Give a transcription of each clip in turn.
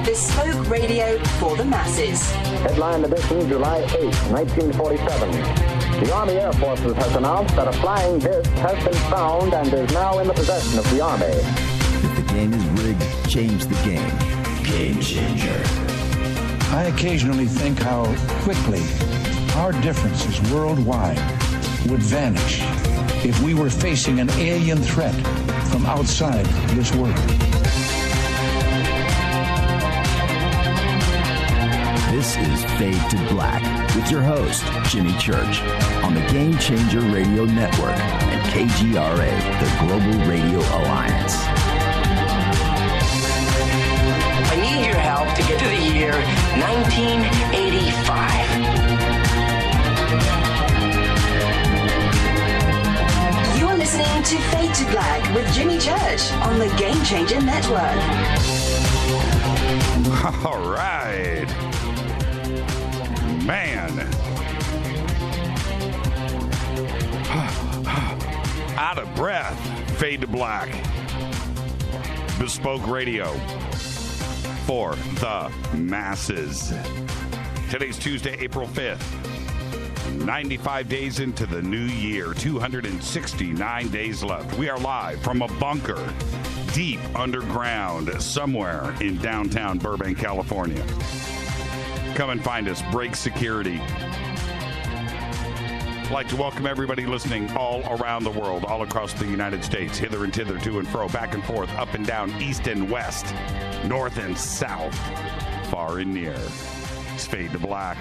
Bespoke radio for the masses. Headline edition, July 8, 1947. The Army Air Forces has announced that a flying disc has been found and is now in the possession of the Army. If the game is rigged, change the game. Game changer. I occasionally think how quickly our differences worldwide would vanish if we were facing an alien threat from outside this world. This is Fade to Black with your host, Jimmy Church, on the Game Changer Radio Network and KGRA, the Global Radio Alliance. I need your help to get to the year 1985. You're listening to Fade to Black with Jimmy Church on the Game Changer Network. All right. Man. Out of breath. Fade to Black. Bespoke radio for the masses. Today's Tuesday, April 5th. 95 days into the new year. 269 days left. We are live from a bunker deep underground somewhere in downtown Burbank, California. Come and find us. Break security. I'd like to welcome everybody listening all around the world, all across the United States, hither and thither, to and fro, back and forth, up and down, east and west, north and south, far and near. It's Fade to Black.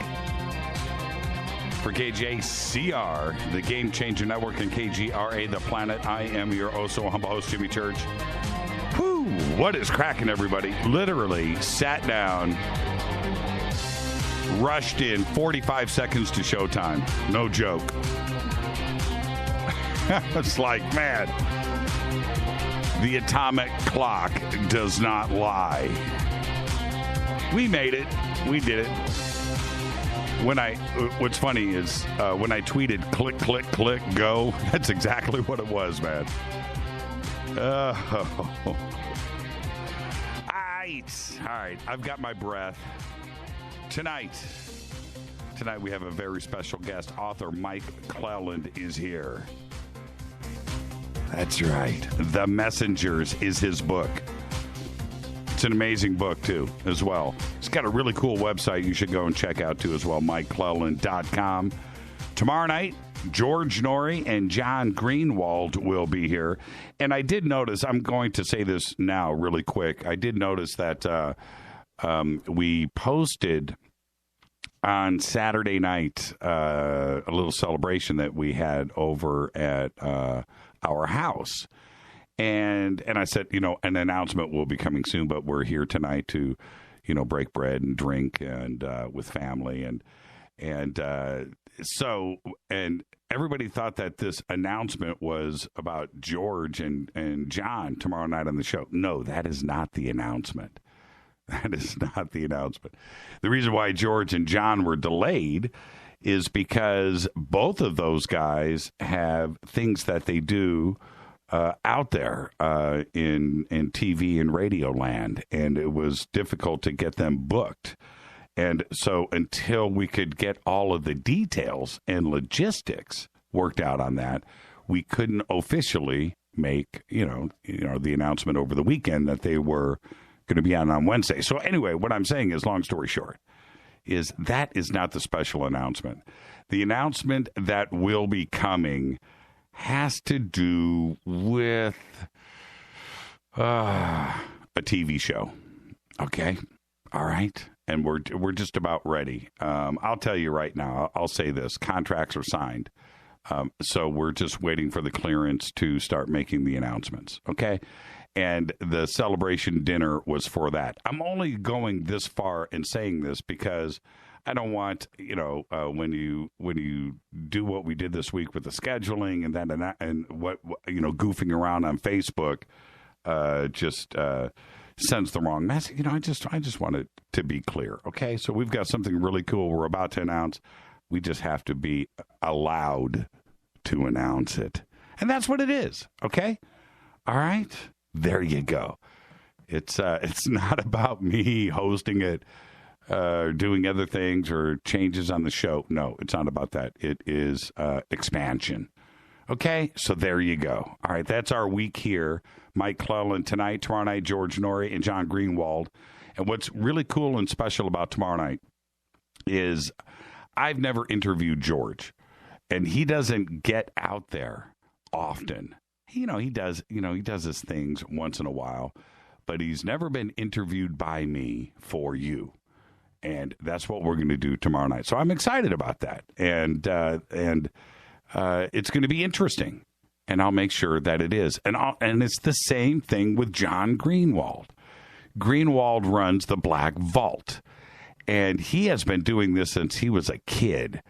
For KJCR, the Game Changer Network, and KGRA, the planet, I am your oh-so humble host, Jimmy Church. Whew, what is cracking, everybody? Literally sat down, rushed in 45 seconds to showtime. No joke. It's like, man, the atomic clock does not lie. We made it. We did it. What's funny is when I tweeted click, click, click, go, that's exactly what it was, man. All right. I've got my breath. Tonight we have a very special guest. Author Mike Cleland is here. That's right. The Messengers is his book. It's an amazing book, too, as well. It's got a really cool website you should go and check out, too, as well, MikeCleland.com. Tomorrow night, George Norrie and John Greenwald will be here. And I did notice, I'm going to say this now really quick, I did notice that we posted on Saturday night a little celebration that we had over at our house. And I said, an announcement will be coming soon, but we're here tonight to, break bread and drink and with family. And everybody thought that this announcement was about George and John tomorrow night on the show. No, that is not the announcement. That is not the announcement. The reason why George and John were delayed is because both of those guys have things that they do out there in TV and radio land, and it was difficult to get them booked. And so until we could get all of the details and logistics worked out on that, we couldn't officially make, the announcement over the weekend that they were going to be on Wednesday. So anyway, what I'm saying is, long story short, is that is not the special announcement. The announcement that will be coming has to do with a TV show. Okay? All right? And we're just about ready. I'll tell you right now, I'll say this. Contracts are signed. So we're just waiting for the clearance to start making the announcements. Okay? And the celebration dinner was for that. I'm only going this far and saying this because I don't want, when you do what we did this week with the scheduling and that and what goofing around on Facebook, just sends the wrong message. I just want it to be clear. Okay, so we've got something really cool we're about to announce. We just have to be allowed to announce it, and that's what it is. Okay, all right. There you go. It's not about me hosting it, doing other things or changes on the show. No, it's not about that. It is expansion. Okay, so there you go. All right, that's our week here. Mike Clelland tonight, tomorrow night, George Norrie and John Greenwald. And what's really cool and special about tomorrow night is I've never interviewed George, and he doesn't get out there often. He does his things once in a while, but he's never been interviewed by me for you. And that's what we're going to do tomorrow night. So I'm excited about that. And it's going to be interesting. And I'll make sure that it is. And it's the same thing with John Greenwald. Greenwald runs the Black Vault. And he has been doing this since he was a kid.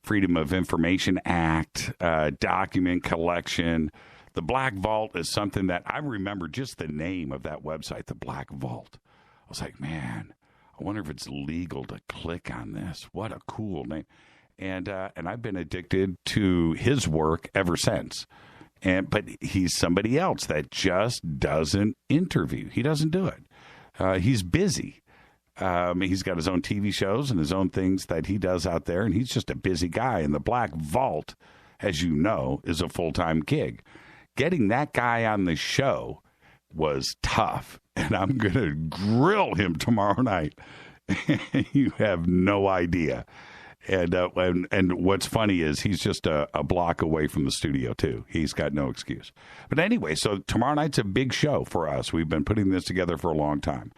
Freedom of Information Act, document collection. The Black Vault is something that I remember just the name of that website, the Black Vault. I was like, man, I wonder if it's legal to click on this. What a cool name. And I've been addicted to his work ever since. But he's somebody else that just doesn't interview. He doesn't do it. He's busy. He's got his own TV shows and his own things that he does out there, and he's just a busy guy. And the Black Vault, as you know, is a full-time gig. Getting that guy on the show was tough, and I'm going to grill him tomorrow night. You have no idea. And what's funny is he's just a block away from the studio, too. He's got no excuse. But anyway, so tomorrow night's a big show for us. We've been putting this together for a long time.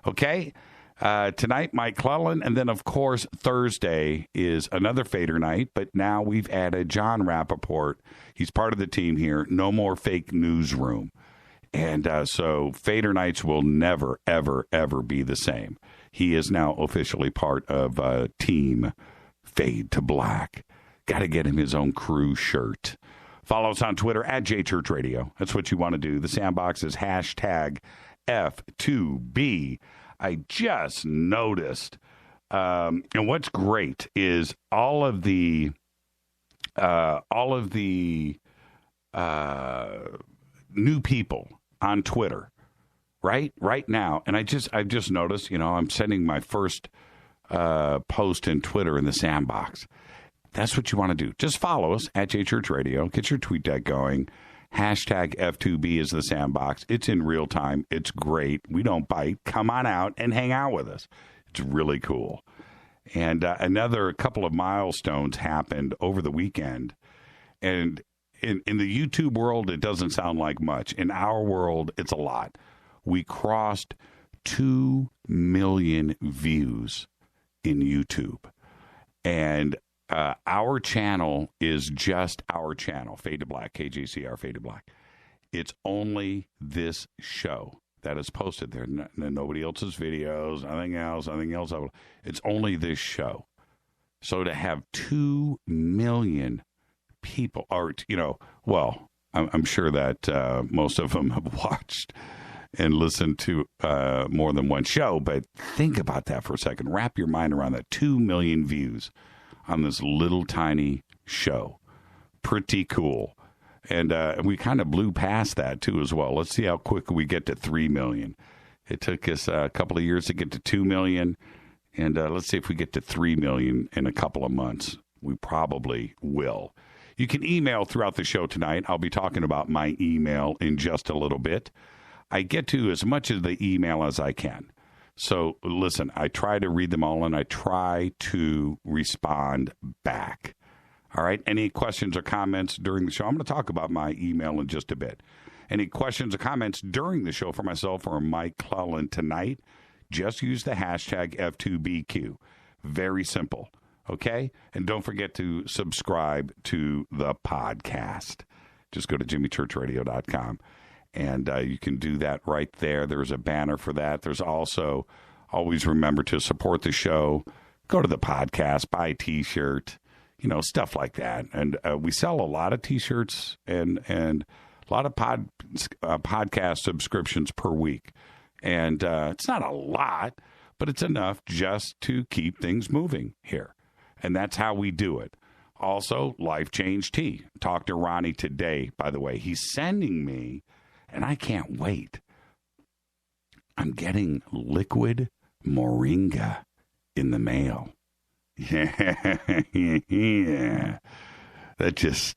Okay? Tonight, Mike Clelland. And then, of course, Thursday is another Fader night. But now we've added John Rappaport. He's part of the team here. No more fake newsroom. And so Fader nights will never, ever, ever be the same. He is now officially part of Team Fade to Black. Got to get him his own crew shirt. Follow us on Twitter at JChurchRadio. That's what you want to do. The sandbox is hashtag F2B. I just noticed, and what's great is all of the new people on Twitter, right now. And I've just noticed, I'm sending my first post in Twitter in the sandbox. That's what you want to do. Just follow us at JChurchRadio. Get your tweet deck going. Hashtag F2B is the sandbox. It's in real time. It's great. We don't bite. Come on out and hang out with us. It's really cool. And another couple of milestones happened over the weekend. And in the YouTube world, it doesn't sound like much. In our world, it's a lot. We crossed 2 million views in YouTube. And our channel is just our channel, Fade to Black, KJCR Fade to Black. It's only this show that is posted there. Nobody else's videos, nothing else. It's only this show. So to have 2 million people, I'm sure that most of them have watched and listened to more than one show, but think about that for a second. Wrap your mind around that. 2 million views on this little tiny show. Pretty cool. And we kind of blew past that, too, as well. Let's see how quick we get to 3 million. It took us a couple of years to get to 2 million. And let's see if we get to 3 million in a couple of months. We probably will. You can email throughout the show tonight. I'll be talking about my email in just a little bit. I get to as much of the email as I can. So, listen, I try to read them all, and I try to respond back. All right? Any questions or comments during the show? I'm going to talk about my email in just a bit. Any questions or comments during the show for myself or Mike Clelland tonight, just use the hashtag F2BQ. Very simple. Okay? And don't forget to subscribe to the podcast. Just go to jimmychurchradio.com. And you can do that right there. There's a banner for that. There's also, always remember to support the show. Go to the podcast, buy a T-shirt, stuff like that. And we sell a lot of T-shirts and a lot of podcast subscriptions per week. And it's not a lot, but it's enough just to keep things moving here. And that's how we do it. Also, Life Change Tea. Talked to Ronnie today, by the way. He's sending me, and I can't wait. I'm getting liquid moringa in the mail. Yeah. That just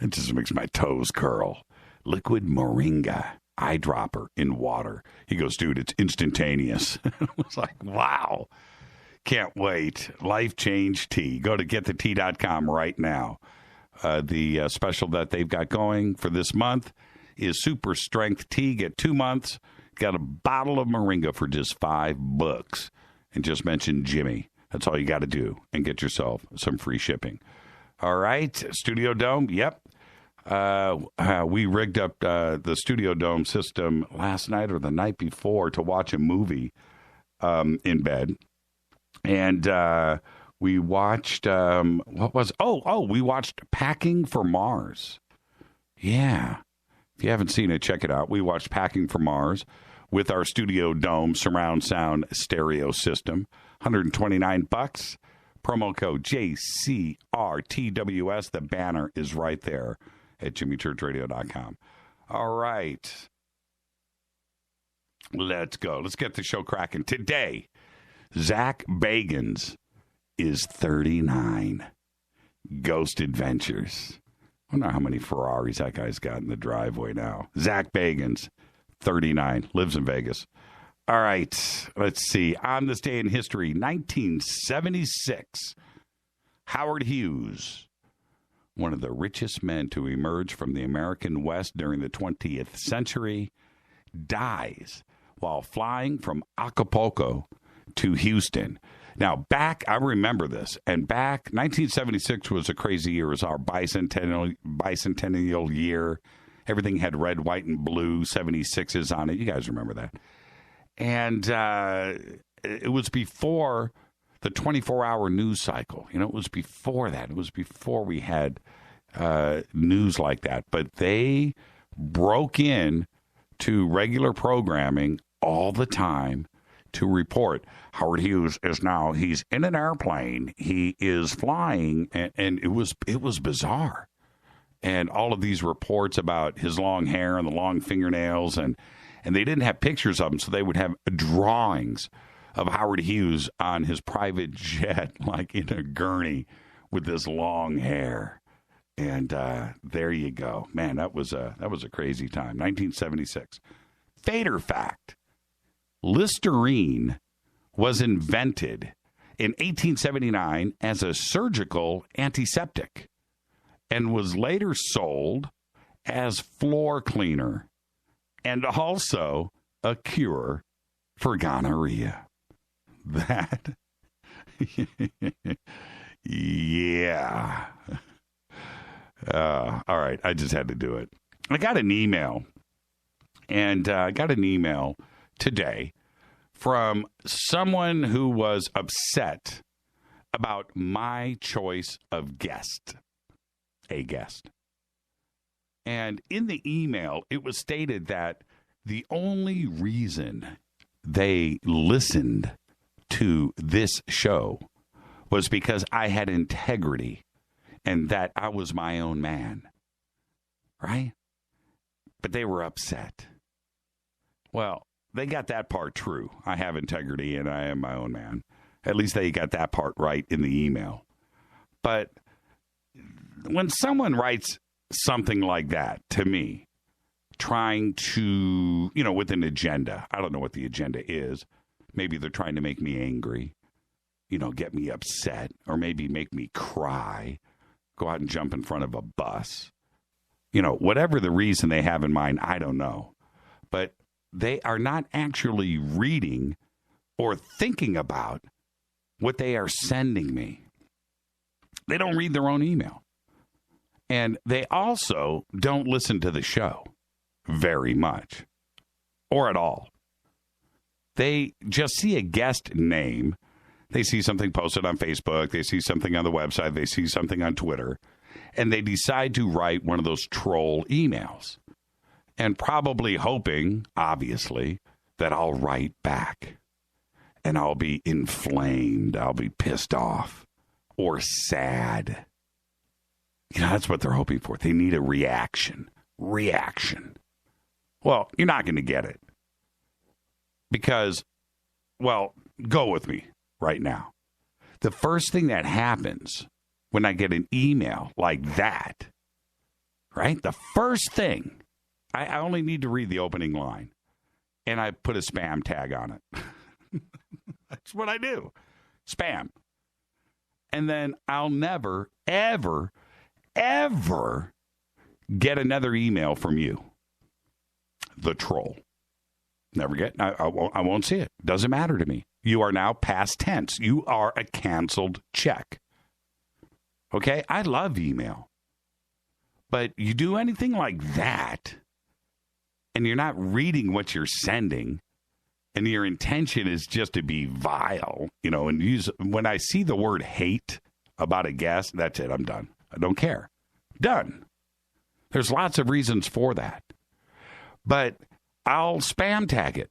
makes my toes curl. Liquid moringa eyedropper in water. He goes, dude, it's instantaneous. I was like, wow. Can't wait. Life Change Tea. Go to getthetea.com right now. The special that they've got going for this month is Super Strength Tea. Get 2 months. Got a bottle of moringa for just $5. And just mention Jimmy. That's all you got to do. And get yourself some free shipping. All right. Studio Dome. Yep. We rigged up the Studio Dome system last night or the night before to watch a movie in bed. And we watched, we watched Packing for Mars. Yeah. If you haven't seen it, check it out. We watched Packing for Mars with our Studio Dome surround sound stereo system. $129. Promo code JCRTWS. The banner is right there at jimmychurchradio.com. All right. Let's go. Let's get the show cracking. Today, Zach Bagans is 39. Ghost Adventures. I wonder how many Ferraris that guy's got in the driveway now. Zach Bagans, 39, lives in Vegas. All right, let's see. On this day in history, 1976, Howard Hughes, one of the richest men to emerge from the American West during the 20th century, dies while flying from Acapulco to Houston. Now, I remember this, and 1976 was a crazy year. It was our bicentennial year. Everything had red, white, and blue 76s on it. You guys remember that. And it was before the 24-hour news cycle. You know, it was before that. It was before we had news like that. But they broke in to regular programming all the time to report. Howard Hughes he's in an airplane. He is flying, and it was bizarre. And all of these reports about his long hair and the long fingernails, and they didn't have pictures of him, so they would have drawings of Howard Hughes on his private jet, like in a gurney with this long hair. And there you go. Man, that was a crazy time. 1976. Fader fact. Listerine was invented in 1879 as a surgical antiseptic and was later sold as floor cleaner and also a cure for gonorrhea. That, yeah. All right, I just had to do it. I got an email, and I got an email today from someone who was upset about my choice of a guest. And in the email, it was stated that the only reason they listened to this show was because I had integrity and that I was my own man. Right? But they were upset. Well, they got that part true. I have integrity and I am my own man. At least they got that part right in the email. But when someone writes something like that to me, trying to, with an agenda, I don't know what the agenda is. Maybe they're trying to make me angry, get me upset, or maybe make me cry, go out and jump in front of a bus. Whatever the reason they have in mind, I don't know. But they are not actually reading or thinking about what they are sending me. They don't read their own email. And they also don't listen to the show very much or at all. They just see a guest name. They see something posted on Facebook. They see something on the website. They see something on Twitter. And they decide to write one of those troll emails. And probably hoping, obviously, that I'll write back. And I'll be inflamed. I'll be pissed off or sad. That's what they're hoping for. They need a reaction. Well, you're not going to get it. Because, well, go with me right now. The first thing that happens when I get an email like that, right? The first thing, I only need to read the opening line, and I put a spam tag on it. That's what I do. Spam. And then I'll never, ever, ever get another email from you, the troll. Never get. I won't see it. Doesn't matter to me. You are now past tense. You are a canceled check. Okay? I love email. But you do anything like that, and you're not reading what you're sending, and your intention is just to be vile, and use, when I see the word hate about a guest, that's it. I'm done. I don't care. Done. There's lots of reasons for that. But I'll spam tag it,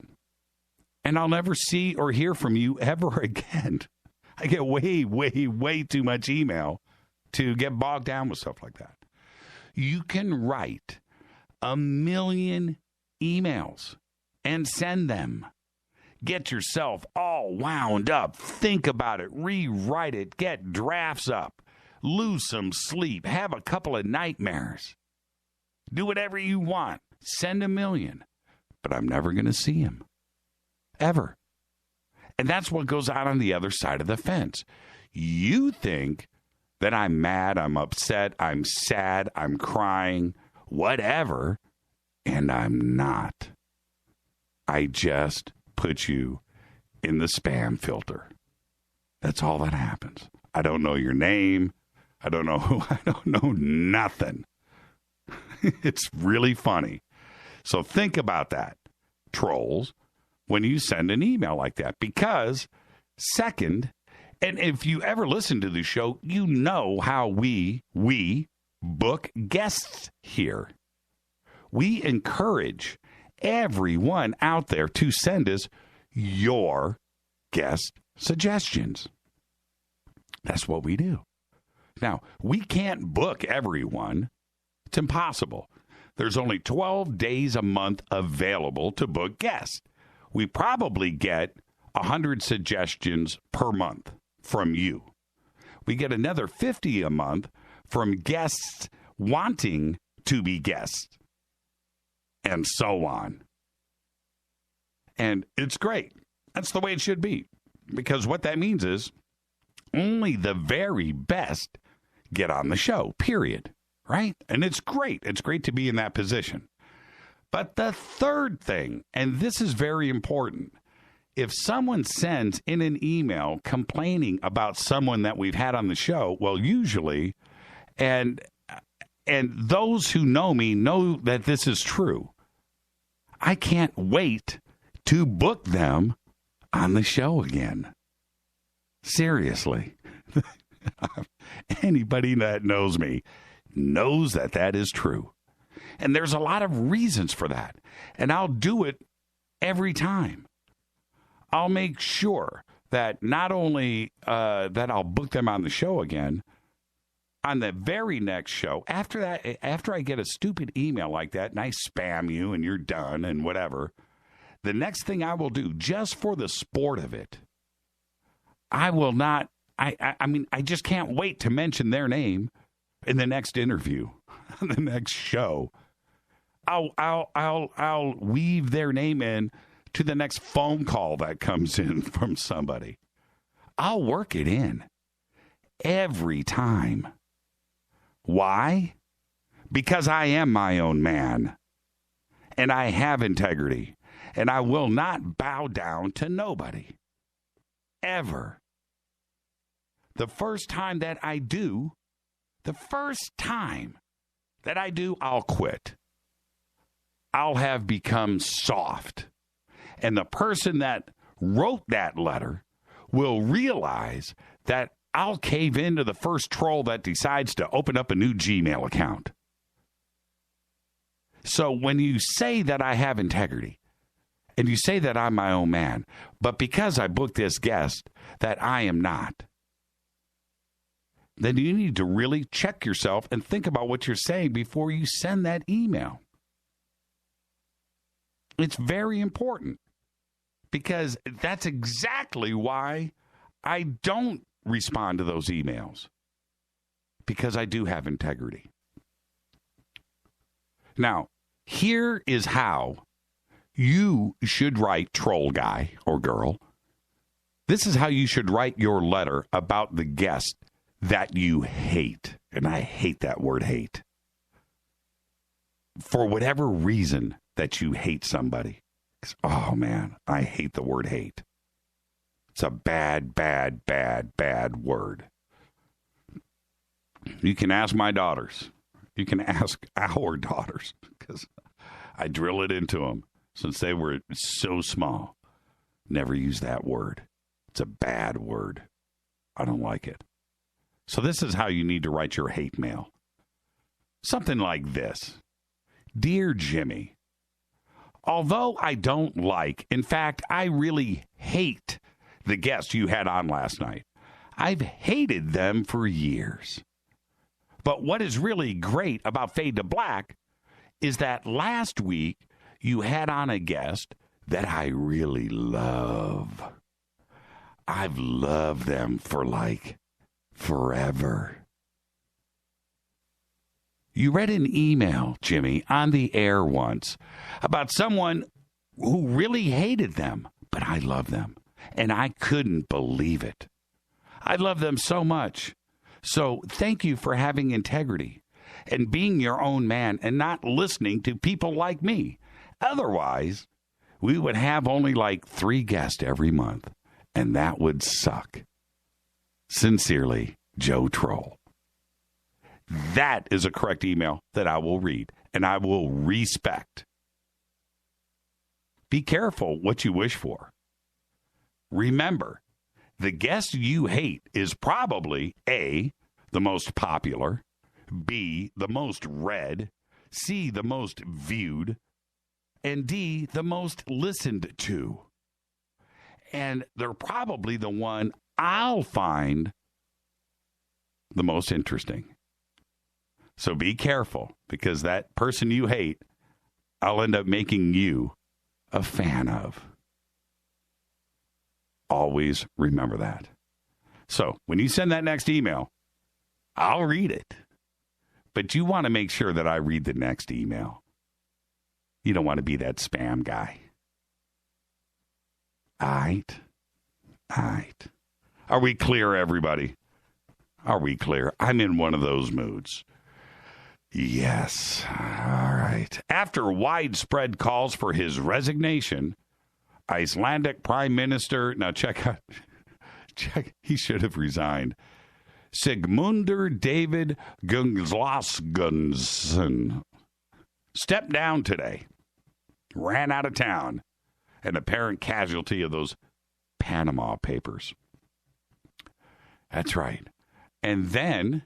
and I'll never see or hear from you ever again. I get way, way, way too much email to get bogged down with stuff like that. You can write 1 million emails and send them. Get yourself all wound up. Think about it. Rewrite it. Get drafts up. Lose some sleep. Have a couple of nightmares. Do whatever you want. Send 1 million. But I'm never going to see him. Ever. And that's what goes on the other side of the fence. You think that I'm mad, I'm upset, I'm sad, I'm crying, whatever, and I'm not. I just put you in the spam filter. That's all that happens. I don't know your name. I don't know who. I don't know nothing. It's really funny. So think about that, trolls, when you send an email like that. Because, second, and if you ever listen to the show, you know how we book guests here. We encourage everyone out there to send us your guest suggestions. That's what we do. Now, we can't book everyone. It's impossible. There's only 12 days a month available to book guests. We probably get 100 suggestions per month from you. We get another 50 a month from guests wanting to be guests, and so on. And it's great. That's the way it should be. Because what that means is only the very best get on the show, period. Right? And it's great. It's great to be in that position. But the third thing, and this is very important, if someone sends in an email complaining about someone that we've had on the show, well, usually, and those who know me know that this is true, I can't wait to book them on the show again. Seriously. Anybody that knows me knows that that is true. And there's a lot of reasons for that. And I'll do it every time. I'll make sure that not only that I'll book them on the show again, on the very next show, after that, after I get a stupid email like that and I spam you and you're done and whatever, the next thing I will do, just for the sport of it, I will not, I mean, I just can't wait to mention their name in the next interview, the next show. I'll weave their name in to the next phone call that comes in from somebody. I'll work it in every time. Why? Because I am my own man, and I have integrity, and I will not bow down to nobody. Ever. The first time that I do, I'll quit. I'll have become soft. And the person that wrote that letter will realize that I'll cave into the first troll that decides to open up a new Gmail account. So when you say that I have integrity, and you say that I'm my own man, but because I booked this guest that I am not, then you need to really check yourself and think about what you're saying before you send that email. It's very important because that's exactly why I don't respond to those emails, because I do have integrity. Now, here is how you should write, troll guy or girl. This is how you should write your letter about the guest that you hate. And I hate that word hate. For whatever reason that you hate somebody. Oh, man, I hate the word hate. It's a bad, bad, bad, bad word. You can ask my daughters. You can ask our daughters, because I drill it into them since they were so small. Never use that word. It's a bad word. I don't like it. So this is how you need to write your hate mail. Something like this. Dear Jimmy, although I don't like, in fact, I really hate the guest you had on last night. I've hated them for years. But what is really great about Fade to Black is that last week you had on a guest that I really love. I've loved them for like forever. You read an email, Jimmy, on the air once about someone who really hated them, but I love them, and I couldn't believe it. I love them so much. So thank you for having integrity and being your own man and not listening to people like me. Otherwise, we would have only like 3 guests every month, and that would suck. Sincerely, Joe Troll. That is a correct email that I will read, and I will respect. Be careful what you wish for. Remember, the guest you hate is probably A, the most popular, B, the most read, C, the most viewed, and D, the most listened to. And they're probably the one I'll find the most interesting. So be careful, because that person you hate, I'll end up making you a fan of. Always remember that. So when you send that next email, I'll read it. But you want to make sure that I read the next email. You don't want to be that spam guy. All right. Are we clear, everybody? Are we clear? I'm in one of those moods. Yes. All right. After widespread calls for his resignation, Icelandic Prime Minister, now check, he should have resigned. Sigmundur David Gunnlaugsson stepped down today, ran out of town, an apparent casualty of those Panama Papers. That's right. And then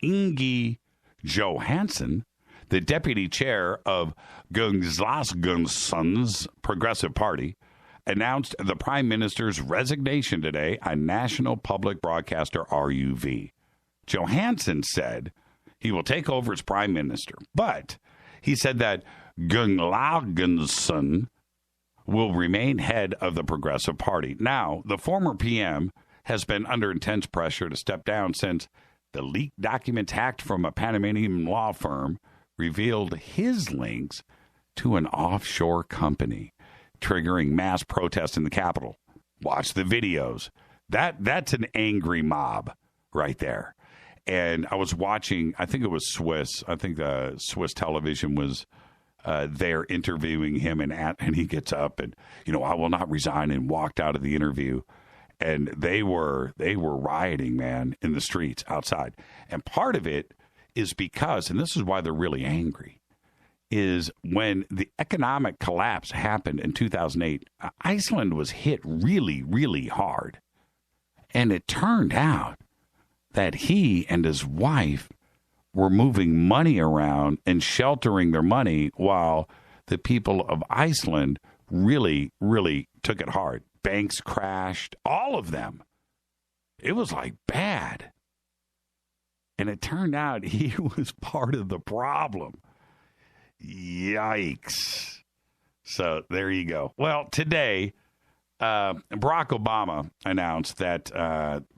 Ingi Johansson, the deputy chair of Gunnlaugssson's Progressive Party, announced the prime minister's resignation today on National Public Broadcaster RUV. Johansson said he will take over as prime minister, but he said that Gunnlaugsson will remain head of the Progressive Party. Now, the former PM has been under intense pressure to step down since the leaked documents hacked from a Panamanian law firm revealed his links to an offshore company, triggering mass protests in the capital. Watch the videos. That's an angry mob right there. And I was watching, I think it was Swiss. I think the Swiss television was there interviewing him, and he gets up and, I will not resign, and walked out of the interview. And they were rioting, man, in the streets outside. And part of it is because, and this is why they're really angry, is when the economic collapse happened in 2008, Iceland was hit really, really hard. And it turned out that he and his wife were moving money around and sheltering their money while the people of Iceland really, really took it hard. Banks crashed, all of them. It was like bad. And it turned out he was part of the problem. Yikes. So there you go. Well, today, Barack Obama announced that,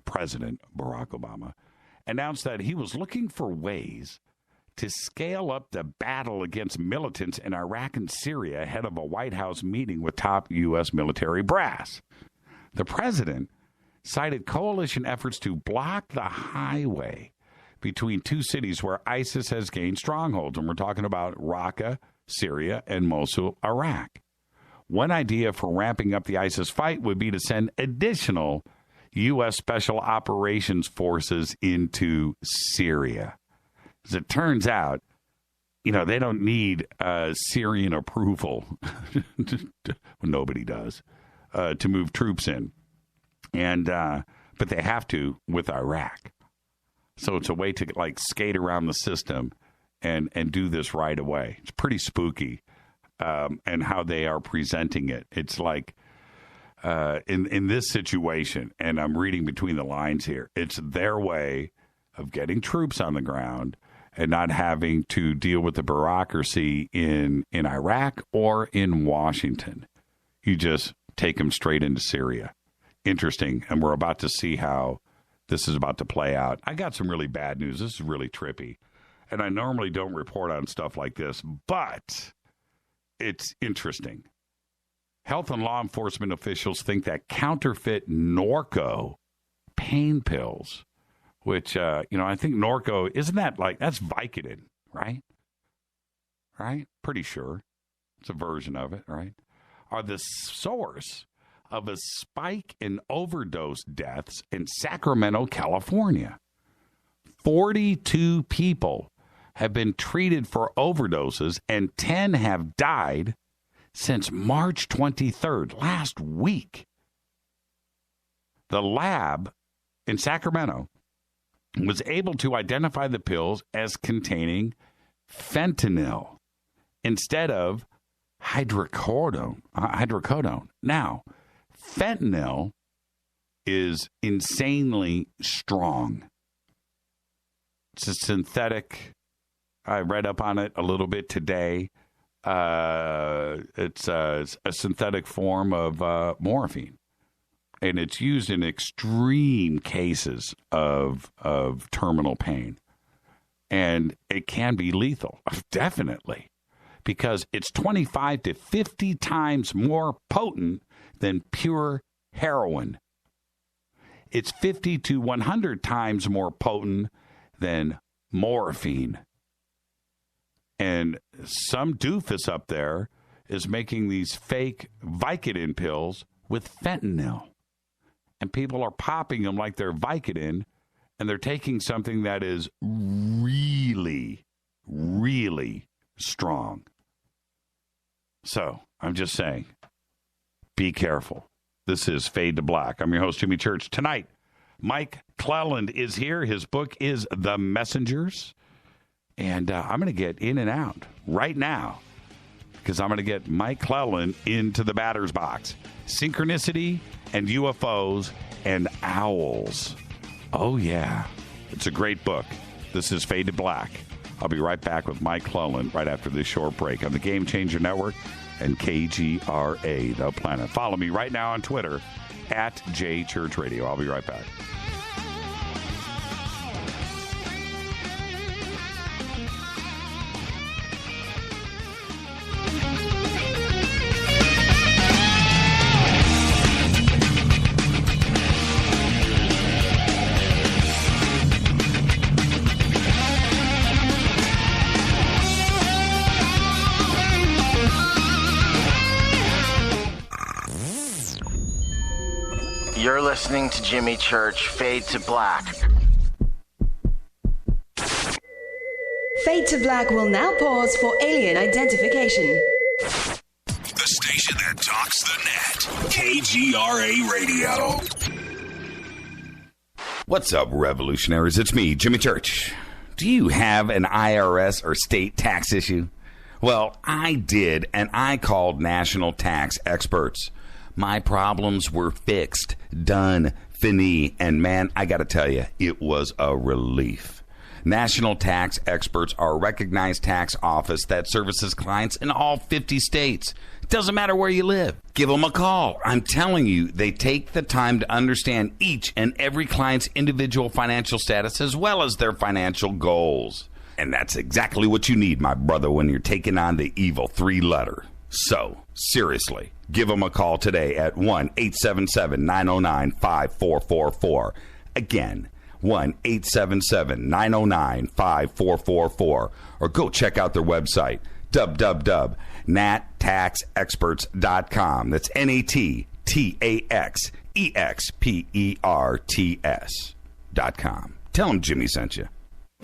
President Barack Obama announced that he was looking for ways to scale up the battle against militants in Iraq and Syria ahead of a White House meeting with top U.S. military brass. The president cited coalition efforts to block the highway between two cities where ISIS has gained strongholds, and we're talking about Raqqa, Syria, and Mosul, Iraq. One idea for ramping up the ISIS fight would be to send additional U.S. Special Operations Forces into Syria. As it turns out, they don't need Syrian approval. Nobody does to move troops in, but they have to with Iraq. So it's a way to skate around the system and do this right away. It's pretty spooky, and how they are presenting it. It's like in this situation, and I'm reading between the lines here, it's their way of getting troops on the ground and not having to deal with the bureaucracy in Iraq or in Washington. You just take them straight into Syria. Interesting. And we're about to see how this is about to play out. I got some really bad news. This is really trippy. And I normally don't report on stuff like this, but it's interesting. Health and law enforcement officials think that counterfeit Norco pain pills, which, I think Norco, isn't that that's Vicodin, right? Right? Pretty sure. It's a version of it, right? Are the source of a spike in overdose deaths in Sacramento, California. 42 people have been treated for overdoses and 10 have died since March 23rd, last week. The lab in Sacramento was able to identify the pills as containing fentanyl instead of hydrocodone. Now, fentanyl is insanely strong. It's a synthetic. I read up on it a little bit today. It's a synthetic form of morphine. And it's used in extreme cases of terminal pain. And it can be lethal, definitely, because it's 25 to 50 times more potent than pure heroin. It's 50 to 100 times more potent than morphine. And some doofus up there is making these fake Vicodin pills with fentanyl. And people are popping them like they're Vicodin, and they're taking something that is really, really strong. So I'm just saying, be careful. This is Fade to Black. I'm your host, Jimmy Church. Tonight, Mike Clelland is here. His book is The Messengers. And I'm going to get in and out right now because I'm going to get Mike Clelland into the batter's box. Synchronicity and UFOs and owls. Oh, yeah. It's a great book. This is Fade to Black. I'll be right back with Mike Clelland right after this short break on the Game Changer Network and KGRA, The Planet. Follow me right now on Twitter at JChurchRadio. I'll be right back. You're listening to Jimmy Church, Fade to Black. Fade to Black will now pause for alien identification. The station that talks the net. KGRA Radio. What's up, revolutionaries? It's me, Jimmy Church. Do you have an IRS or state tax issue? Well, I did, and I called national tax experts. My problems were fixed, done, fini, and man, I got to tell you, it was a relief. National Tax Experts are a recognized tax office that services clients in all 50 states. It doesn't matter where you live. Give them a call. I'm telling you, they take the time to understand each and every client's individual financial status as well as their financial goals. And that's exactly what you need, my brother, when you're taking on the evil 3-letter. So, seriously, give them a call today at 1-877-909-5444. Again, 1-877-909-5444. Or go check out their website, www.nattaxexperts.com. That's NATTAXEXPERTS.com. Tell them Jimmy sent you.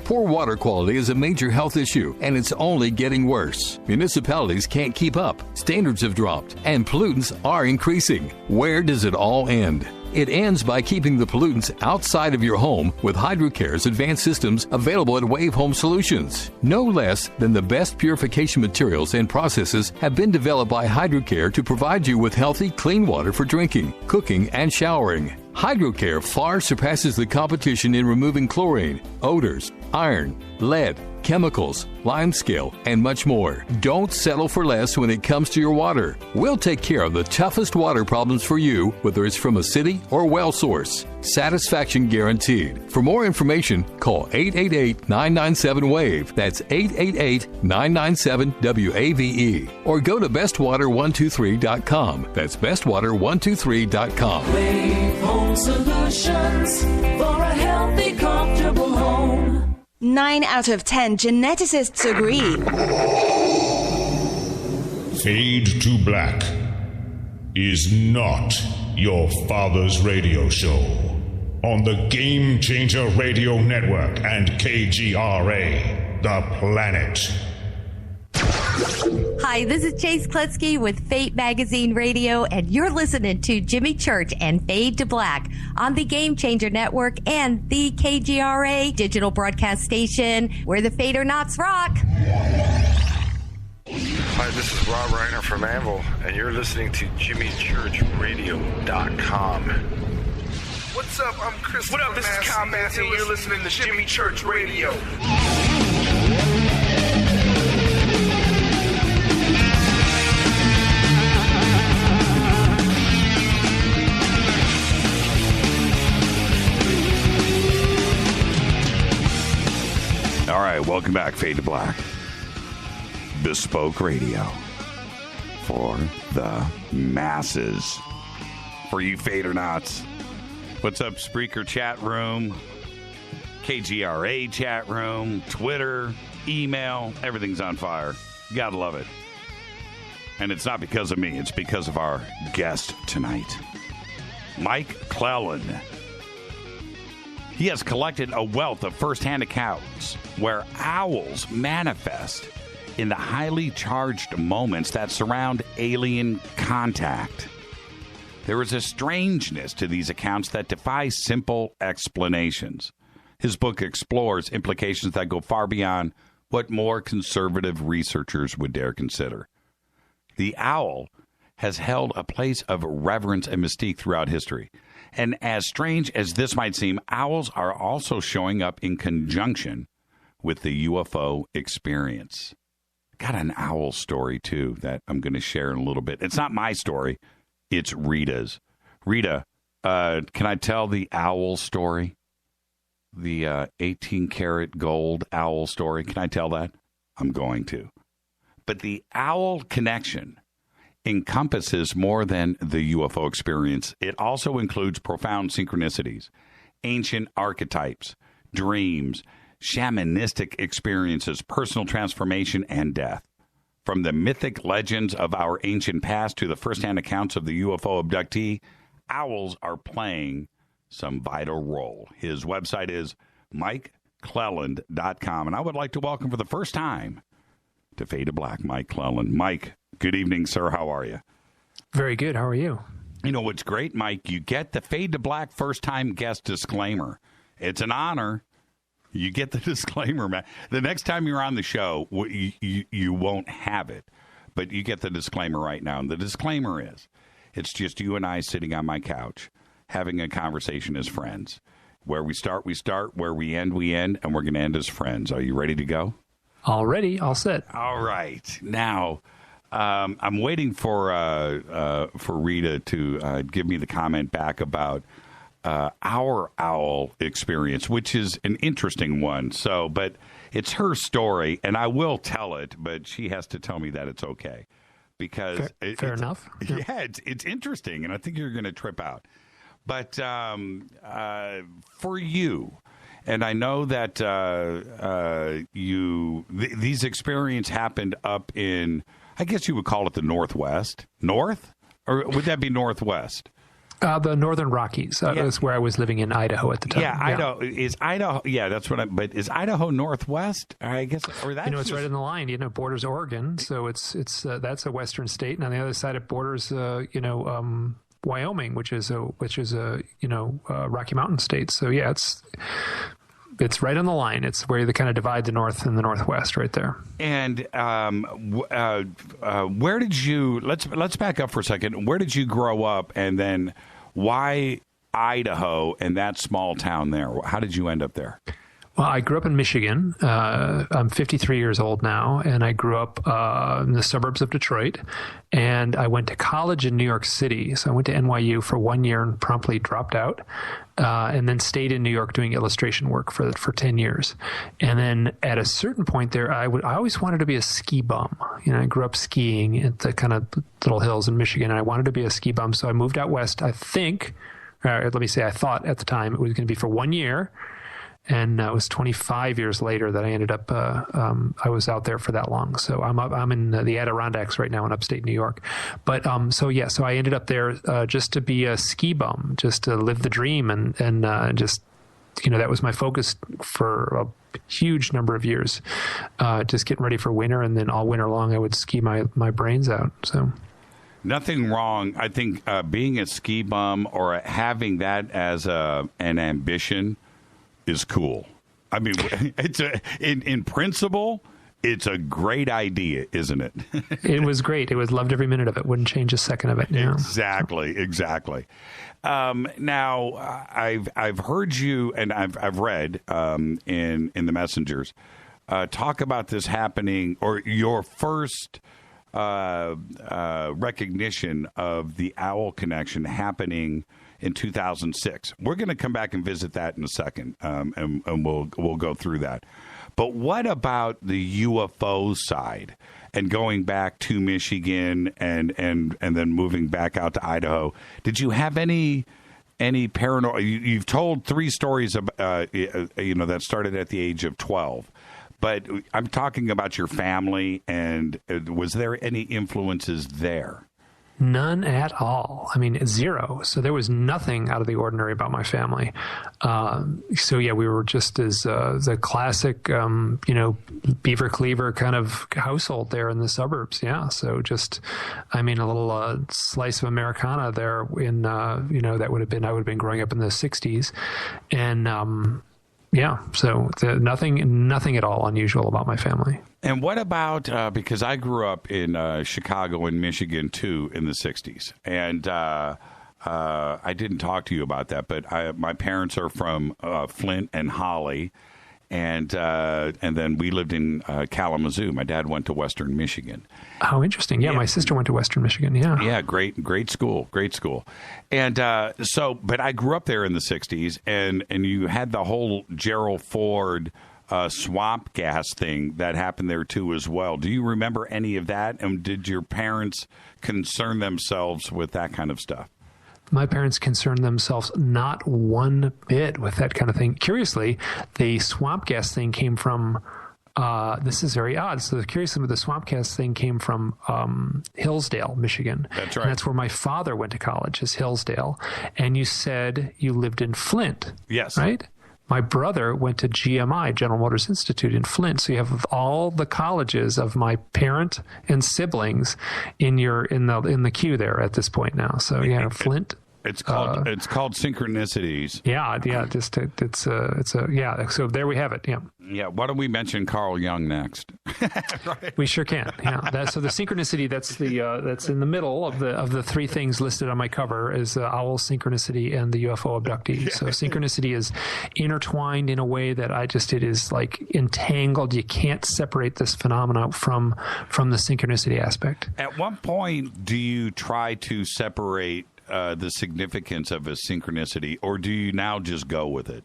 Poor water quality is a major health issue, and it's only getting worse. Municipalities can't keep up, standards have dropped, and pollutants are increasing. Where does it all end? It ends by keeping the pollutants outside of your home with HydroCare's advanced systems available at Wave Home Solutions. No less than the best purification materials and processes have been developed by HydroCare to provide you with healthy, clean water for drinking, cooking, and showering. HydroCare far surpasses the competition in removing chlorine, odors, iron, lead, chemicals, limescale, and much more. Don't settle for less when it comes to your water. We'll take care of the toughest water problems for you, whether it's from a city or well source. Satisfaction guaranteed. For more information, call 888-997-WAVE. That's 888-997-WAVE. Or go to bestwater123.com. That's bestwater123.com. Wave Home Solutions for a healthy, comfortable home. 9 out of 10 geneticists agree. Fade to Black is not your father's radio show on the Game Changer Radio Network and KGRA, The Planet. Hi, this is Chase Kletsky with Fate Magazine Radio, and you're listening to Jimmy Church and Fade to Black on the Game Changer Network and the KGRA digital broadcast station, where the Fader-Knots rock. Hi, this is Rob Reiner from Anvil, and you're listening to JimmyChurchRadio.com. What's up? I'm Chris. What up? This is Kyle Massey, and you're listening to Jimmy Church Radio. All right, welcome back, Fade to Black. Bespoke radio for the masses. For you Fader-Knots. What's up, Spreaker chat room, KGRA chat room, Twitter, email, everything's on fire. You gotta love it. And it's not because of me, it's because of our guest tonight, Mike Clelland. He has collected a wealth of first-hand accounts where owls manifest in the highly charged moments that surround alien contact. There is a strangeness to these accounts that defies simple explanations. His book explores implications that go far beyond what more conservative researchers would dare consider. The owl has held a place of reverence and mystique throughout history. And as strange as this might seem, owls are also showing up in conjunction with the UFO experience. Got an owl story, too, that I'm going to share in a little bit. It's not my story. It's Rita's. Rita, can I tell the owl story? The 18-karat gold owl story. Can I tell that? I'm going to. But the owl connection encompasses more than the UFO experience. It also includes profound synchronicities, ancient archetypes, dreams, shamanistic experiences, personal transformation, and death. From the mythic legends of our ancient past to the first-hand accounts of the UFO abductee, owls are playing some vital role. His website is MikeClelland.com, and I would like to welcome for the first time to Fade to Black, Mike Clelland. Mike, good evening, sir. How are you? Very good. How are you? You know what's great, Mike? You get the Fade to Black first-time guest disclaimer. It's an honor. You get the disclaimer, man. The next time you're on the show, you won't have it, but you get the disclaimer right now. And the disclaimer is, it's just you and I sitting on my couch having a conversation as friends. Where we start, we start. Where we end, and we're going to end as friends. Are you ready to go? All ready, all set. All right. Now, I'm waiting for Rita to give me the comment back about our owl experience, which is an interesting one. So, but it's her story, and I will tell it, but she has to tell me that it's okay. Because fair enough. Yeah, it's interesting, and I think you're going to trip out. But for you, and I know that these experiences happened up in, I guess you would call it the Northwest. North? Or would that be Northwest? The Northern Rockies. That's where I was living in Idaho at the time. Yeah, Idaho. Is Idaho? Yeah, that's what but is Idaho Northwest? I guess, or that's it's right in the line. Borders Oregon, so it's that's a western state, and on the other side it borders Wyoming, which is a Rocky Mountain state. So yeah, it's right on the line. It's where they kind of divide the North and the Northwest, right there. And where did you? Let's back up for a second. Where did you grow up, and then why Idaho and that small town there? How did you end up there? Well, I grew up in Michigan. I'm 53 years old now, and I grew up in the suburbs of Detroit. And I went to college in New York City. So I went to NYU for 1 year and promptly dropped out, and then stayed in New York doing illustration work for 10 years. And then at a certain point there, I always wanted to be a ski bum. I grew up skiing at the kind of little hills in Michigan, and I wanted to be a ski bum. So I moved out west. I thought at the time it was going to be for 1 year. And it was 25 years later that I ended up, I was out there for that long. So I'm in the Adirondacks right now in upstate New York. But so I ended up there just to be a ski bum, just to live the dream. And just, that was my focus for a huge number of years, just getting ready for winter. And then all winter long, I would ski my brains out. So. Nothing wrong. I think being a ski bum or having that as an ambition is cool. I mean, it's in principle, it's a great idea, isn't it? It was great. It was loved every minute of it. Wouldn't change a second of it. Exactly. Now, I've heard you, and I've read in the messengers talk about this happening, or your first recognition of the owl connection happening in 2006. We're going to come back and visit that in a second, and we'll go through that. But what about the UFO side and going back to Michigan and then moving back out to Idaho? Did you have any paranormal? You've told 3 stories that started at the age of 12. But I'm talking about your family, and was there any influences there? None at all. I mean, 0. So there was nothing out of the ordinary about my family. We were just as the classic, beaver cleaver kind of household there in the suburbs. Yeah. So just, a little slice of Americana there in, I would have been growing up in the 60s. And, so nothing at all unusual about my family. And what about, because I grew up in Chicago and Michigan, too, in the 60s. And I didn't talk to you about that, but my parents are from Flint and Holly. And then we lived in Kalamazoo. My dad went to Western Michigan. Oh, interesting. Yeah, my sister went to Western Michigan. Yeah. Yeah, great school. And but I grew up there in the 60s, and you had the whole Gerald Ford swamp gas thing that happened there, too, as well. Do you remember any of that? And did your parents concern themselves with that kind of stuff? My parents concerned themselves not one bit with that kind of thing. Curiously, the swamp gas thing came from, this is very odd. So curiously, the swamp gas thing came from Hillsdale, Michigan. That's right. And that's where my father went to college, is Hillsdale. And you said you lived in Flint. Yes. Right? My brother went to GMI, General Motors Institute, in Flint. So you have all the colleges of my parent and siblings in the queue there at this point now. So yeah, Flint. It's called Synchronicities. Yeah. So there we have it. Yeah. Yeah. Why don't we mention Carl Jung next? Right. We sure can. Yeah. So the synchronicity that's in the middle of the three things listed on my cover is owl, synchronicity, and the UFO abductee. Yeah. So synchronicity is intertwined in a way that it is like entangled. You can't separate this phenomena from the synchronicity aspect. At what point do you try to separate the significance of a synchronicity, or do you now just go with it?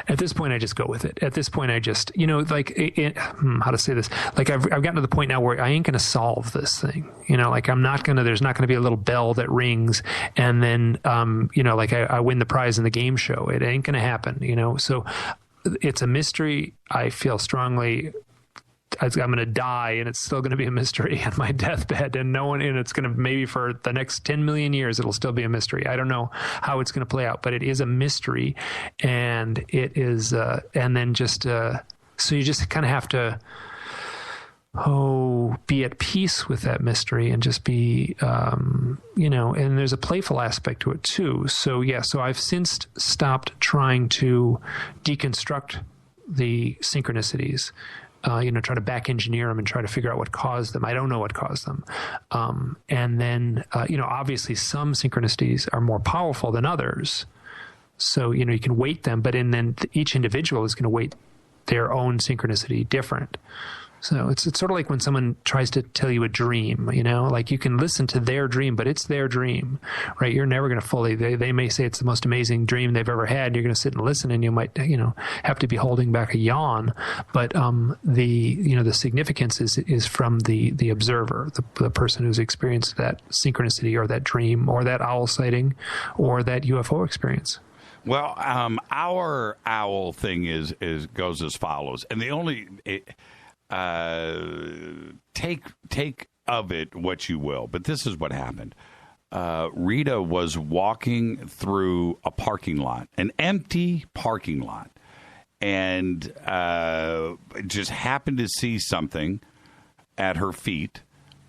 At this point, I just go with it. At this point, I just, how to say this? Like I've gotten to the point now where I ain't going to solve this thing. Like there's not going to be a little bell that rings and then, I win the prize in the game show. It ain't going to happen, So it's a mystery. I feel strongly I'm going to die, and it's still going to be a mystery on my deathbed, and it's going to, maybe for the next 10 million years, it'll still be a mystery. I don't know how it's going to play out, but it is a mystery, and it is, and then just, so you just kind of have to, be at peace with that mystery and just be, and there's a playful aspect to it too. So I've since stopped trying to deconstruct the synchronicities. Try to back engineer them and try to figure out what caused them. I don't know what caused them. And then, obviously some synchronicities are more powerful than others. So, you can weight them, but then each individual is going to weight their own synchronicity different. So it's sort of like when someone tries to tell you a dream, like you can listen to their dream, but it's their dream, right? You're never going to fully, they may say it's the most amazing dream they've ever had. You're going to sit and listen, and you might, have to be holding back a yawn. But the significance is from the observer, the person who's experienced that synchronicity or that dream or that owl sighting or that UFO experience. Well, our owl thing goes as follows, and the only take of it what you will, but this is what happened. Rita was walking through a parking lot, an empty parking lot, and just happened to see something at her feet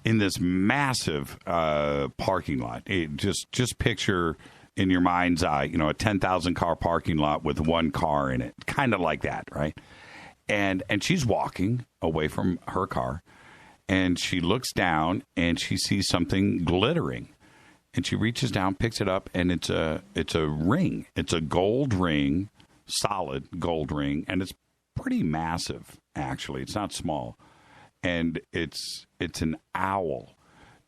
in this massive parking lot. Just picture in your mind's eye, a 10,000 car parking lot with one car in it, kind of like that, right? And she's walking away from her car, and she looks down and she sees something glittering, and she reaches down, picks it up, and it's a ring. It's a gold ring, solid gold ring, and it's pretty massive. Actually, it's not small, and it's an owl.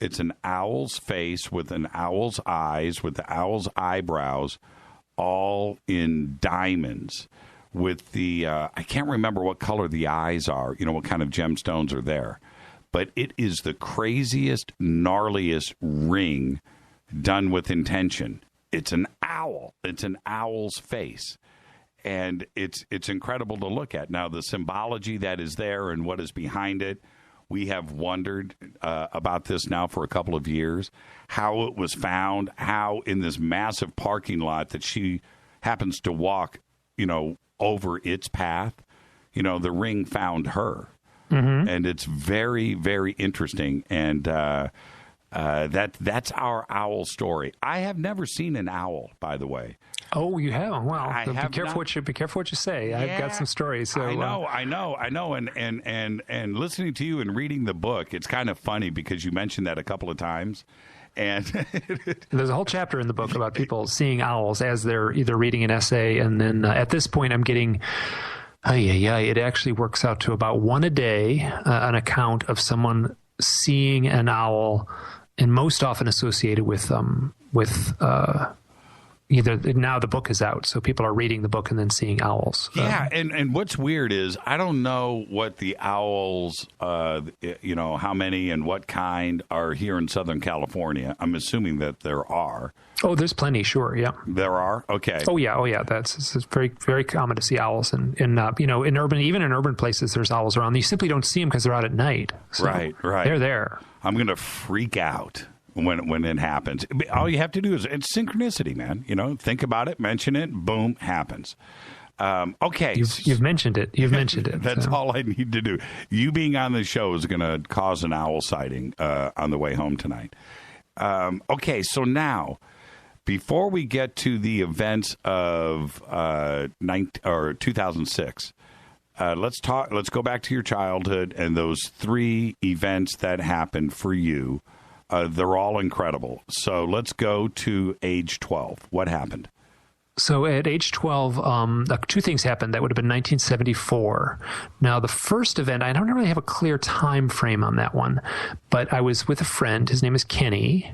It's an owl's face with an owl's eyes, with the owl's eyebrows, all in diamonds. With the, I can't remember what color the eyes are, what kind of gemstones are there. But it is the craziest, gnarliest ring done with intention. It's an owl. It's an owl's face. And it's incredible to look at. Now, the symbology that is there and what is behind it, we have wondered about this now for a couple of years, how it was found, how in this massive parking lot that she happens to walk, over its path, the ring found her. Mm-hmm. And it's very, very interesting. And that's our owl story. I have never seen an owl, by the way. Oh, you have? Well, be careful what you say. Yeah, I've got some stories. So, I know. And listening to you and reading the book, it's kind of funny because you mentioned that a couple of times. And there's a whole chapter in the book about people seeing owls as they're either reading an essay, and then at this point I'm getting, it actually works out to about one a day, an account of someone seeing an owl, and most often associated with either, now the book is out, so people are reading the book and then seeing owls. Yeah, and what's weird is I don't know what the owls, how many and what kind are here in Southern California. I'm assuming that there are. Oh, there's plenty, sure, yeah. There are? Okay. Oh, yeah. It's very, very common to see owls. And in urban places, there's owls around. You simply don't see them because they're out at night. So right. They're there. I'm going to freak out when it happens. All you have to do is, it's synchronicity, man. Think about it, mention it, boom, happens. Okay. You've mentioned it. That's all I need to do. You being on the show is going to cause an owl sighting on the way home tonight. Okay, so now, Before we get to the events of 2006, let's go back to your childhood and those 3 events that happened for you. They're all incredible. So let's go to age 12. What happened? So at age 12, 2 things happened. That would have been 1974. Now, the first event, I don't really have a clear time frame on that one, but I was with a friend. His name is Kenny.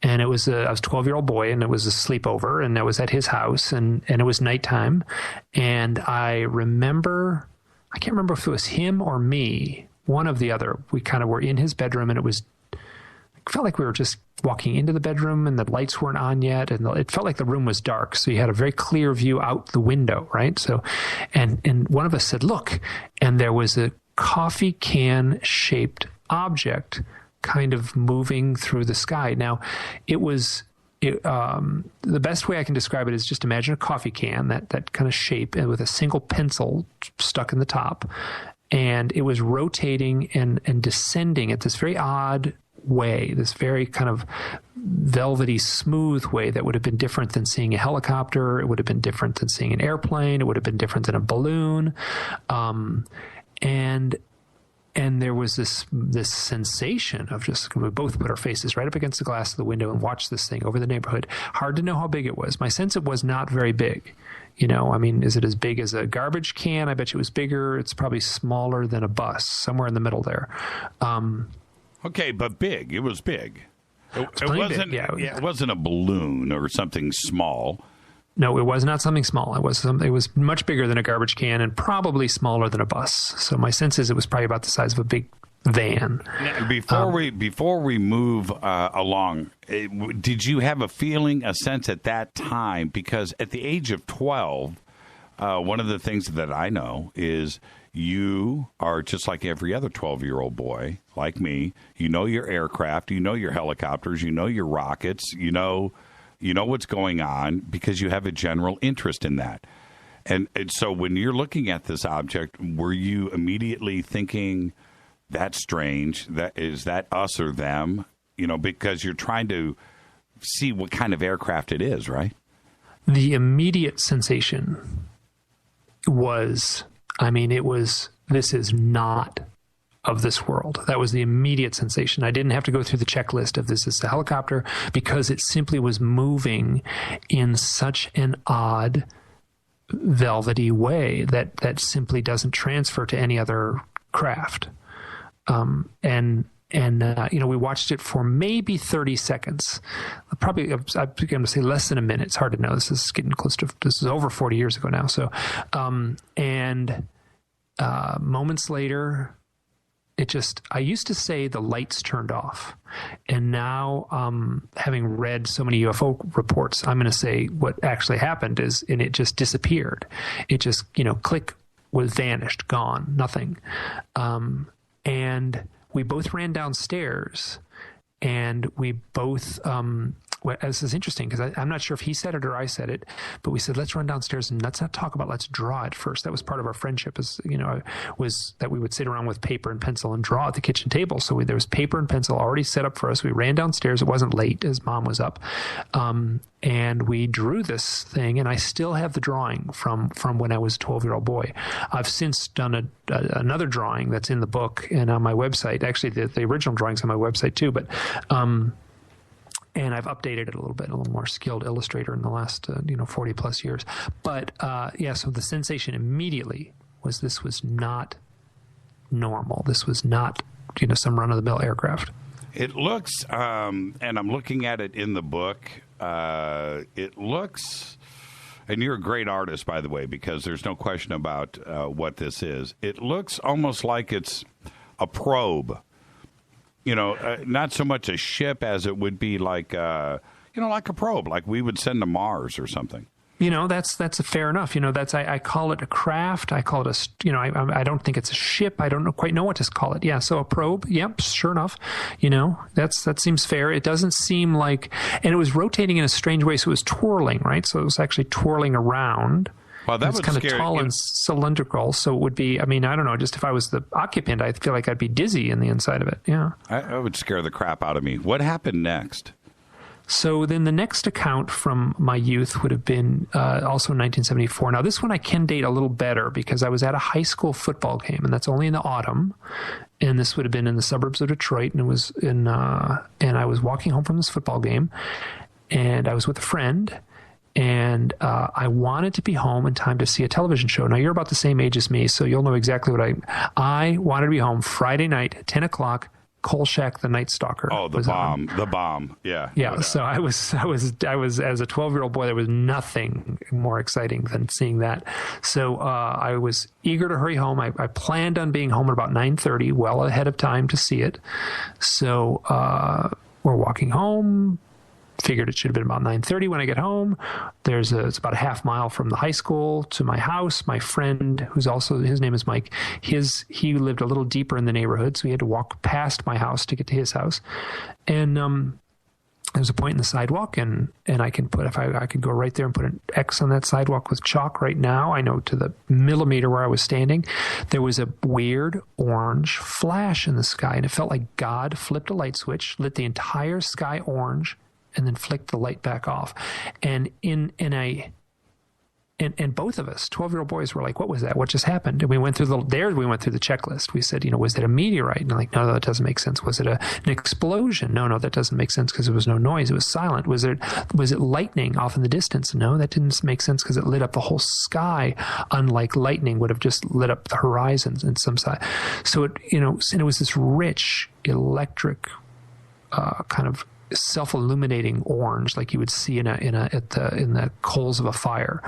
And I was a 12-year-old boy, and it was a sleepover, and I was at his house, and it was nighttime. And I can't remember if it was him or me, one of the other. We kind of were in his bedroom, and it felt like we were just walking into the bedroom, and the lights weren't on yet, and it felt like the room was dark. So you had a very clear view out the window, right? So, and one of us said, "Look," and there was a coffee can shaped object kind of moving through the sky. Now, the best way I can describe it is just imagine a coffee can, that kind of shape, and with a single pencil stuck in the top, and it was rotating and descending at this very odd way, this very kind of velvety, smooth way that would have been different than seeing a helicopter. It would have been different than seeing an airplane. It would have been different than a balloon. And there was this sensation of just, we both put our faces right up against the glass of the window and watched this thing over the neighborhood. Hard to know how big it was. My sense, it was not very big. I mean, is it as big as a garbage can? I bet you it was bigger. It's probably smaller than a bus, somewhere in the middle there. Okay, but big. It was big. It wasn't. Big, yeah. It wasn't a balloon or something small. No, it was not something small. It was much bigger than a garbage can and probably smaller than a bus. So my sense is it was probably about the size of a big van. Now, before we move along, did you have a sense at that time? Because at the age of 12, one of the things that I know is you are just like every other 12-year-old boy, like me. You know your aircraft, you know your helicopters, you know your rockets, you know what's going on because you have a general interest in that. And so when you're looking at this object, were you immediately thinking, that's strange, is that us or them? Because you're trying to see what kind of aircraft it is, right? The immediate sensation was, this is not of this world. That was the immediate sensation. I didn't have to go through the checklist of this is a helicopter, because it simply was moving in such an odd, velvety way that simply doesn't transfer to any other craft. We watched it for maybe 30 seconds. Probably, I'm going to say less than a minute. It's hard to know. This is over 40 years ago now. So, moments later, I used to say the lights turned off. And now, having read so many UFO reports, I'm going to say what actually happened and it just disappeared. It just, click, was vanished, gone, nothing. And we both ran downstairs, and we both, this is interesting because I'm not sure if he said it or I said it, but we said, let's run downstairs and let's not talk about, let's draw it first. That was part of our friendship, was that we would sit around with paper and pencil and draw at the kitchen table. So there was paper and pencil already set up for us. We ran downstairs. It wasn't late as Mom was up. And we drew this thing, and I still have the drawing from when I was a 12-year-old boy. I've since done another drawing that's in the book and on my website. Actually, the original drawing's on my website too, but and I've updated it a little bit, a little more skilled illustrator in the last 40 plus years. But so the sensation immediately was this was not normal. This was not some run-of-the-mill aircraft. It looks, and I'm looking at it in the book. It looks, and you're a great artist, by the way, because there's no question about what this is. It looks almost like it's a probe. Not so much a ship as it would be like, like a probe, like we would send to Mars or something. That's fair enough. I call it a craft. I call it I don't think it's a ship. I don't quite know what to call it. Yeah. So a probe. Yep. Sure enough. That seems fair. It doesn't seem like, and it was rotating in a strange way. So it was twirling, right? So it was actually twirling around. Well, that was kind of tall and cylindrical, so it would be. I don't know. Just if I was the occupant, I feel like I'd be dizzy in the inside of it. Yeah, I would scare the crap out of me. What happened next? So then the next account from my youth would have been also in 1974. Now, this one I can date a little better because I was at a high school football game, and that's only in the autumn. And this would have been in the suburbs of Detroit, and it was and I was walking home from this football game, and I was with a friend, and I wanted to be home in time to see a television show. Now, you're about the same age as me, so you'll know exactly what I wanted to be home Friday night, 10 o'clock, Kolchak the Night Stalker. Oh, the bomb. Yeah. Yeah. So I was as a 12-year-old boy, there was nothing more exciting than seeing that. So I was eager to hurry home. I planned on being home at about 9:30, well ahead of time to see it. So we're walking home. Figured it should have been about 9:30 when I get home. It's about a half mile from the high school to my house. My friend, his name is Mike, he lived a little deeper in the neighborhood, so he had to walk past my house to get to his house. And there was a point in the sidewalk, and I can put, if I could go right there and put an X on that sidewalk with chalk right now, I know to the millimeter where I was standing, there was a weird orange flash in the sky, and it felt like God flipped a light switch, lit the entire sky orange, and then flicked the light back off. And and both of us, 12-year-old boys, were like, what was that? What just happened? And we went through the checklist. We said, was it a meteorite? And they're like, no, that doesn't make sense. Was it an explosion? No, that doesn't make sense because there was no noise. It was silent. Was it lightning off in the distance? No, that didn't make sense because it lit up the whole sky, unlike lightning would have just lit up the horizons in some side. So and it was this rich electric kind of self-illuminating orange, like you would see in the coals of a fire.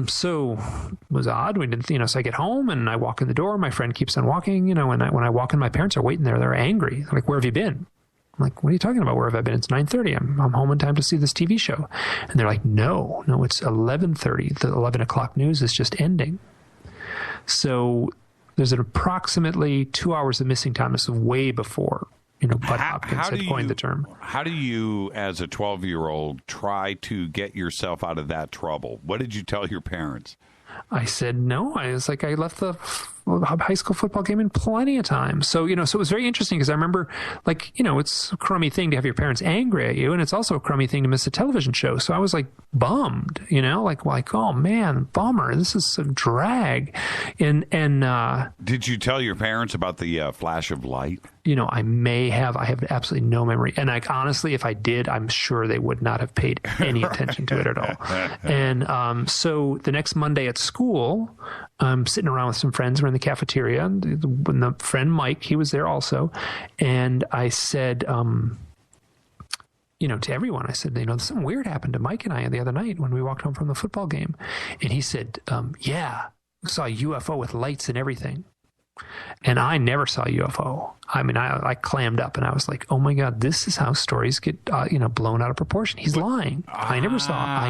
So it was odd. We didn't, so I get home and I walk in the door. My friend keeps on walking. When I walk in, my parents are waiting there. They're angry. They're like, "Where have you been?" I'm like, "What are you talking about? Where have I been? It's 9:30. I'm home in time to see this TV show." And they're like, "No, it's 11:30. The 11 o'clock news is just ending." So there's an approximately 2 hours of missing time. This is way before Bud Hopkins had coined the term. How do you, as a 12-year-old, try to get yourself out of that trouble? What did you tell your parents? I said no. I was like, I left the high school football game in plenty of time. So, so it was very interesting because I remember, it's a crummy thing to have your parents angry at you, and it's also a crummy thing to miss a television show. So I was like bummed, like, oh man, bummer. This is a drag. And did you tell your parents about the flash of light? I may have. I have absolutely no memory. And honestly, if I did, I'm sure they would not have paid any attention to it at all. And so the next Monday at school, I'm sitting around with some friends. We're in the cafeteria. And the friend Mike, he was there also. And I said, to everyone, I said, something weird happened to Mike and I the other night when we walked home from the football game. And he said, yeah, we saw a UFO with lights and everything. And I never saw a UFO. I mean, I clammed up and I was like, oh my God, this is how stories get, blown out of proportion. He's lying. I never saw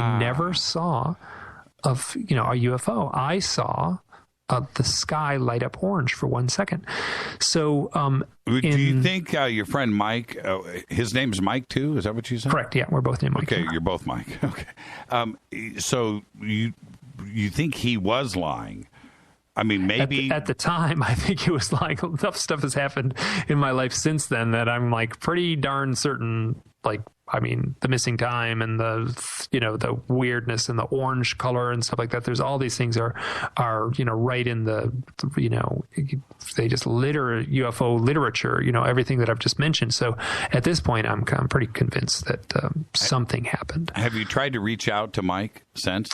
a UFO. I saw the sky light up orange for 1 second. So, do you think your friend Mike, his name's Mike too? Is that what you said? Correct. Yeah. We're both named Mike. Okay. You're both Mike. Okay. So you think he was lying? I mean, maybe at the time, I think it was like enough stuff has happened in my life since then that I'm like pretty darn certain, the missing time and the weirdness and the orange color and stuff like that. There's all these things are right in the, they just litter UFO literature, everything that I've just mentioned. So at this point, I'm pretty convinced that something happened. Have you tried to reach out to Mike since?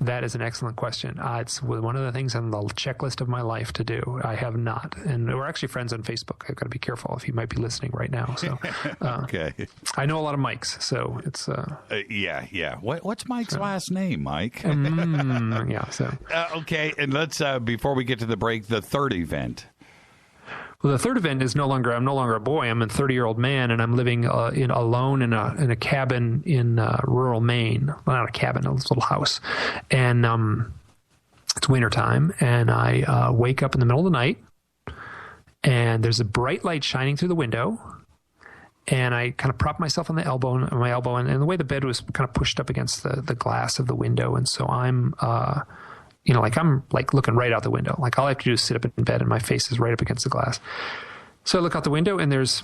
That is an excellent question. It's one of the things on the checklist of my life to do. I have not. And we're actually friends on Facebook. I've got to be careful if he might be listening right now. So, okay. I know a lot of Mikes, so it's... yeah. What's Mike's last name, Mike? Yeah, so... Okay, and let's, before we get to the break, the third event. Well, the third event is I'm no longer a boy. I'm a 30-year-old man, and I'm living alone in a cabin in rural Maine. Well, not a cabin, a little house. And it's wintertime, and I wake up in the middle of the night, and there's a bright light shining through the window, and I kind of prop myself on my elbow, and the way the bed was kind of pushed up against the glass of the window, and so I'm... I'm looking right out the window. All I have to do is sit up in bed and my face is right up against the glass. So I look out the window and there's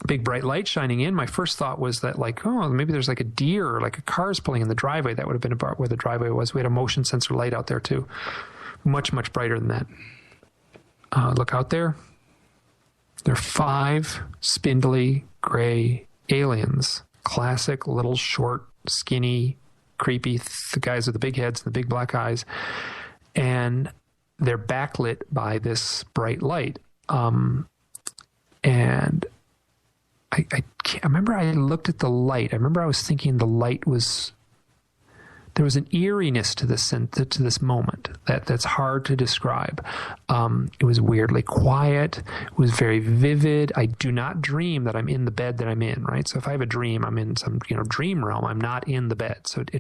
big bright light shining in. My first thought was that like, oh, maybe there's like a deer or like a car's pulling in the driveway. That would have been about where the driveway was. We had a motion sensor light out there too. Much, much brighter than that. Look out there. There are 5 spindly gray aliens. Classic, little, short, skinny, creepy, the guys with the big heads and the big black eyes. And they're backlit by this bright light. And I remember I looked at the light. I remember I was thinking the light was, there was an eeriness to this moment that's hard to describe. It was weirdly quiet. It was very vivid. I do not dream that I'm in the bed that I'm in, right? So if I have a dream, I'm in some dream realm. I'm not in the bed. So to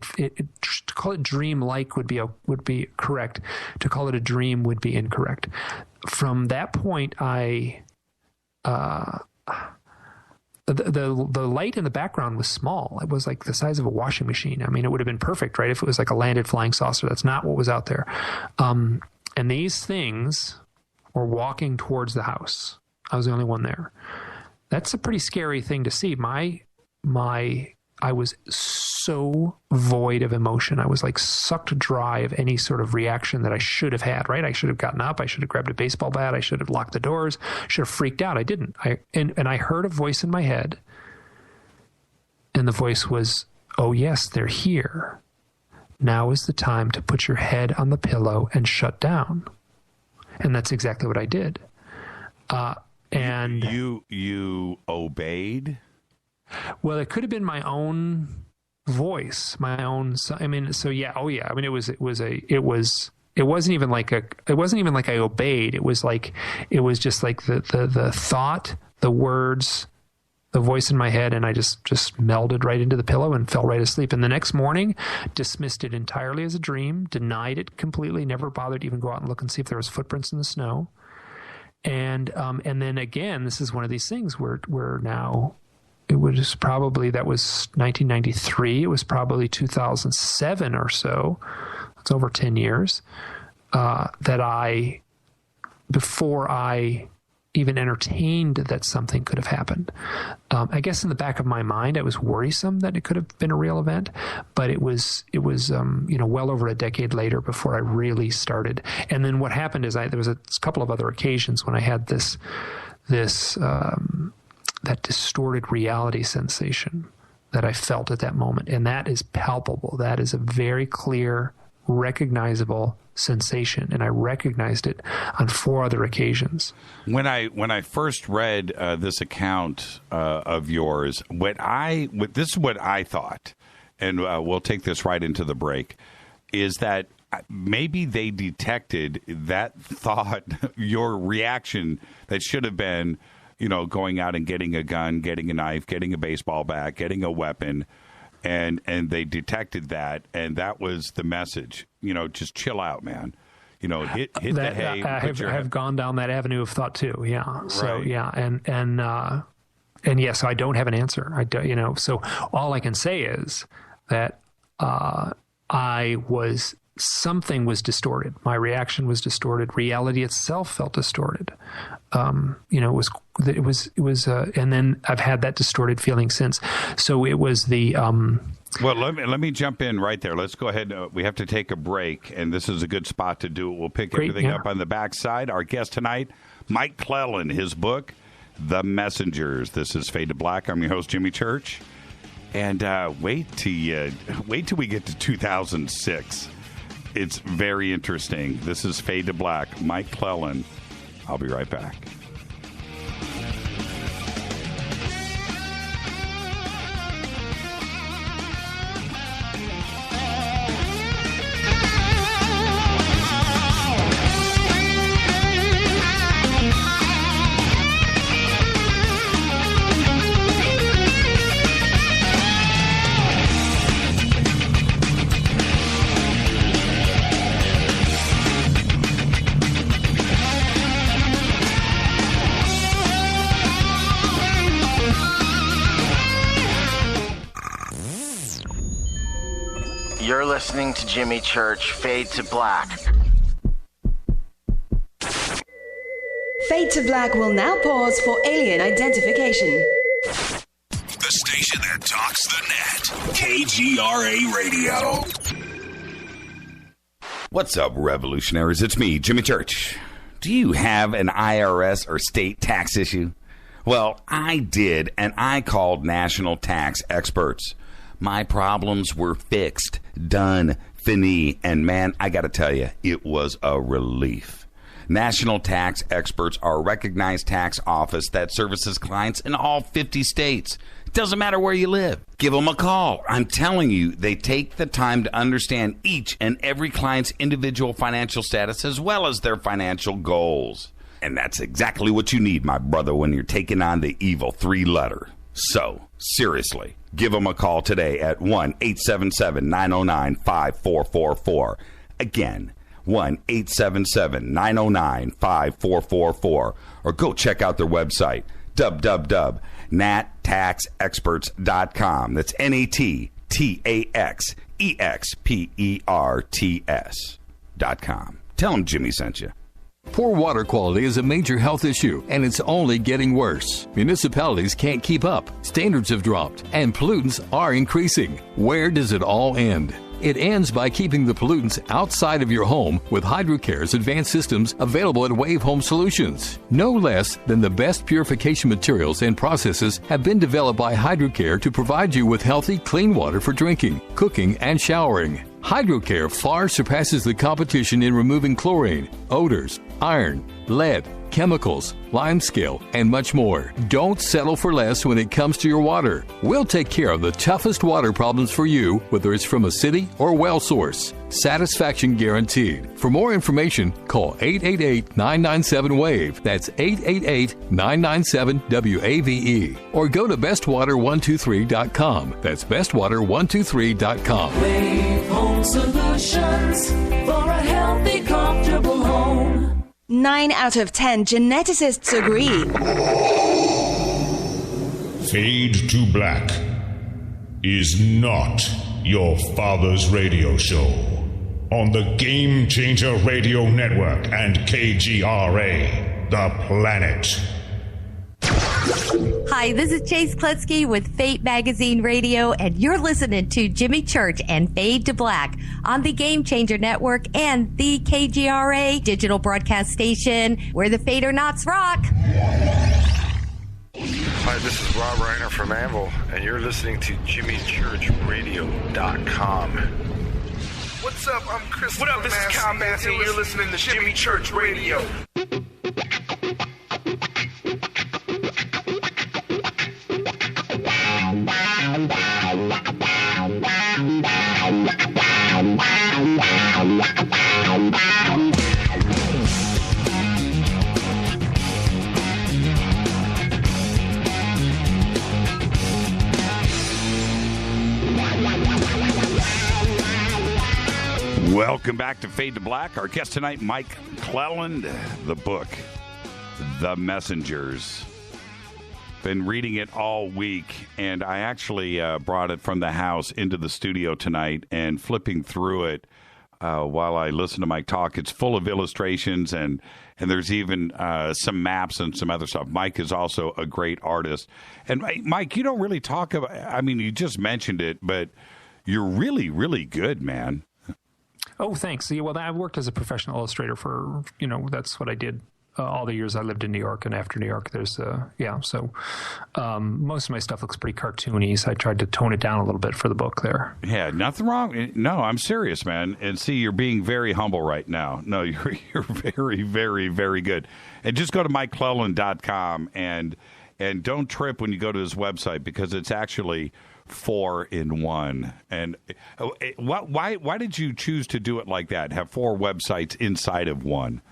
call it dream-like would be correct. To call it a dream would be incorrect. From that point, the light in the background was small. It was like the size of a washing machine. I mean, it would have been perfect, right, if it was like a landed flying saucer. That's not what was out there. And these things were walking towards the house. I was the only one there. That's a pretty scary thing to see. I was so void of emotion. I was like sucked dry of any sort of reaction that I should have had, right? I should have gotten up. I should have grabbed a baseball bat. I should have locked the doors. Should have freaked out. I didn't. And I heard a voice in my head. And the voice was, oh yes, they're here. Now is the time to put your head on the pillow and shut down. And that's exactly what I did. And you obeyed? Well, it could have been my own voice, my own. I mean, so yeah, oh yeah. I mean, it wasn't even like I obeyed. It was just like the thought, the words, the voice in my head, and I just melded right into the pillow and fell right asleep. And the next morning, dismissed it entirely as a dream, denied it completely, never bothered to even go out and look and see if there was footprints in the snow. And then again, this is one of these things where now. It was probably, that was 1993. It was probably 2007 or so. It's over 10 years before I even entertained that something could have happened. I guess in the back of my mind, I was worrisome that it could have been a real event, but it was well over a decade later before I really started. And then what happened is there was a couple of other occasions when I had that distorted reality sensation that I felt at that moment. And that is palpable. That is a very clear, recognizable sensation. And I recognized it on 4 other occasions. When I first read this account of yours, this is what I thought, and we'll take this right into the break, is that maybe they detected that thought, your reaction that should have been, going out and getting a gun, getting a knife, getting a baseball bat, getting a weapon, and they detected that, and that was the message. Just chill out, man. Hit the hay. I have gone down that avenue of thought too. Yeah. Right. So yeah, and yes, I don't have an answer. I don't. So all I can say is that something was distorted. My reaction was distorted. Reality itself felt distorted. It was, and then I've had that distorted feeling since. So it was the. Well, let me jump in right there. Let's go ahead. We have to take a break, and this is a good spot to do it. We'll pick everything up on the backside. Our guest tonight, Mike Clelland, his book, The Messengers. This is Fade to Black. I'm your host, Jimmy Church, and wait till we get to 2006. It's very interesting. This is Fade to Black. Mike Clelland. I'll be right back. You're listening to Jimmy Church, Fade to Black. Fade to Black will now pause for alien identification. KGRA Radio. What's up, revolutionaries? It's me, Jimmy Church. Do you have an IRS or state tax issue? Well, I did, and I called national tax experts. My problems were fixed, done, fini, and man, I gotta tell you, it was a relief. National Tax Experts are a recognized tax office that services clients in all 50 states. Doesn't matter where you live. Give them a call. I'm telling you, they take the time to understand each and every client's individual financial status as well as their financial goals. And that's exactly what you need, my brother, when you're taking on the evil 3-letter. So, seriously, give them a call today at 1-877-909-5444. Again, 1-877-909-5444. Or go check out their website, www.nattaxexperts.com. That's NATTAXEXPERTS.com. Tell them Jimmy sent you. Poor water quality is a major health issue, and it's only getting worse. Municipalities can't keep up, standards have dropped, and pollutants are increasing. Where does it all end? It ends by keeping the pollutants outside of your home with HydroCare's advanced systems available at Wave Home Solutions. No less than the best purification materials and processes have been developed by HydroCare to provide you with healthy, clean water for drinking, cooking, and showering. HydroCare far surpasses the competition in removing chlorine, odors, iron, lead, chemicals, limescale, and much more. Don't settle for less when it comes to your water. We'll take care of the toughest water problems for you, whether it's from a city or well source. Satisfaction guaranteed. For more information, call 888-997-WAVE. That's 888-997-WAVE. Or go to bestwater123.com. That's bestwater123.com. Wave Home Solutions for a healthy, comfortable home. 9 out of 10 geneticists agree. Fade to Black is not your father's radio show on the Game Changer Radio Network and KGRA, the planet. Hi, this is Chase Kletzky with Fate Magazine Radio, and you're listening to Jimmy Church and Fade to Black on the Game Changer Network and the KGRA digital broadcast station, where the Fade or Nots rock. Hi, this is Rob Reiner from Anvil, and you're listening to JimmyChurchRadio.com. What's up? I'm Chris. What up? This is Kyle Massey, and you're listening to Jimmy Church Radio. Welcome back to Fade to Black. Our guest tonight, Mike Clelland. The book, The Messengers. Been reading it all week, and I actually brought it from the house into the studio tonight and flipping through it while I listen to Mike talk. It's full of illustrations, and there's even some maps and some other stuff. Mike is also a great artist. And Mike, you don't really talk about, I mean, you just mentioned it, but you're really, really good, man. Oh, thanks. Yeah, well, I've worked as a professional illustrator for, that's what I did all the years I lived in New York. And after New York, there's, so most of my stuff looks pretty cartoony. So I tried to tone it down a little bit for the book there. Yeah, nothing wrong. No, I'm serious, man. And see, you're being very humble right now. No, you're very, very, very good. And just go to MikeClelland.com and don't trip when you go to his website, because it's actually 4-in-1. And why did you choose to do it like that? Have 4 websites inside of one?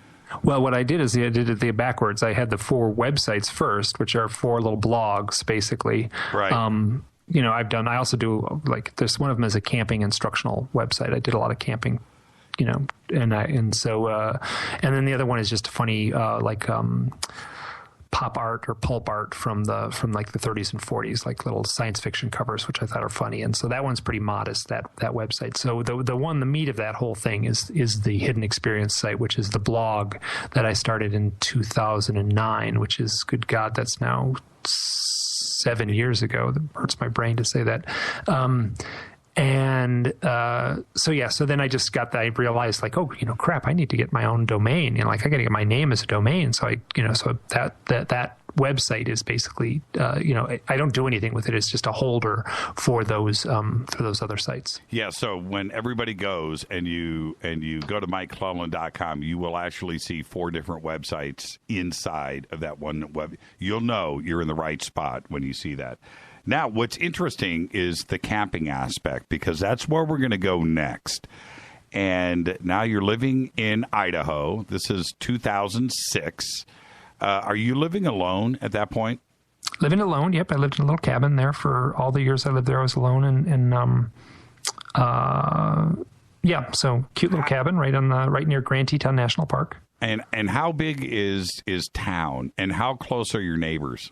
Well, what I did is I did it backwards. I had the 4 websites first, which are 4 little blogs, basically. Right. I also do, like, there's one of them is a camping instructional website. I did a lot of camping, and then the other one is just funny, pop art or pulp art from like the 30s and 40s, like little science fiction covers, which I thought are funny. And so that one's pretty modest, that website. So the meat of that whole thing is the Hidden Experience site, which is the blog that I started in 2009, which is, good God, that's now 7 years ago. That hurts my brain to say that. So then I just I realized like, oh, crap, I need to get my own domain. I got to get my name as a domain. So so that website is basically, I don't do anything with it. It's just a holder for those other sites. Yeah. So when everybody goes and you go to MikeClelland.com, you will actually see 4 different websites inside of that one web. You'll know you're in the right spot when you see that. Now, what's interesting is the camping aspect, because that's where we're going to go next. And now you're living in Idaho. This is 2006. Are you living alone at that point? Living alone, yep. I lived in a little cabin there for all the years I lived there. I was alone so cute little cabin right near Grand Teton National Park. And how big is town, and how close are your neighbors?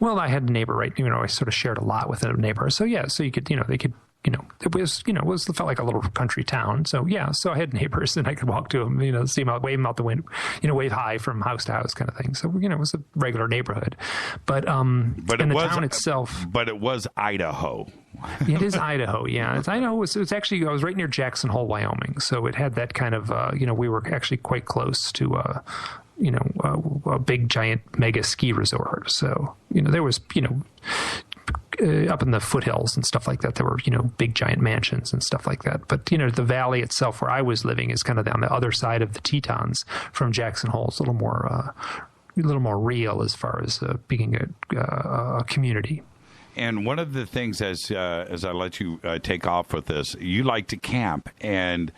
Well, I had a neighbor, right? I sort of shared a lot with a neighbor. So yeah, so you could, they could, it felt like a little country town. So yeah, so I had neighbors and I could walk to them, see them out, wave them out the window, wave hi from house to house kind of thing. So, it was a regular neighborhood, but in the town itself. But it was Idaho. It is Idaho. Yeah. Idaho it's actually, I was right near Jackson Hole, Wyoming. So it had that kind of, we were actually quite close to, a big giant mega ski resort. So, there was, up in the foothills and stuff like that, there were, big giant mansions and stuff like that. But, the valley itself where I was living is kind of on the other side of the Tetons from Jackson Hole. It's a little more real as far as being a community. And one of the things, as I let you take off with this, you like to camp, and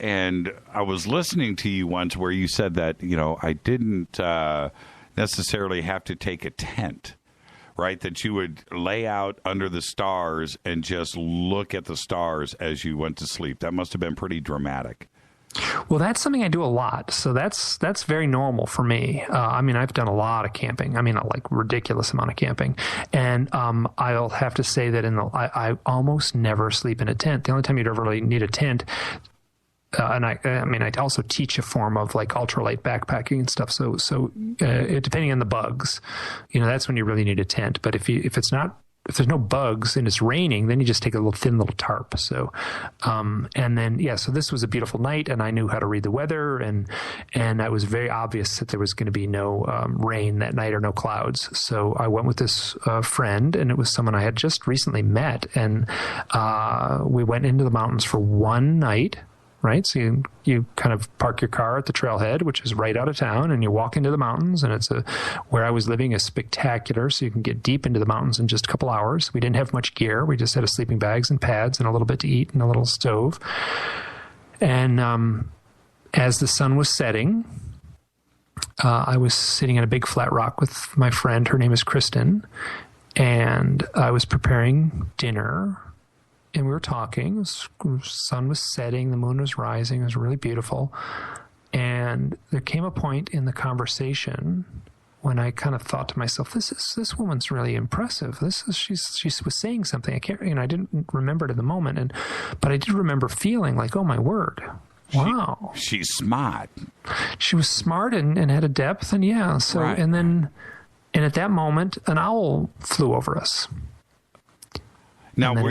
I was listening to you once where you said that, I didn't necessarily have to take a tent, right? That you would lay out under the stars and just look at the stars as you went to sleep. That must have been pretty dramatic. Well, that's something I do a lot. So that's very normal for me. I've done a lot of camping. Like ridiculous amount of camping. And I'll have to say that I almost never sleep in a tent. The only time you'd ever really need a tent, and I also teach a form of like ultralight backpacking and stuff. So depending on the bugs, that's when you really need a tent. But if there's no bugs and it's raining, then you just take a thin little tarp. So, so this was a beautiful night, and I knew how to read the weather, and it was very obvious that there was going to be no rain that night or no clouds. So I went with this friend, and it was someone I had just recently met, and we went into the mountains for one night. Right. So you kind of park your car at the trailhead, which is right out of town, and you walk into the mountains, and where I was living is spectacular. So you can get deep into the mountains in just a couple hours. We didn't have much gear. We just had sleeping bags and pads and a little bit to eat and a little stove. And as the sun was setting, I was sitting on a big flat rock with my friend. Her name is Kristen. And I was preparing dinner. And we were talking. The sun was setting. The moon was rising. It was really beautiful. And there came a point in the conversation when I kind of thought to myself, this woman's really impressive. She was saying something. I didn't remember it in the moment, but I did remember feeling like, oh my word, wow, she's smart. She was smart and had a depth, and yeah. So right. And at that moment, an owl flew over us. Now, were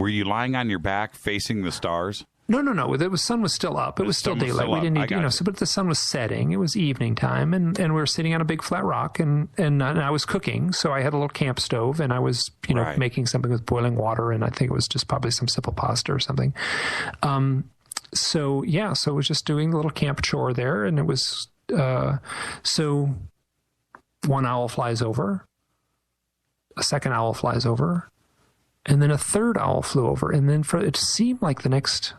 you lying on your back facing the stars? No. The sun was still up. It was still daylight. We didn't need, but the sun was setting. It was evening time, and we were sitting on a big flat rock, and I was cooking. So I had a little camp stove, and I was, making something with boiling water, and I think it was just probably some simple pasta or something. So it was just doing a little camp chore there, and it was, so one owl flies over. A second owl flies over, and then a third owl flew over. And then it seemed like the next,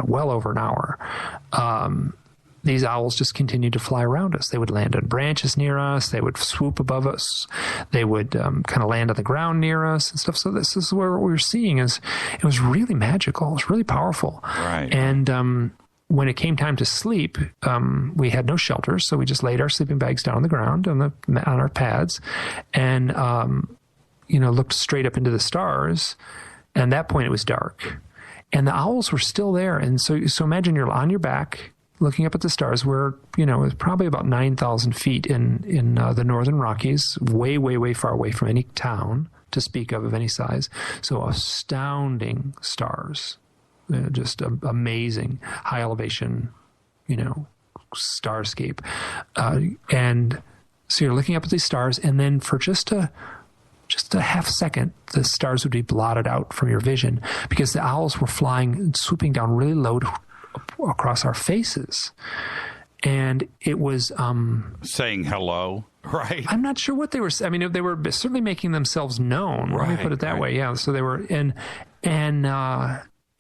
well over an hour, these owls just continued to fly around us. They would land on branches near us. They would swoop above us. They would kind of land on the ground near us and stuff. So this is where what we were seeing it was really magical. It was really powerful. Right. And when it came time to sleep, we had no shelters, so we just laid our sleeping bags down on the ground on our pads, and looked straight up into the stars. And at that point, it was dark, and the owls were still there. And so imagine you're on your back looking up at the stars. We're, it's probably about 9,000 feet in the Northern Rockies, way, way, way far away from any town to speak of any size. So astounding stars, just amazing high elevation, starscape. And so you're looking up at these stars, and then for just a half second, the stars would be blotted out from your vision because the owls were flying and swooping down really low across our faces. And it was saying hello, right? I'm not sure what they were. I mean, they were certainly making themselves known. Let me put it that way. Yeah. So they were, and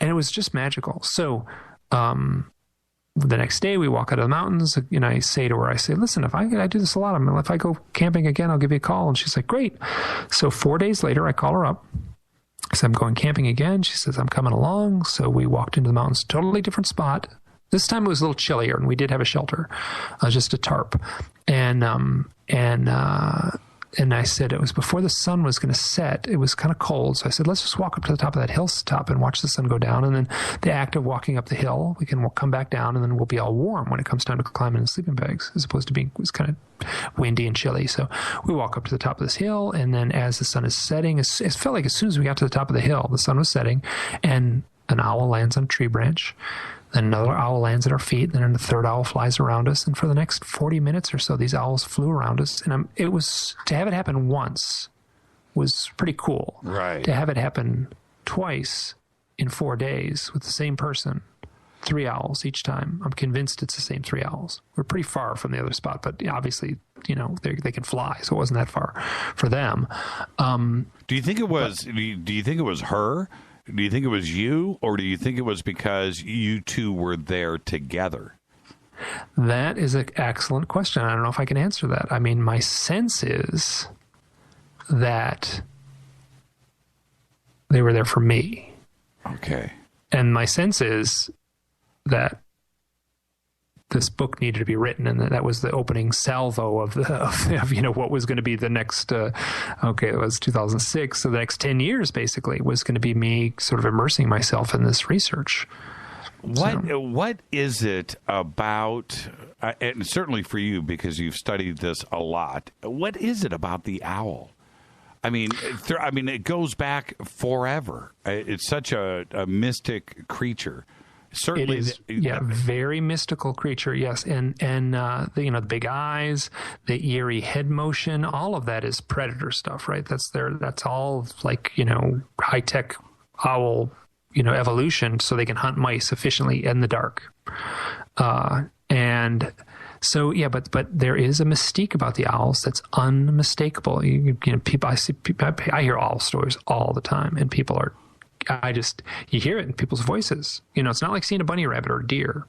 it was just magical. So the next day we walk out of the mountains, I say to her, listen, if I do this a lot, if I go camping again, I'll give you a call. And she's like, great. So 4 days later, I call her up. I said, I'm going camping again. She says, I'm coming along. So we walked into the mountains, totally different spot. This time it was a little chillier, and we did have a shelter, just a tarp. And I said it was before the sun was going to set. It was kind of cold. So I said, let's just walk up to the top of that hilltop and watch the sun go down. And then the act of walking up the hill, we can come back down, and then we'll be all warm when it comes time to climb in sleeping bags, as opposed to being, it was kind of windy and chilly. So we walk up to the top of this hill, and then as the sun is setting, it felt like as soon as we got to the top of the hill, the sun was setting, and an owl lands on a tree branch. Then another owl lands at our feet. Then a third owl flies around us. And for the next 40 minutes or so, these owls flew around us. And it was, to have it happen once was pretty cool. Right. To have it happen twice in 4 days with the same person, 3 owls each time. I'm convinced it's the same 3 owls. We're pretty far from the other spot, but obviously, they can fly, so it wasn't that far for them. Do you think it was? Do you think it was her? Do you think it was you, or do you think it was because you two were there together? That is an excellent question. I don't know if I can answer that. I mean, my sense is that they were there for me. Okay. And my sense is that this book needed to be written, and that was the opening salvo of what was going to be the next, it was 2006. So the next 10 years basically was going to be me sort of immersing myself in this research. What is it about, and certainly for you, because you've studied this a lot, what is it about the owl? I mean, it goes back forever. It's such a mystic creature. Certainly, it is, very mystical creature, yes, and the big eyes, the eerie head motion, all of that is predator stuff, right? That's all like high tech owl, evolution, so they can hunt mice efficiently in the dark, and so but there is a mystique about the owls that's unmistakable. People, I hear owl stories all the time, and people are. You hear it in people's voices. It's not like seeing a bunny rabbit or a deer.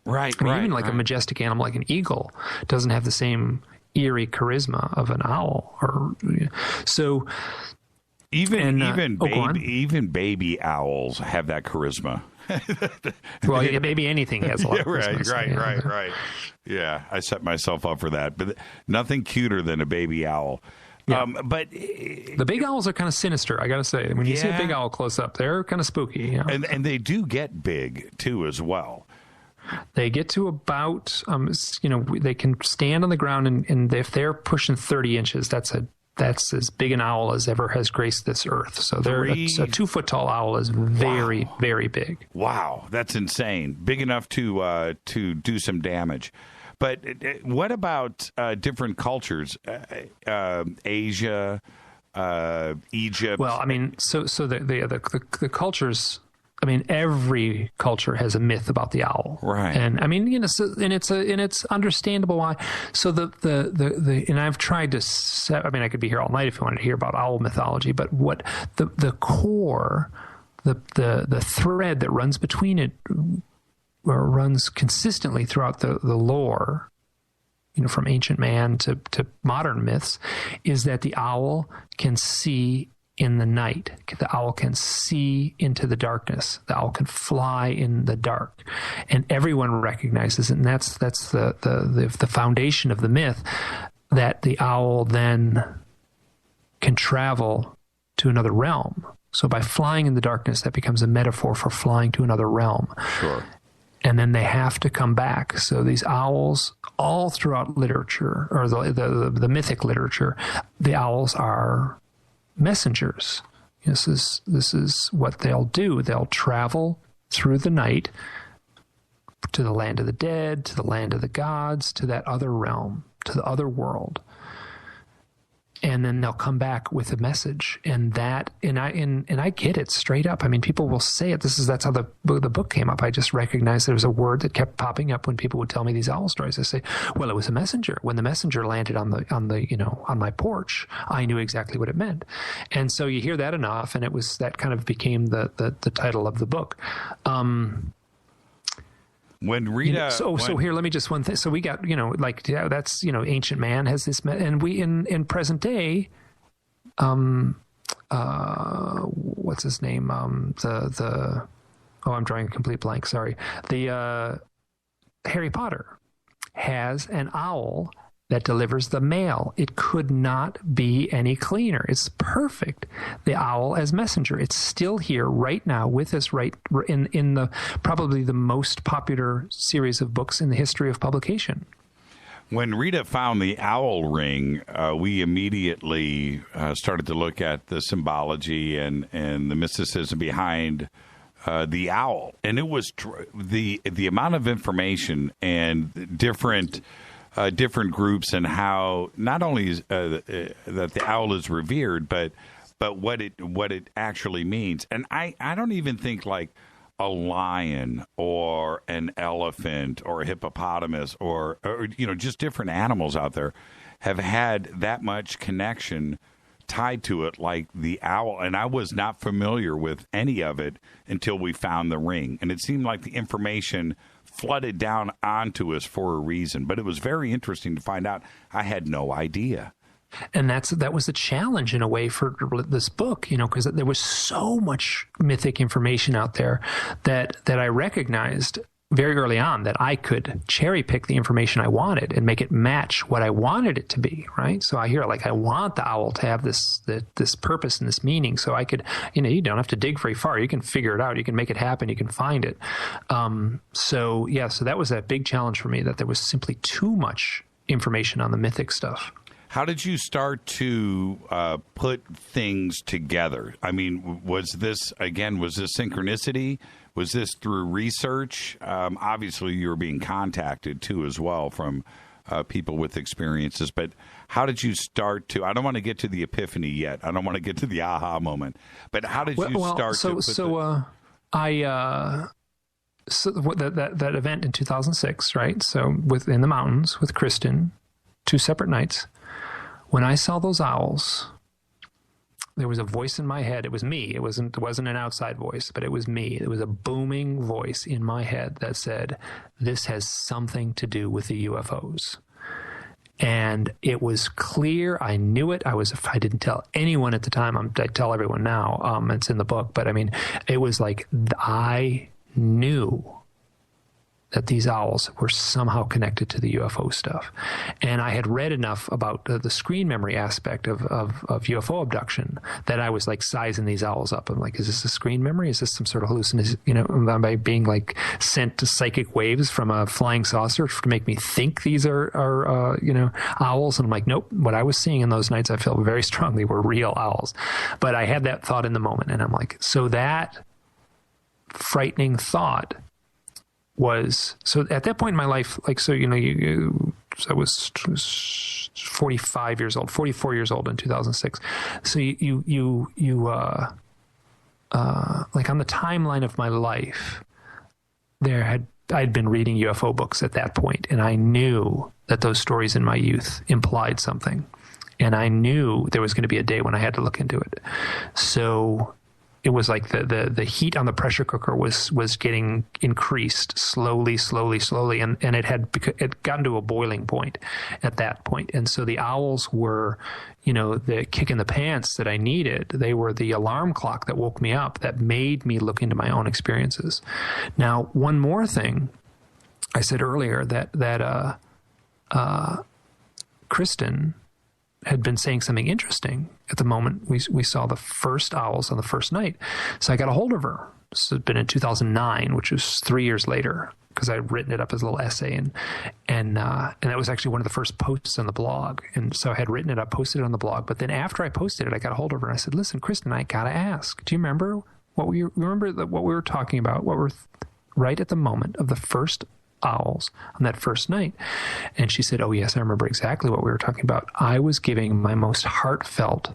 Right, even like a majestic animal like an eagle doesn't have the same eerie charisma of an owl. Even baby owls have that charisma. Well, maybe anything has a lot of charisma. Right. Yeah, I set myself up for that. But nothing cuter than a baby owl. Yeah. But the big owls are kind of sinister, I got to say. When you see a big owl close up, they're kind of spooky. And they do get big, too, as well. They get to about, they can stand on the ground, and if they're pushing 30 inches, that's as big an owl as ever has graced this earth. So a 2-foot tall owl is very, very big. Wow, that's insane. Big enough to do some damage. But what about different cultures? Asia, Egypt. Well, I mean, so the cultures. I mean, every culture has a myth about the owl, right? And I mean, and it's understandable why. So and I've tried to. I mean, I could be here all night if you wanted to hear about owl mythology, but what the core, the thread that runs between it. Or runs consistently throughout the lore, from ancient man to modern myths, is that the owl can see in the night. The owl can see into the darkness. The owl can fly in the dark, and everyone recognizes it. And that's the foundation of the myth, that the owl then can travel to another realm. So by flying in the darkness, that becomes a metaphor for flying to another realm. Sure. and then they have to come back. So these owls, all throughout literature, or the mythic literature, the owls are messengers. This is what they'll do. They'll travel through the night to the land of the dead, to the land of the gods, to that other realm, to the other world. And then they'll come back with a message, and I get it straight up. I mean, people will say it. That's how the book came up. I just recognized there was a word that kept popping up when people would tell me these owl stories. I say, well, it was a messenger. When the messenger landed on my porch, I knew exactly what it meant. And so you hear that enough, and that kind of became the title of the book. When Rita, so here, let me just one thing. So we got, that's, ancient man has this, and we in present day, what's his name? I'm drawing a complete blank. Sorry. The Harry Potter has an owl that delivers the mail. It could not be any cleaner. It's perfect. The owl as messenger. It's still here right now with us, right in the probably the most popular series of books in the history of publication. When Rita found the owl ring, we immediately started to look at the symbology and the mysticism behind the owl, and it was the amount of information and different groups, and how not only is, that the owl is revered, but what it actually means. And I don't even think like a lion or an elephant or a hippopotamus or just different animals out there have had that much connection tied to it like the owl. And I was not familiar with any of it until we found the ring, and it seemed like the information flooded down onto us for a reason. But it was very interesting to find out. I had no idea. And that was a challenge in a way for this book, because there was so much mythic information out there that I recognized very early on that I could cherry pick the information I wanted and make it match what I wanted it to be, right? So I hear I want the owl to have this purpose and this meaning. So I could, you don't have to dig very far. You can figure it out. You can make it happen. You can find it. So that was a big challenge for me, that there was simply too much information on the mythic stuff. How did you start to put things together? I mean, was this synchronicity? Was this through research? Obviously, you were being contacted, too, as well, from people with experiences. But how did you start to – I don't want to get to the epiphany yet. I don't want to get to the aha moment. But how did you start to put that event in 2006, right? So in the mountains with Kristen, 2 separate nights. When I saw those owls, there was a voice in my head. It was me. It wasn't an outside voice, but it was me. It was a booming voice in my head that said, this has something to do with the UFOs. And it was clear. I knew it. I didn't tell anyone at the time. I tell everyone now. It's in the book. But I mean, it was like I knew that these owls were somehow connected to the UFO stuff. And I had read enough about the screen memory aspect of UFO abduction that I was sizing these owls up. I'm like, is this a screen memory? Is this some sort of hallucination? Am I being sent to psychic waves from a flying saucer to make me think these are owls? And I'm like, nope. What I was seeing in those nights, I felt very strongly were real owls. But I had that thought in the moment, and I'm like, so that frightening thought was, so at that point in my life, I was 44 years old in 2006. So on the timeline of my life, I'd been reading UFO books at that point, and I knew that those stories in my youth implied something, and I knew there was going to be a day when I had to look into it. So it was like the heat on the pressure cooker was getting increased slowly, and it had gotten to a boiling point at that point. And so the owls were, the kick in the pants that I needed. They were the alarm clock that woke me up, that made me look into my own experiences. Now, one more thing, I said earlier that Kristen had been saying something interesting at the moment we saw the first owls on the first night. So I got a hold of her. This had been in 2009, which was 3 years later. because I'd written it up as a little essay, and that was actually one of the first posts on the blog. And so I had written it up, posted it on the blog. But then after I posted it, I got a hold of her and I said, "Listen, Kristen, I gotta ask. Do you remember what we were talking about? What we're right at the moment of the first owls on that first night?" And she said, "Oh yes, I remember exactly what we were talking about. I was giving my most heartfelt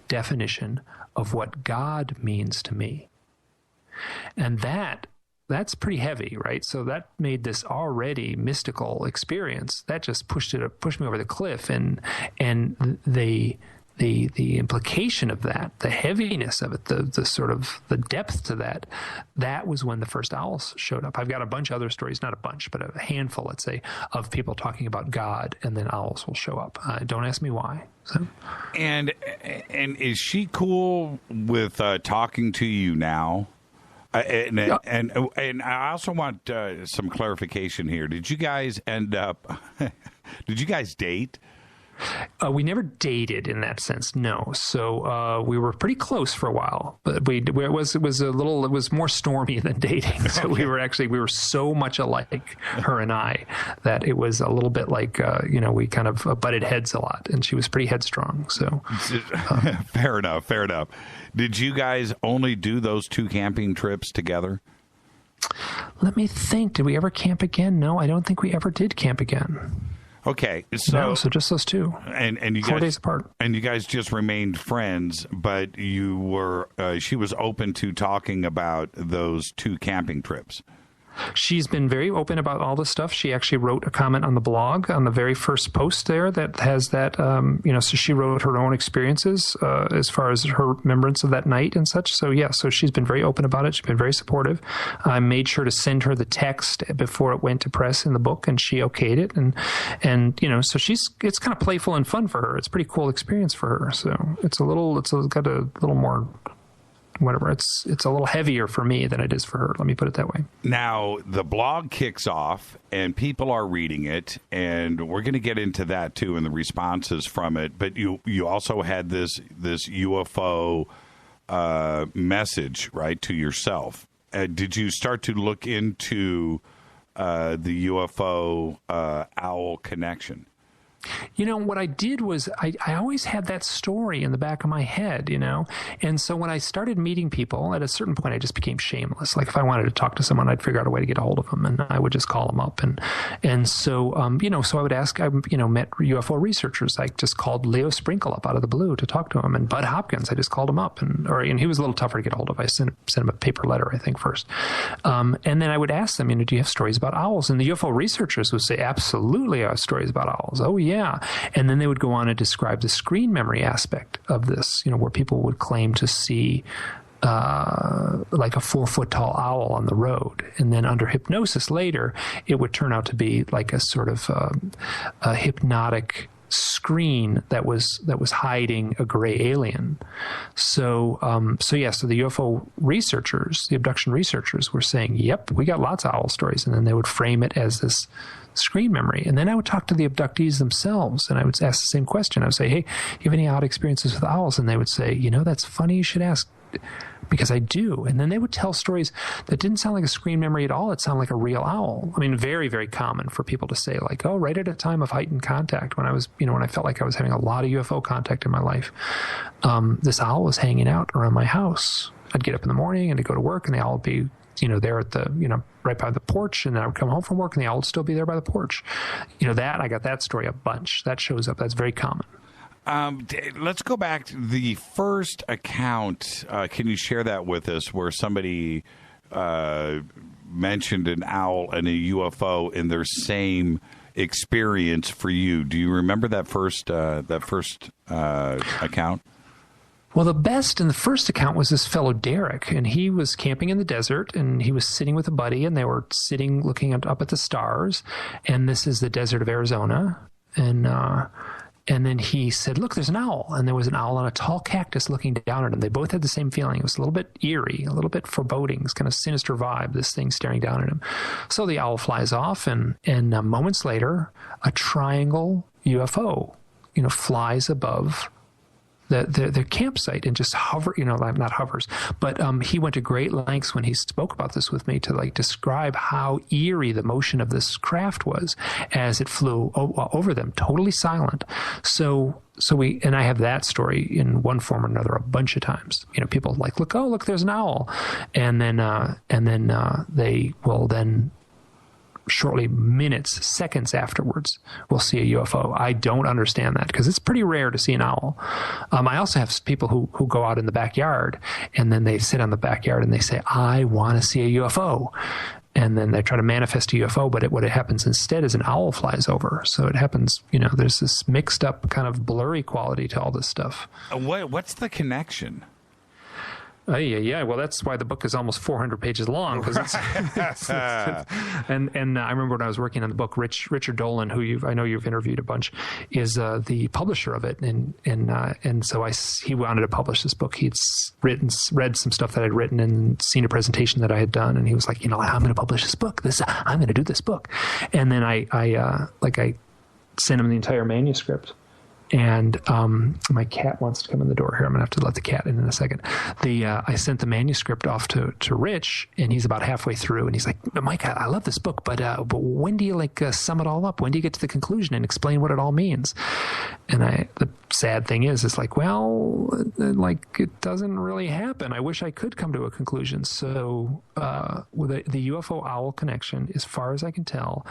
definition of what God means to me." And that's pretty heavy, right? So that made this already mystical experience, that just pushed me over the cliff. And the implication of that, the heaviness of it, the sort of the depth to that was when the first owls showed up. I've got a bunch of other stories, not a bunch, but a handful, let's say, of people talking about God, and then owls will show up. Don't ask me why. So. And is she cool with talking to you now? And I also want some clarification here. Did you guys end up? Did you guys date? We never dated in that sense, no. So we were pretty close for a while, but it was more stormy than dating. So we were so much alike, her and I, that it was a little bit like we kind of butted heads a lot, and she was pretty headstrong. So fair enough. Did you guys only do those 2 camping trips together? Let me think. Did we ever camp again? No, I don't think we ever did camp again. Okay, so just those 2, and you 4 guys, days apart, and you guys just remained friends. But you were she was open to talking about those 2 camping trips. She's been very open about all this stuff. She actually wrote a comment on the blog on the very first post there that has that, so she wrote her own experiences as far as her remembrance of that night and such. So, yeah, so she's been very open about it. She's been very supportive. I made sure to send her the text before it went to press in the book, and she okayed it. And so it's kind of playful and fun for her. It's a pretty cool experience for her. So it's got a little more... whatever. It's a little heavier for me than it is for her. Let me put it that way. Now, the blog kicks off, and people are reading it, and we're going to get into that, too, and the responses from it. But you also had this UFO message, right, to yourself. Did you start to look into the UFO owl connection? What I did was I always had that story in the back of my head, and so when I started meeting people, at a certain point, I just became shameless. Like if I wanted to talk to someone, I'd figure out a way to get a hold of them, and I would just call them up. And so, so I would ask, met UFO researchers. I just called Leo Sprinkle up out of the blue to talk to him, and Bud Hopkins, I just called him up, and he was a little tougher to get a hold of. I sent him a paper letter, I think, first. And then I would ask them, do you have stories about owls? And the UFO researchers would say, absolutely, I have stories about owls. Oh, yeah. And then they would go on and describe the screen memory aspect of this, where people would claim to see like a 4-foot tall owl on the road. And then under hypnosis later, it would turn out to be like a sort of a hypnotic screen that was hiding a gray alien. So the UFO researchers, the abduction researchers, were saying, yep, we got lots of owl stories. And then they would frame it as this screen memory. And then I would talk to the abductees themselves, and I would ask the same question. I would say, hey, you have any odd experiences with owls? And they would say, that's funny, you should ask, because I do. And then they would tell stories that didn't sound like a screen memory at all. It sounded like a real owl. I mean, very, very common for people to say, like, oh, right at a time of heightened contact, when I was, when I felt like I was having a lot of UFO contact in my life, this owl was hanging out around my house. I'd get up in the morning and I'd go to work, and the owl would be there at the, right by the porch, and then I would come home from work and the owl would still be there by the porch. I got that story a bunch. That shows up. That's very common. Let's go back to the first account. Can you share that with us, where somebody mentioned an owl and a UFO in their same experience for you? Do you remember that first account? Well, the best in the first account was this fellow Derek, and he was camping in the desert, and he was sitting with a buddy, and they were sitting looking up at the stars, and this is the desert of Arizona, and then he said, look, there's an owl, and there was an owl on a tall cactus looking down at him. They both had the same feeling. It was a little bit eerie, a little bit foreboding, this kind of sinister vibe, this thing staring down at him. So the owl flies off, and moments later, a triangle UFO, flies above the campsite and just hover, not hovers, but he went to great lengths when he spoke about this with me to like describe how eerie the motion of this craft was as it flew over them, totally silent. So I have that story in one form or another a bunch of times. People like, look, there's an owl. And then they will then shortly, minutes, seconds afterwards, we'll see a UFO. I don't understand that because it's pretty rare to see an owl. I also have people who go out in the backyard and then they sit on the backyard and they say, I want to see a UFO. And then they try to manifest a UFO, but what happens instead is an owl flies over. So it happens, there's this mixed up kind of blurry quality to all this stuff. What's the connection? Yeah. Well, that's why the book is almost 400 pages long. And I remember when I was working on the book, Richard Dolan, who I know you've interviewed a bunch, is the publisher of it, and so he wanted to publish this book. He'd read some stuff that I'd written and seen a presentation that I had done, and he was like, I'm going to publish this book. I'm going to do this book, and then I sent him the entire manuscript. And my cat wants to come in the door here. I'm going to have to let the cat in a second. I sent the manuscript off to Rich, and he's about halfway through, and he's like, Mike, I love this book, but when do you sum it all up? When do you get to the conclusion and explain what it all means? And the sad thing is like, well, it doesn't really happen. I wish I could come to a conclusion. So with the UFO owl connection, as far as I can tell,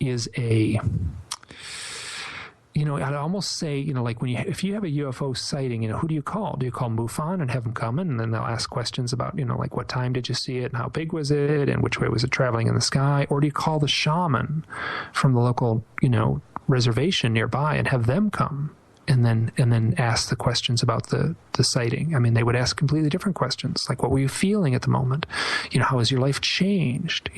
is a... I'd almost say, if you have a UFO sighting, who do you call? Do you call MUFON and have them come in, and then they'll ask questions about, what time did you see it and how big was it and which way was it traveling in the sky? Or do you call the shaman from the local, reservation nearby and have them come and then ask the questions about the sighting? I mean, they would ask completely different questions, like, what were you feeling at the moment? How has your life changed?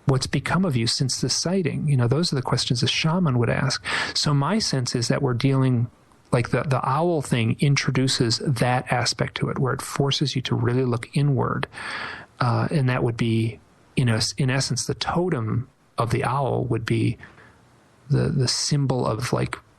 What's become of you since the sighting? Those are the questions a shaman would ask. So my sense is that we're dealing, like the owl thing introduces that aspect to it, where it forces you to really look inward. And that would be, in essence, the totem of the owl would be the symbol of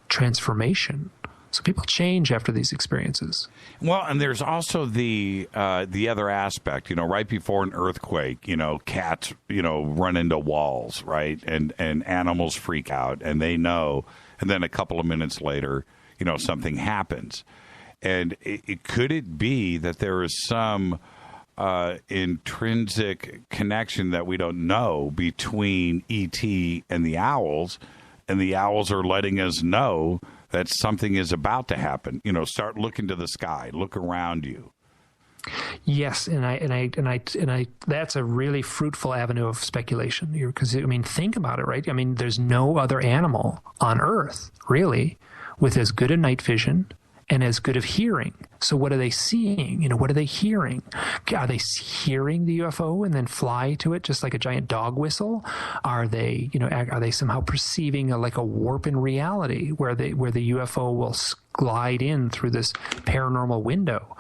transformation. So people change after these experiences. Well, and there's also the other aspect, right before an earthquake, cats, run into walls, right? And animals freak out and they know. And then a couple of minutes later, something happens. And could it be that there is some intrinsic connection that we don't know between E.T. and the owls are letting us know that something is about to happen? Start looking to the sky, look around you. Yes, and I that's a really fruitful avenue of speculation, because think about it, right? There's no other animal on Earth really with as good a night vision and as good of hearing. So what are they seeing? What are they hearing? Are they hearing the UFO and then fly to it just like a giant dog whistle? Are they somehow perceiving a warp in reality where the UFO will glide in through this paranormal window?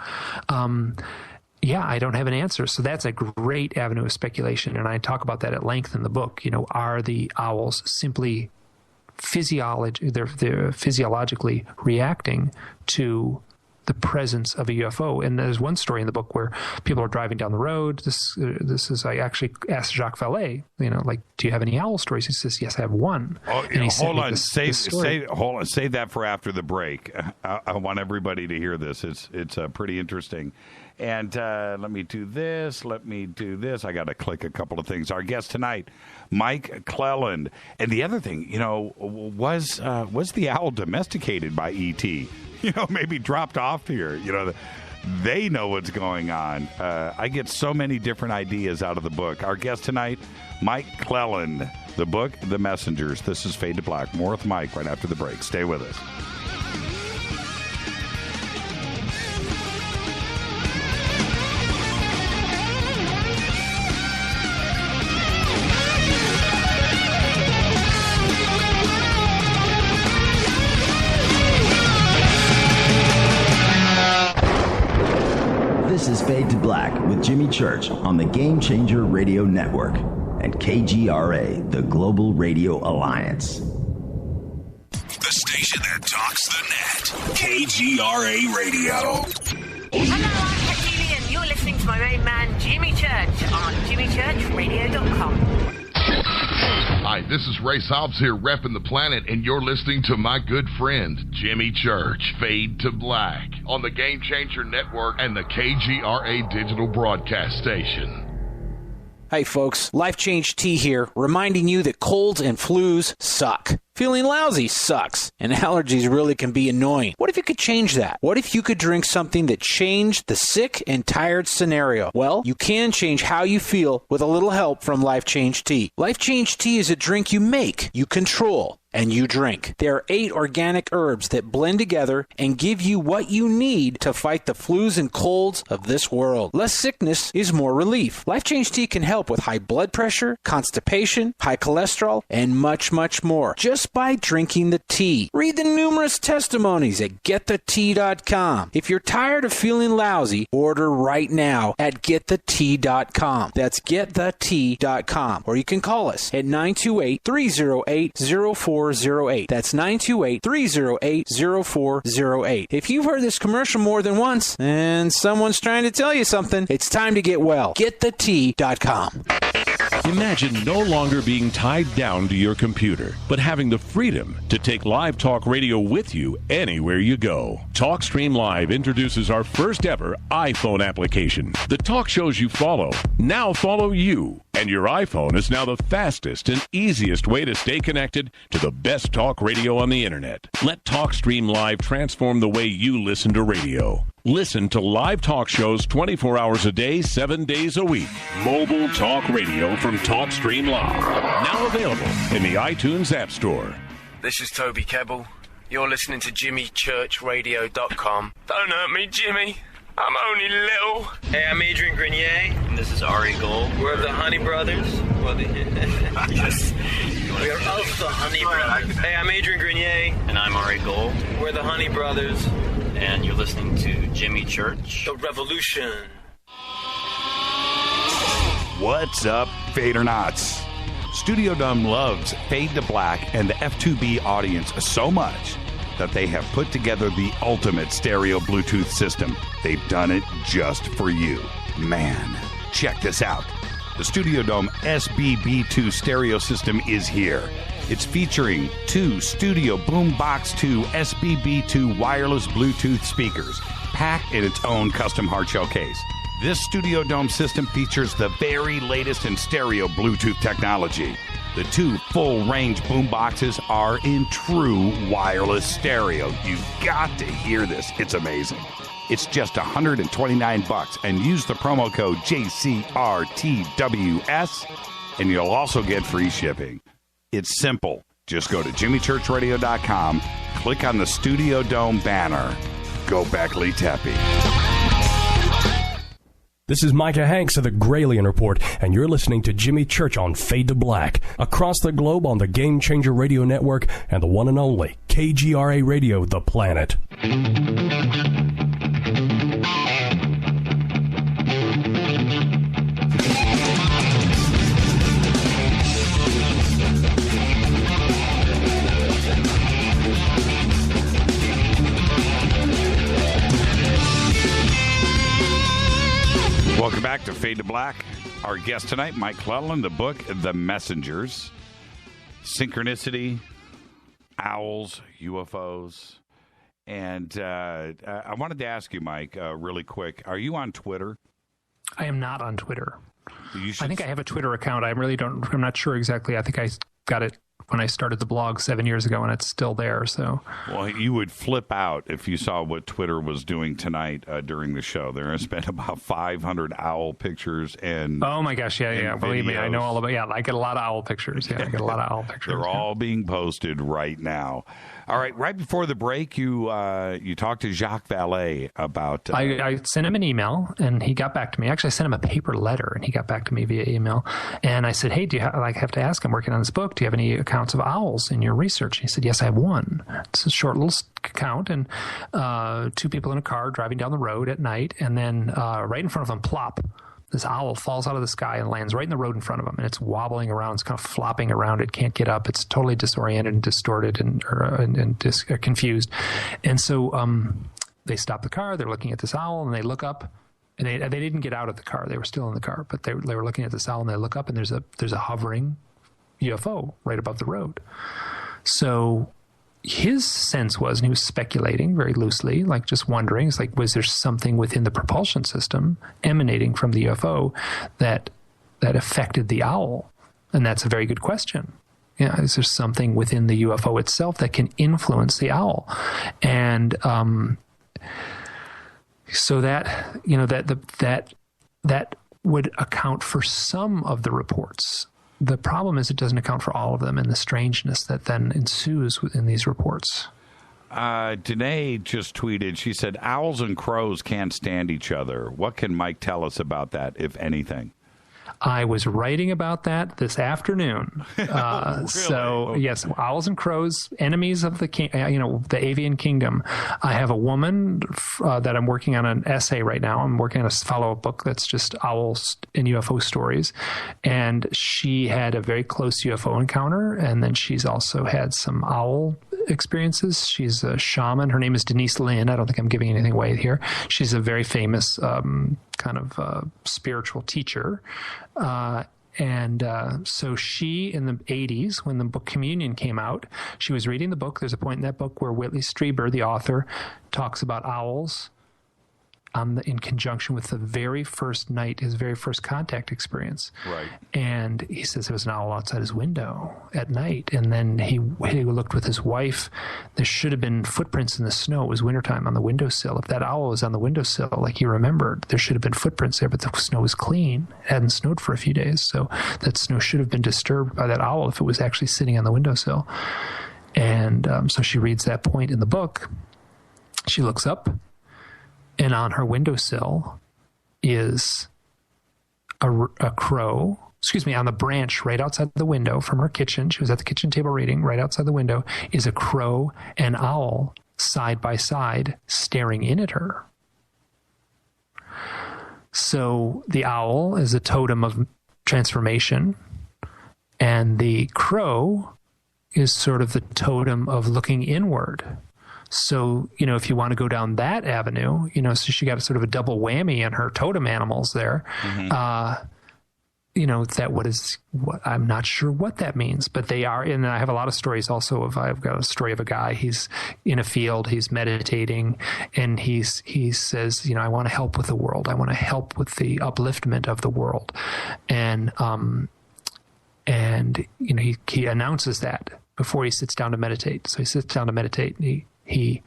I don't have an answer. So that's a great avenue of speculation, and I talk about that at length in the book. Are the owls simply they're physiologically reacting to the presence of a UFO? And there's one story in the book where people are driving down the road. This is, I actually asked Jacques Vallée, do you have any owl stories? He says, yes, I have one. Oh, and he hold on, save that for after the break. I want everybody to hear this. It's pretty interesting. And let me do this. I got to click a couple of things. Our guest tonight, Mike Clelland. And the other thing, was the owl domesticated by E.T.? Maybe dropped off here. They know what's going on. I get so many different ideas out of the book. Our guest tonight, Mike Clelland. The book, The Messengers. This is Fade to Black. More with Mike right after the break. Stay with us. This is Fade to Black with Jimmy Church on the Game Changer Radio Network and KGRA, the Global Radio Alliance. left. KGRA Radio. Hello, I'm Katie, and you're listening to my main man, Jimmy Church, on jimmychurchradio.com. Hi, this is Ray Hobbs here, repping the planet, and you're listening to my good friend, Jimmy Church, Fade to Black, on the Game Changer Network and the KGRA digital broadcast station. Hey folks, Life Change Tea here, reminding you that colds and flus suck. Feeling lousy sucks, and allergies really can be annoying. What if you could change that? What if you could drink something that changed the sick and tired scenario? Well, you can change how you feel with a little help from Life Change Tea. Life Change Tea is a drink you make, you control, and you drink. There are 8 organic herbs that blend together and give you what you need to fight the flus and colds of this world. Less sickness is more relief. Life Change Tea can help with high blood pressure, constipation, high cholesterol, and much, much more. Just by drinking the tea. Read the numerous testimonies at getthetea.com. If you're tired of feeling lousy, order right now at getthetea.com. That's getthetea.com. Or you can call us at 928-308-0408. That's 928-308-0408. If you've heard this commercial more than once and someone's trying to tell you something, it's time to get well. Getthetea.com. Imagine no longer being tied down to your computer, but having the freedom to take live talk radio with you anywhere you go. TalkStream Live introduces our first ever iPhone application. The talk shows you follow now follow you, and your iPhone is now the fastest and easiest way to stay connected to the best talk radio on the internet. Let TalkStream Live transform the way you listen to radio. Listen to live talk shows 24 hours a day, 7 days a week. Mobile talk radio from TalkStream Live. Now available in the iTunes App Store. This is Toby Kebbell. You're listening to jimmychurchradio.com. Don't hurt me, Jimmy. I'm only little. Hey, I'm Adrian Grenier. And this is Ari Gold. We're the Honey Brothers. Yes. We're of the Honey Brothers. Hey, I'm Adrian Grenier. And I'm Ari Gold. We're the Honey Brothers. And you're listening to Jimmy Church. The Revolution. What's up, Fadernauts? Studio Dome loves Fade to Black and the F2B audience so much that they have put together the ultimate stereo Bluetooth system. They've done it just for you. Man, check this out. The Studio Dome SBB2 stereo system is here. It's featuring 2 Studio Boombox 2 SBB2 wireless Bluetooth speakers, packed in its own custom hardshell case. This Studio Dome system features the very latest in stereo Bluetooth technology. The 2 full-range boomboxes are in true wireless stereo. You've got to hear this. It's amazing. It's just $129, and use the promo code JCRTWS, and you'll also get free shipping. It's simple. Just go to jimmychurchradio.com, click on the Studio Dome banner. Go Beckley Teppy. This is Micah Hanks of the Gralien Report, and you're listening to Jimmy Church on Fade to Black, across the globe on the Game Changer Radio Network and the one and only KGRA Radio, The Planet. Welcome back to Fade to Black. Our guest tonight, Mike Clelland, the book, The Messengers, Synchronicity, Owls, UFOs. And I wanted to ask you, Mike, really quick, are you on Twitter? I am not on Twitter. I think I have a Twitter account. I'm not sure exactly. I think I got it when I started the blog 7 years ago, and it's still there. So, well, you would flip out if you saw what Twitter was doing tonight during the show. There has been about 500 owl pictures and oh my gosh, yeah. Believe me, I know all about. Yeah, I get a lot of owl pictures. Yeah, I get a lot of owl pictures. They're all being posted right now. All right, right before the break, you talked to Jacques Vallée about. I sent him an email, and he got back to me. Actually, I sent him a paper letter, and he got back to me via email. And I said, "Hey, do you have to ask? I'm working on this book. Do you have any accounts of owls in your research?" And he said, "Yes, I have one. It's a short little account, and 2 people in a car driving down the road at night, and then right in front of them, plop, this owl falls out of the sky and lands right in the road in front of him, and it's wobbling around. It's kind of flopping around. It can't get up. It's totally disoriented and distorted and confused. And so they stop the car. They're looking at this owl, and they look up. And they didn't get out of the car. They were still in the car, but they were looking at this owl, and they look up, and there's a hovering UFO right above the road. So his sense was, and he was speculating very loosely, like just wondering, it's like, was there something within the propulsion system emanating from the UFO that affected the owl? And that's a very good question. Yeah, is there something within the UFO itself that can influence the owl? And so that, you know, that would account for some of the reports. The problem is it doesn't account for all of them, and the strangeness that then ensues within these reports. Danae just tweeted, she said, owls and crows can't stand each other. What can Mike tell us about that, if anything? I was writing about that this afternoon. Really? So yes, owls and crows, enemies of the avian kingdom. I have a woman that I'm working on an essay right now. I'm working on a follow-up book that's just owls and UFO stories. And she had a very close UFO encounter. And then she's also had some owl experiences. She's a shaman. Her name is Denise Lynn. I don't think I'm giving anything away here. She's a very famous kind of spiritual teacher. So she, in the 80s, when the book Communion came out, she was reading the book. There's a point in that book where Whitley Strieber, the author, talks about owls in conjunction with the very first night, his very first contact experience. Right. And he says there was an owl outside his window at night. And then he looked with his wife. There should have been footprints in the snow. It was wintertime on the windowsill. If that owl was on the windowsill, like he remembered, there should have been footprints there, but the snow was clean. It hadn't snowed for a few days. So that snow should have been disturbed by that owl if it was actually sitting on the windowsill. And so she reads that point in the book. She looks up, and on her windowsill is a crow, on the branch right outside the window from her kitchen. She was at the kitchen table reading. Right outside the window is a crow and owl side by side staring in at her. So the owl is a totem of transformation, and the crow is sort of the totem of looking inward. So, if you want to go down that avenue, so she got sort of a double whammy in her totem animals there. Mm-hmm. I'm not sure what that means, but they are. And I have a lot of stories also I've got a story of a guy, he's in a field, he's meditating, and he says, I want to help with the world. I want to help with the upliftment of the world. And he announces that before he sits down to meditate. So he sits down to meditate, and he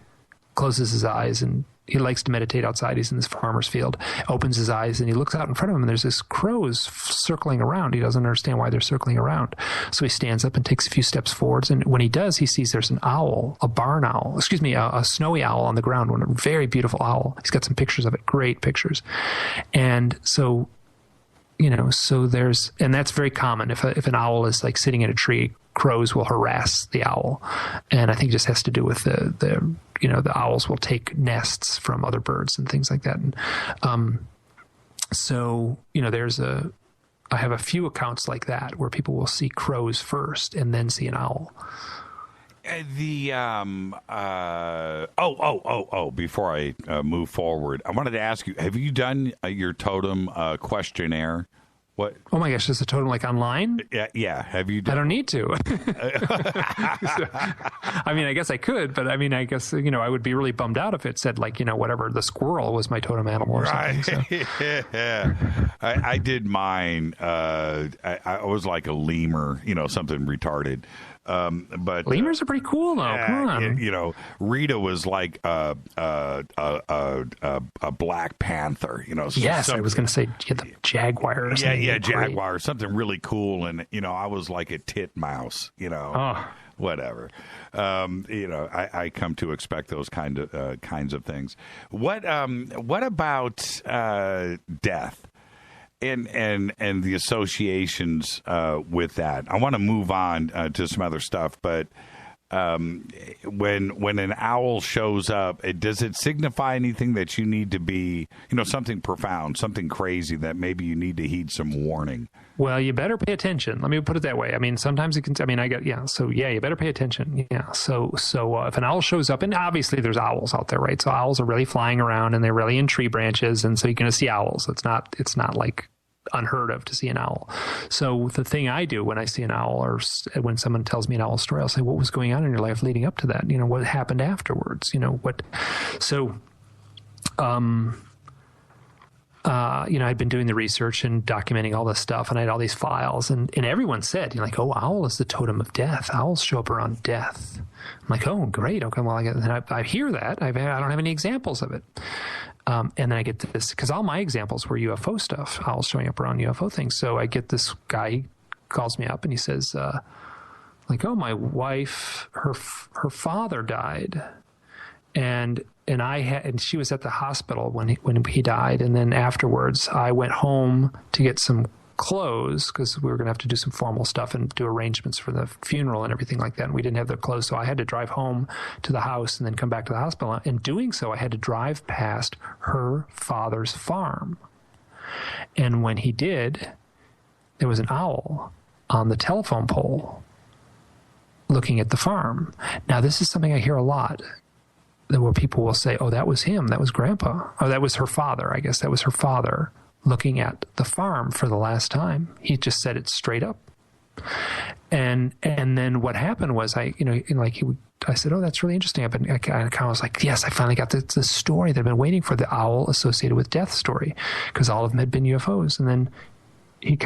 closes his eyes, and he likes to meditate outside. He's in this farmer's field, opens his eyes, and he looks out in front of him, and there's this crows circling around. He doesn't understand why they're circling around. So he stands up and takes a few steps forwards. And when he does, he sees there's an owl, a snowy owl on the ground, a very beautiful owl. He's got some pictures of it, great pictures. And so, and that's very common. If an owl is like sitting in a tree, crows will harass the owl. And I think it just has to do with the owls will take nests from other birds and things like that. And I have a few accounts like that where people will see crows first and then see an owl. Before I move forward, I wanted to ask you, have you done your totem questionnaire? What? Oh my gosh, is the totem like online? Yeah. Have you done? I don't need to. I guess I could, but I guess, I would be really bummed out if it said whatever, the squirrel was my totem animal or something. So. Yeah. I did mine. I was like a lemur, something retarded. But lemurs are pretty cool, though. Come on. Rita was like a black panther. Yes, I was going to say the jaguar. Or something. Yeah, jaguar, something really cool, and I was like a titmouse. Whatever. I come to expect those kinds of things. What about death? And the associations with that. I want to move on to some other stuff, but when an owl shows up, does it signify anything that you need to be, something profound, something crazy that maybe you need to heed some warning? Well, you better pay attention. Let me put it that way. I mean, sometimes it can, you better pay attention. Yeah. So if an owl shows up, and obviously there's owls out there, right? So owls are really flying around and they're really in tree branches. And so you're going to see owls. It's not like unheard of to see an owl. So the thing I do when I see an owl, or when someone tells me an owl story, I'll say, what was going on in your life leading up to that? What happened afterwards? I'd been doing the research and documenting all this stuff, and I had all these files, and everyone said, oh, owl is the totem of death. Owls show up around death. I'm like, oh, great. Okay, well, I hear that. I don't have any examples of it. And then I get this, because all my examples were UFO stuff, owls showing up around UFO things. So I get this guy, he calls me up and he says, oh, my wife, her father died. And she was at the hospital when he died. And then afterwards I went home to get some clothes, because we were going to have to do some formal stuff and do arrangements for the funeral and everything like that. And we didn't have the clothes. So I had to drive home to the house and then come back to the hospital. In doing so, I had to drive past her father's farm. And when he did, there was an owl on the telephone pole looking at the farm. Now, this is something I hear a lot, where people will say, oh, that was him. That was Grandpa. Oh, that was her father. I guess that was her father looking at the farm for the last time. He just said it straight up. And then what happened was I said, oh, that's really interesting. I kind of was like, yes, I finally got the story that I've been waiting for, the owl associated with death story, because all of them had been UFOs. And then he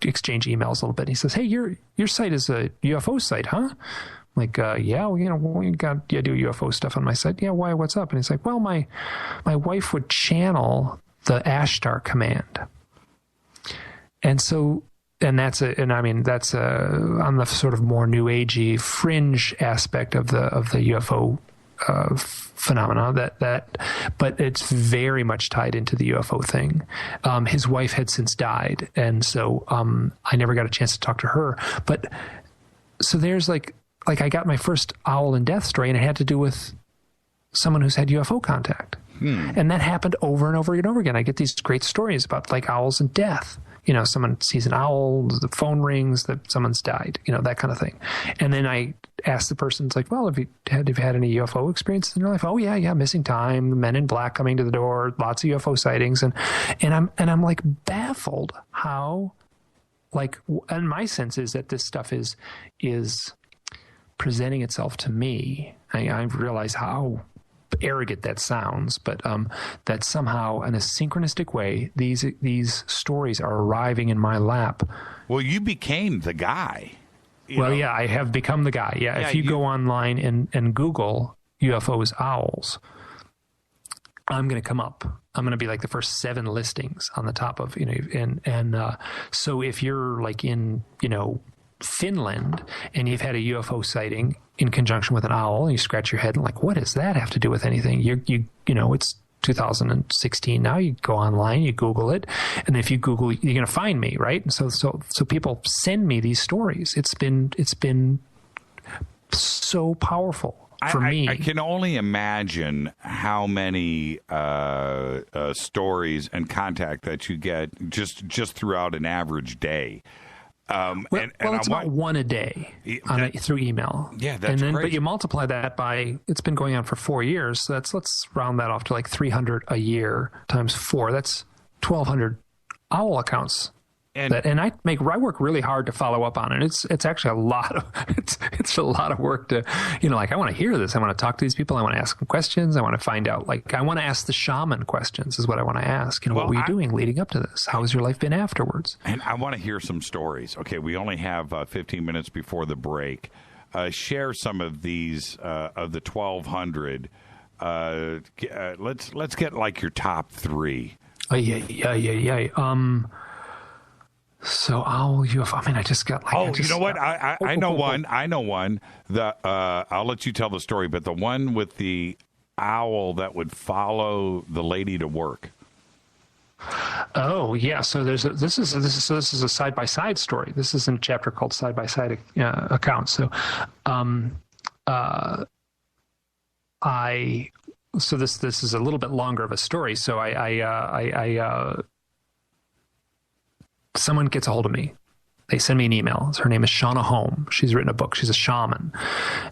exchanged emails a little bit. He says, hey, your site is a UFO site, huh? I'm like, yeah, we do UFO stuff on my site. Yeah, why? What's up? And he's like, well, my wife would channel the Ashtar command. And so, on the sort of more new agey fringe aspect of the UFO phenomena, but it's very much tied into the UFO thing. His wife had since died, and so I never got a chance to talk to her. But so there's like I got my first owl and death story, and it had to do with someone who's had UFO contact. And that happened over and over and over again. I get these great stories about owls and death. Someone sees an owl, the phone rings, that someone's died, that kind of thing. And then I ask the person, it's like, well, have you had any UFO experiences in your life? Oh, yeah, missing time, men in black coming to the door, lots of UFO sightings. And I'm like baffled how, and my sense is that this stuff is presenting itself to me. I realize how arrogant that sounds, but that somehow in a synchronistic way these stories are arriving in my lap. Well, you became the guy. Yeah, I have become the guy. Yeah, if you go online and Google UFOs owls, I'm going to come up. I'm going to be like the first 7 listings on the top of, so if you're in Finland and you've had a UFO sighting in conjunction with an owl, and you scratch your head and what does that have to do with anything? It's 2016 now. You go online, you Google it, and if you Google, you're going to find me, right? And so people send me these stories. It's been so powerful for me. I can only imagine how many stories and contact that you get just throughout an average day. It's about one a day through email. Yeah, that's crazy. But you multiply that by, it's been going on for 4 years. So let's round that off to 300 a year times 4. That's 1,200 owl accounts. And I work really hard to follow up on it. It's actually a lot of it's a lot of work to I want to hear this. I want to talk to these people. I want to ask them questions. I want to find out I want to ask the shaman questions is what I want to ask. What were you doing leading up to this? How has your life been afterwards? And I want to hear some stories. Okay, we only have 15 minutes before the break. Share some of these of the 1,200. Let's get your top 3. Yeah. So owl UFO. I just got you know what? I know one. I know one. I'll let you tell the story, but the one with the owl that would follow the lady to work. Oh yeah, so this is a side-by-side story. This is in a chapter called side-by-side accounts. So, this is a little bit longer of a story. So someone gets a hold of me. They send me an email. Her name is Shauna Holm. She's written a book. She's a shaman,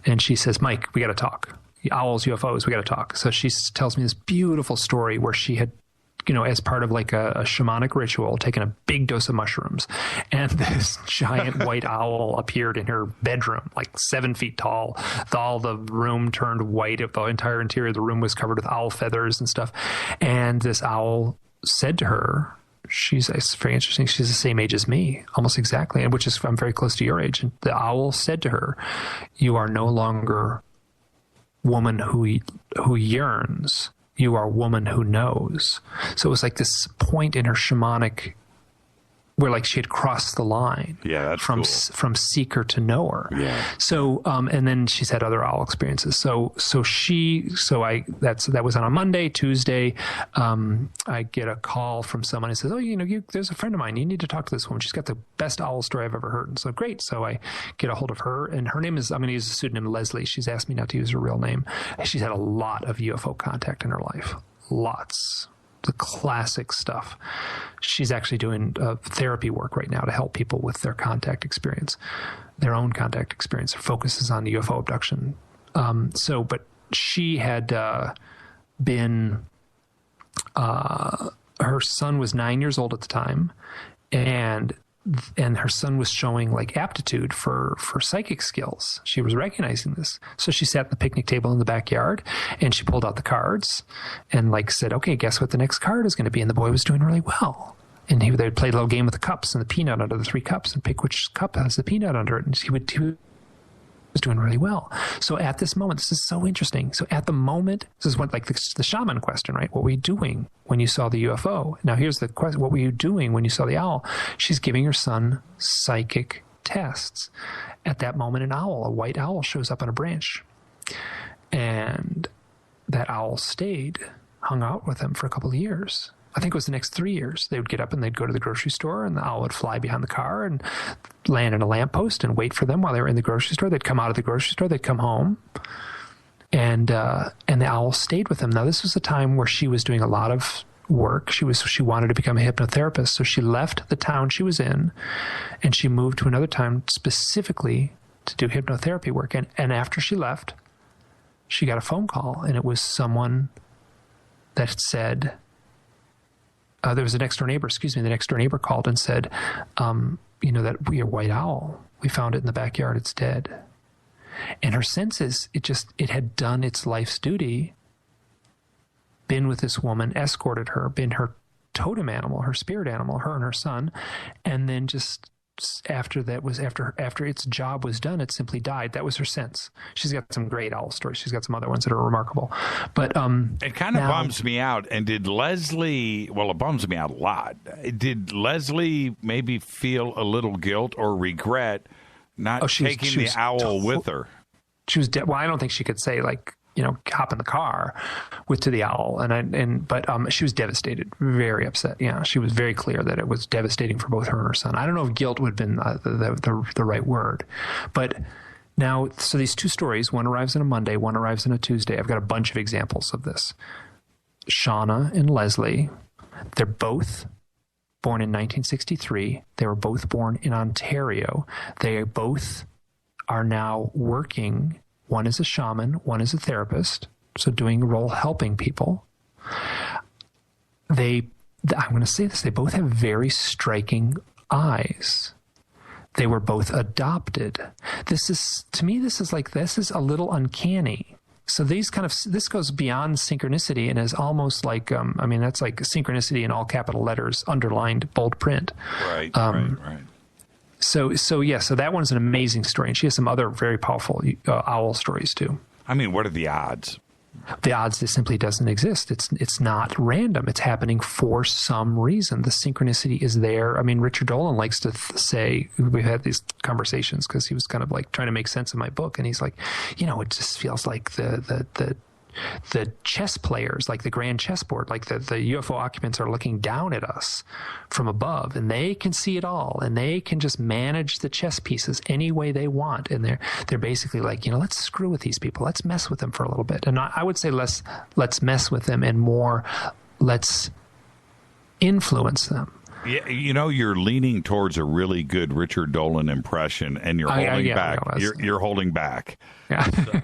and she says, "Mike, we got to talk. Owls, UFOs, we got to talk." So she tells me this beautiful story where she had, as part of like a shamanic ritual, taken a big dose of mushrooms, and this giant white owl appeared in her bedroom, like 7 feet tall. All the room turned white. The entire interior of the room was covered with owl feathers and stuff. And this owl said to her, it's very interesting. She's the same age as me, almost exactly, and I'm very close to your age. And the owl said to her, "You are no longer woman who yearns. You are a woman who knows." So it was like this point in her shamanic where like she had crossed the line from seeker to knower. Yeah. So, and then she's had other owl experiences. That was on a Monday. Tuesday, I get a call from someone who says, there's a friend of mine. You need to talk to this woman. She's got the best owl story I've ever heard. And so great. So I get a hold of her, and her name is, I'm going to use a pseudonym, Leslie. She's asked me not to use her real name. She's had a lot of UFO contact in her life. Lots. The classic stuff. She's actually doing therapy work right now to help people with their contact experience, their own contact experience. Her focus is on the UFO abduction. But she had been, her son was 9 years old at the time, and her son was showing like aptitude for psychic skills. She was recognizing this. So she sat at the picnic table in the backyard, and she pulled out the cards and like said, "Okay, guess what the next card is going to be?" And the boy was doing really well. And they would play a little game with the cups and the peanut under the 3 cups and pick which cup has the peanut under it. And he was doing really well. So at this moment, this is so interesting. So at the moment, this is what like the shaman question, right? What were you doing when you saw the UFO? Now here's the question. What were you doing when you saw the owl? She's giving her son psychic tests. At that moment, a white owl shows up on a branch. And that owl hung out with him for a couple of years. I think it was the next 3 years. They would get up and they'd go to the grocery store, and the owl would fly behind the car and land in a lamppost and wait for them while they were in the grocery store. They'd come out of the grocery store, they'd come home, and the owl stayed with them. Now, this was a time where she was doing a lot of work. She wanted to become a hypnotherapist, so she left the town she was in, and she moved to another town specifically to do hypnotherapy work. And after she left, she got a phone call, and it was someone that said, there was the next door neighbor called and said, that your white owl, we found it in the backyard, it's dead. And her sense is it had done its life's duty, been with this woman, escorted her, been her totem animal, her spirit animal, her and her son, and then just after its job was done, it simply died. That was her sense. She's got some great owl stories. She's got some other ones that are remarkable. But it kind of bums me out. And did Leslie? Well, it bums me out a lot. Did Leslie maybe feel a little guilt or regret not taking the owl with her? She was well, I don't think she could say like, hop in the car to the owl. But she was devastated, very upset. Yeah, she was very clear that it was devastating for both her and her son. I don't know if guilt would have been the right word. But now, so these 2 stories, one arrives on a Monday, one arrives on a Tuesday. I've got a bunch of examples of this. Shauna and Leslie, they're both born in 1963. They were both born in Ontario. They both are now working. One is a shaman, one is a therapist, so doing a role helping people. I'm going to say this, they both have very striking eyes. They were both adopted. This is a little uncanny. So this goes beyond synchronicity and is almost like, that's like synchronicity in all capital letters, underlined, bold print. Right. So that one's an amazing story, and she has some other very powerful owl stories too. I mean, what are the odds? The odds this simply doesn't exist. It's not random. It's happening for some reason. The synchronicity is there. I mean, Richard Dolan likes to say, we've had these conversations because he was kind of like trying to make sense of my book, and he's like, it just feels like the the chess players, like the grand chessboard, like the UFO occupants are looking down at us from above, and they can see it all, and they can just manage the chess pieces any way they want. And they're basically like, let's screw with these people. Let's mess with them for a little bit. And I would say less, let's mess with them, and more, let's influence them. Yeah, you're leaning towards a really good Richard Dolan impression, and you're holding back. You're holding back. Yeah, so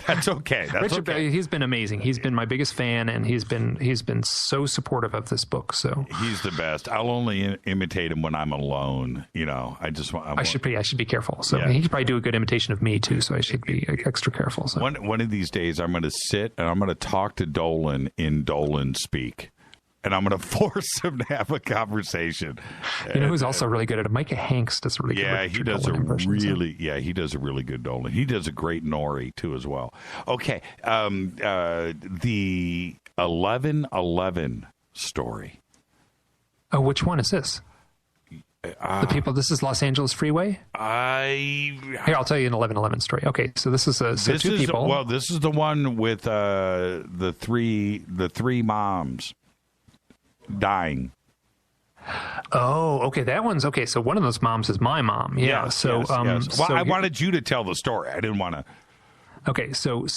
that's okay. Richard, he's been amazing. He's been my biggest fan, and he's been so supportive of this book. So he's the best. I'll only imitate him when I'm alone. I should be careful. So he could probably do a good imitation of me too. So I should be extra careful. So one of these days, I'm going to sit and I'm going to talk to Dolan in Dolan speak. And I'm going to force him to have a conversation. Who's also really good at it? Micah Hanks does a really good he does he does a really good Dolan. He does a great Nori too as well. Okay, the 11/11 story. Oh, which one is this? The people. This is Los Angeles Freeway. Here, I'll tell you an 11/11 story. Okay, so this is two people. Well, this is the one with the three moms dying. Oh, okay. That one's okay. So one of those moms is my mom. Yeah. Yes, yes. Well, I wanted you to tell the story. I didn't want to. Okay. So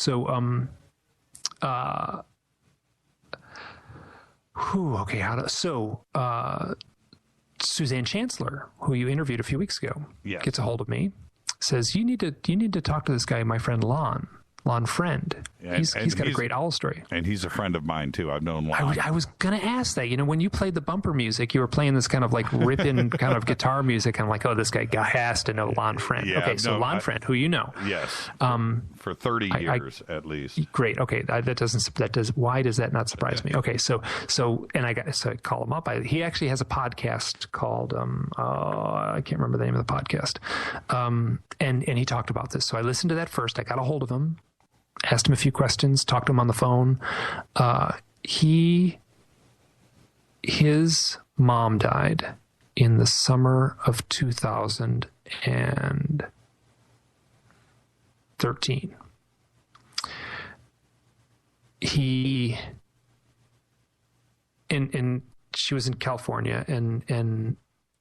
Suzanne Chancellor, who you interviewed a few weeks ago, gets a hold of me, says, you need to talk to this guy, my friend Lon Friend. He's got a great owl story. And he's a friend of mine, too. I've known Lon. I was going to ask that. When you played the bumper music, you were playing this kind of like ripping kind of guitar music. I'm like, oh, this guy has to know Lon Friend. Yeah, okay, so Lon Friend, who you know. Yes. For 30 years, at least. Great. Okay. Why does that not surprise me? Okay. So I call him up. He actually has a podcast called, I can't remember the name of the podcast. And he talked about this. So I listened to that first. I got a hold of him. Asked him a few questions, talked to him on the phone. His mom died in the summer of 2013. And she was in California, and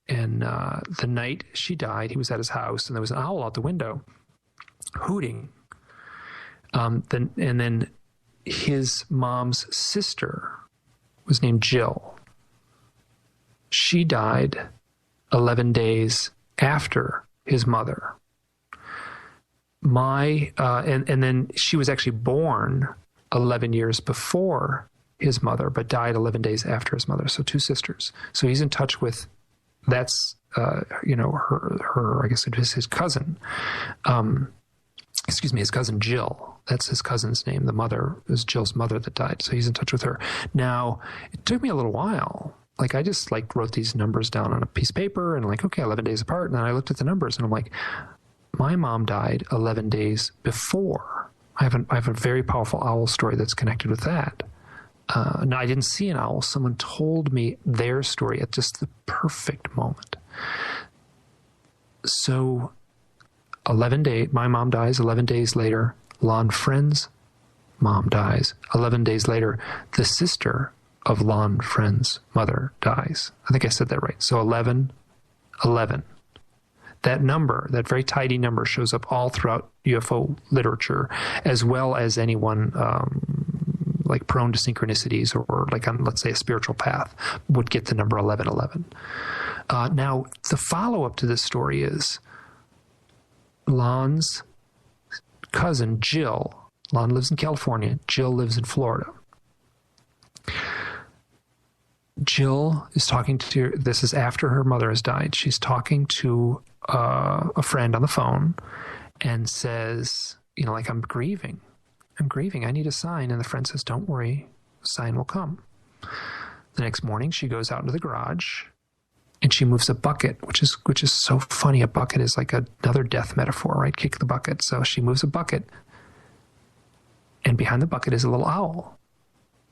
the night she died, he was at his house, and there was an owl out the window hooting. Then his mom's sister was named Jill. She died 11 days after his mother. And then she was actually born 11 years before his mother, but died 11 days after his mother. So two sisters. So he's in touch with, that's, her, I guess it was his cousin. His cousin Jill. That's his cousin's name. The mother is Jill's mother that died. So he's in touch with her. Now, it took me a little while. Like, I just wrote these numbers down on a piece of paper and 11 days apart. And then I looked at the numbers and I'm like, my mom died 11 days before. I have a very powerful owl story that's connected with that. Now, I didn't see an owl. Someone told me their story at just the perfect moment. So 11 days, my mom dies. 11 days later, Lon Friend's mom dies. 11 days later, the sister of Lon Friend's mother dies. I think I said that right. So 11. That number, that very tidy number, shows up all throughout UFO literature, as well as anyone prone to synchronicities or on, let's say, a spiritual path would get the number 1111. Now, the follow-up to this story is Lon's cousin, Jill. Lon lives in California. Jill lives in Florida. Jill is talking to, this is after her mother has died. She's talking to a friend on the phone and says, I'm grieving. I need a sign. And the friend says, don't worry, a sign will come. The next morning, she goes out into the garage and she moves a bucket, which is so funny. A bucket is like another death metaphor, right? Kick the bucket. So she moves a bucket, and behind the bucket is a little owl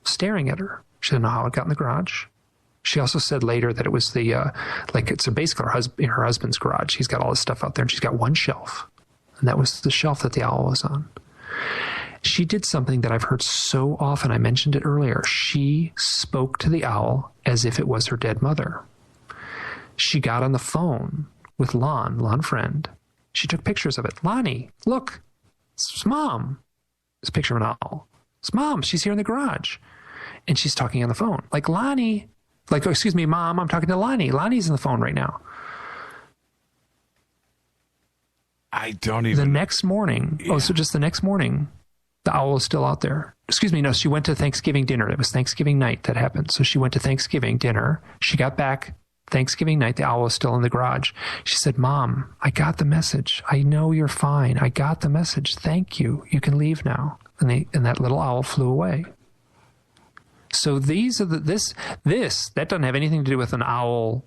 staring at her. She didn't know how it got in the garage. She also said later that it was it's basically her husband's garage. He's got all this stuff out there, and she's got one shelf, and that was the shelf that the owl was on. She did something that I've heard so often. I mentioned it earlier. She spoke to the owl as if it was her dead mother. She got on the phone with Lon friend. She took pictures of it. Lonnie, look, it's Mom. It's a picture of an owl. It's Mom. She's here in the garage. And she's talking on the phone. Like, Lonnie, like, oh, excuse me, Mom, I'm talking to Lonnie. Lonnie's on the phone right now. I don't even... The next morning, just the next morning, the owl is still out there. Excuse me, no, she went to Thanksgiving dinner. It was Thanksgiving night that happened. So she went to Thanksgiving dinner. She got back Thanksgiving night. The owl was still in the garage. She said, Mom, I got the message. I know you're fine. I got the message. Thank you. You can leave now. And that little owl flew away. So these are that doesn't have anything to do with an owl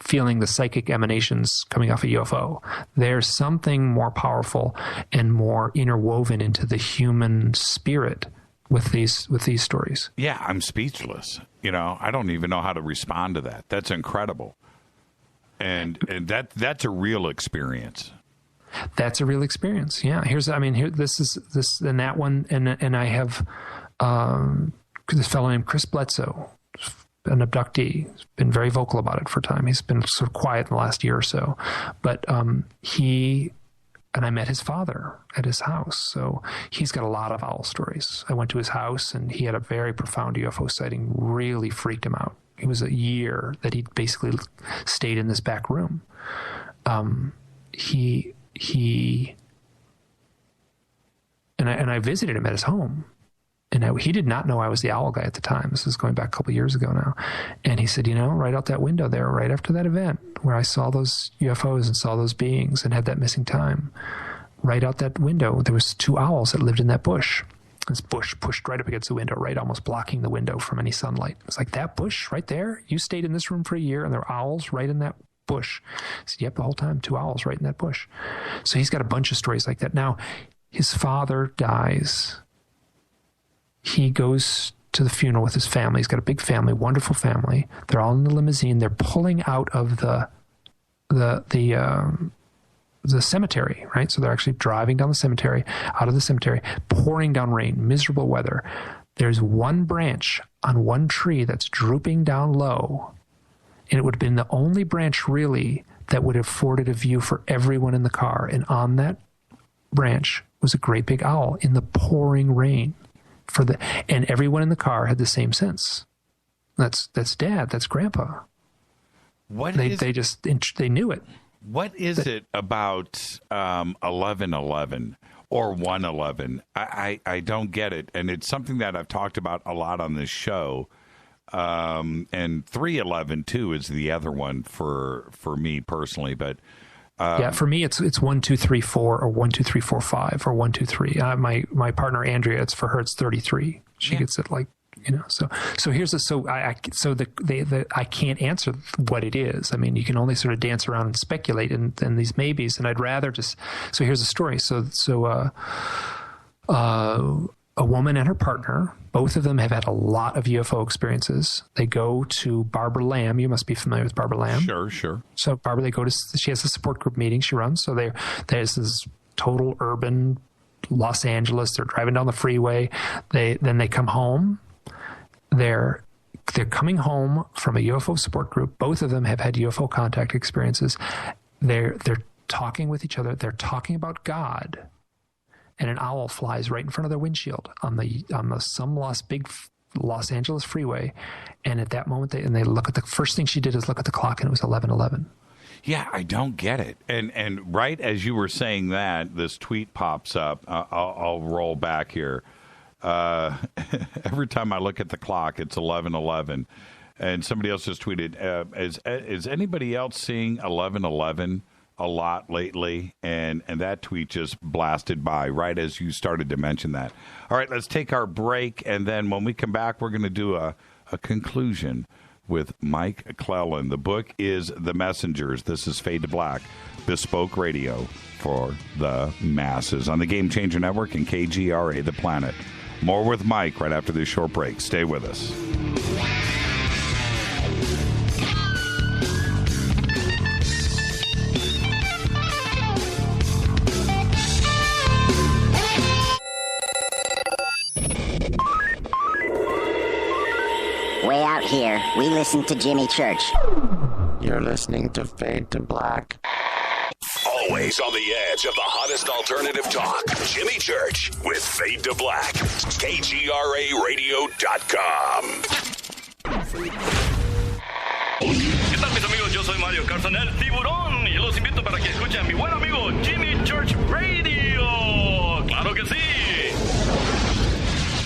feeling the psychic emanations coming off a UFO. There's something more powerful and more interwoven into the human spirit with these stories. Yeah, I'm speechless. I don't even know how to respond to that. That's incredible. And that's a real experience. That's a real experience. Yeah. This and that one, and I have this fellow named Chris Bledsoe, an abductee, has been very vocal about it for a time. He's been sort of quiet in the last year or so, but and I met his father at his house. So he's got a lot of owl stories. I went to his house and he had a very profound UFO sighting, really freaked him out. It was a year that he basically stayed in this back room. And I visited him at his home. And he did not know I was the owl guy at the time. This is going back a couple of years ago now. And he said, right out that window there, right after that event where I saw those UFOs and saw those beings and had that missing time, right out that window, there was 2 owls that lived in that bush. This bush pushed right up against the window, right, almost blocking the window from any sunlight. It was like, that bush right there? You stayed in this room for a year and there were owls right in that bush. I said, yep, the whole time, 2 owls right in that bush. So he's got a bunch of stories like that. Now, his father dies. He goes to the funeral with his family. He's got a big family, wonderful family. They're all in the limousine. They're pulling out of the cemetery, right? So they're actually driving down the cemetery, out of the cemetery, pouring down rain, miserable weather. There's one branch on one tree that's drooping down low, and it would have been the only branch really that would have afforded a view for everyone in the car. And on that branch was a great big owl in the pouring rain. And everyone in the car had the same sense. That's Dad. That's Grandpa. They knew it. What is it about 1111 or 111? I don't get it, and it's something that I've talked about a lot on this show. And 311 too is the other one for me personally, but. For me, it's 1, 2, 3, 4, or 1, 2, 3, 4, 5, or 1, 2, 3. My partner Andrea, for her, it's 33. She gets it So here's I can't answer what it is. I mean, you can only sort of dance around and speculate in these maybes, and I'd rather just. So here's the story. A woman and her partner, both of them have had a lot of UFO experiences. They go to Barbara Lamb. You must be familiar with Barbara Lamb. Sure. So Barbara, she has a support group meeting she runs. So there's this total urban Los Angeles. They're driving down the freeway. Then they come home. They're coming home from a UFO support group. Both of them have had UFO contact experiences. They're talking with each other. They're talking about God. And an owl flies right in front of their windshield on the big Los Angeles freeway. And at that moment, they look at the first thing she did is look at the clock, and it was 11:11. Yeah, I don't get it. And right as you were saying that, this tweet pops up. I'll roll back here. Every time I look at the clock, it's 11:11. And somebody else just tweeted, is anybody else seeing 11:11? A lot lately, and that tweet just blasted by right as you started to mention that. All right, let's take our break, and then when we come back, we're going to do a conclusion with Mike Clelland. The book is The Messengers. This is Fade to Black, bespoke radio for the masses on the Game Changer Network and KGRA, The Planet. More with Mike right after this short break. Stay with us. We listen to Jimmy Church. You're listening to Fade to Black. Always on the edge of the hottest alternative talk. Jimmy Church with Fade to Black. KGRARadio.com. ¿Qué tal, mis amigos? Yo soy Mario Carson, el tiburón, y los invito para que escuchen a mi buen amigo Jimmy Church Radio. ¡Claro que sí!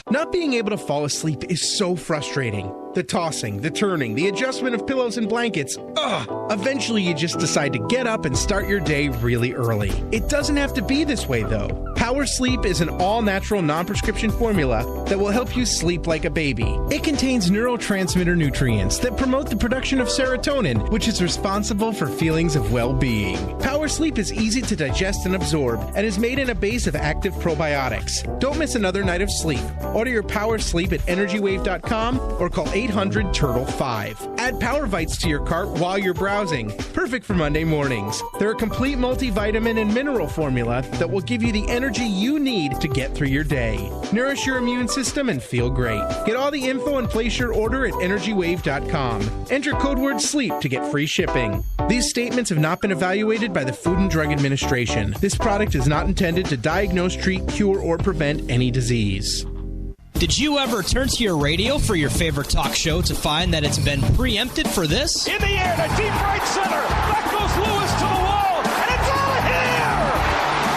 Not being able to fall asleep is so frustrating. The tossing, the turning, the adjustment of pillows and blankets. Ugh! Eventually you just decide to get up and start your day really early. It doesn't have to be this way though. Power Sleep is an all-natural non-prescription formula that will help you sleep like a baby. It contains neurotransmitter nutrients that promote the production of serotonin, which is responsible for feelings of well-being. Power Sleep is easy to digest and absorb and is made in a base of active probiotics. Don't miss another night of sleep. Order your Power Sleep at EnergyWave.com or call 800-TURTLE-5. Add Power Vites to your cart while you're browsing. Perfect for Monday mornings. They're a complete multivitamin and mineral formula that will give you the energy you need to get through your day. Nourish your immune system and feel great. Get all the info and place your order at EnergyWave.com. Enter code word SLEEP to get free shipping. These statements have not been evaluated by the Food and Drug Administration. This product is not intended to diagnose, treat, cure, or prevent any disease. Did you ever turn to your radio for your favorite talk show to find that it's been preempted for this? In the air to deep right center. Back goes Lewis to the wall, and it's all here!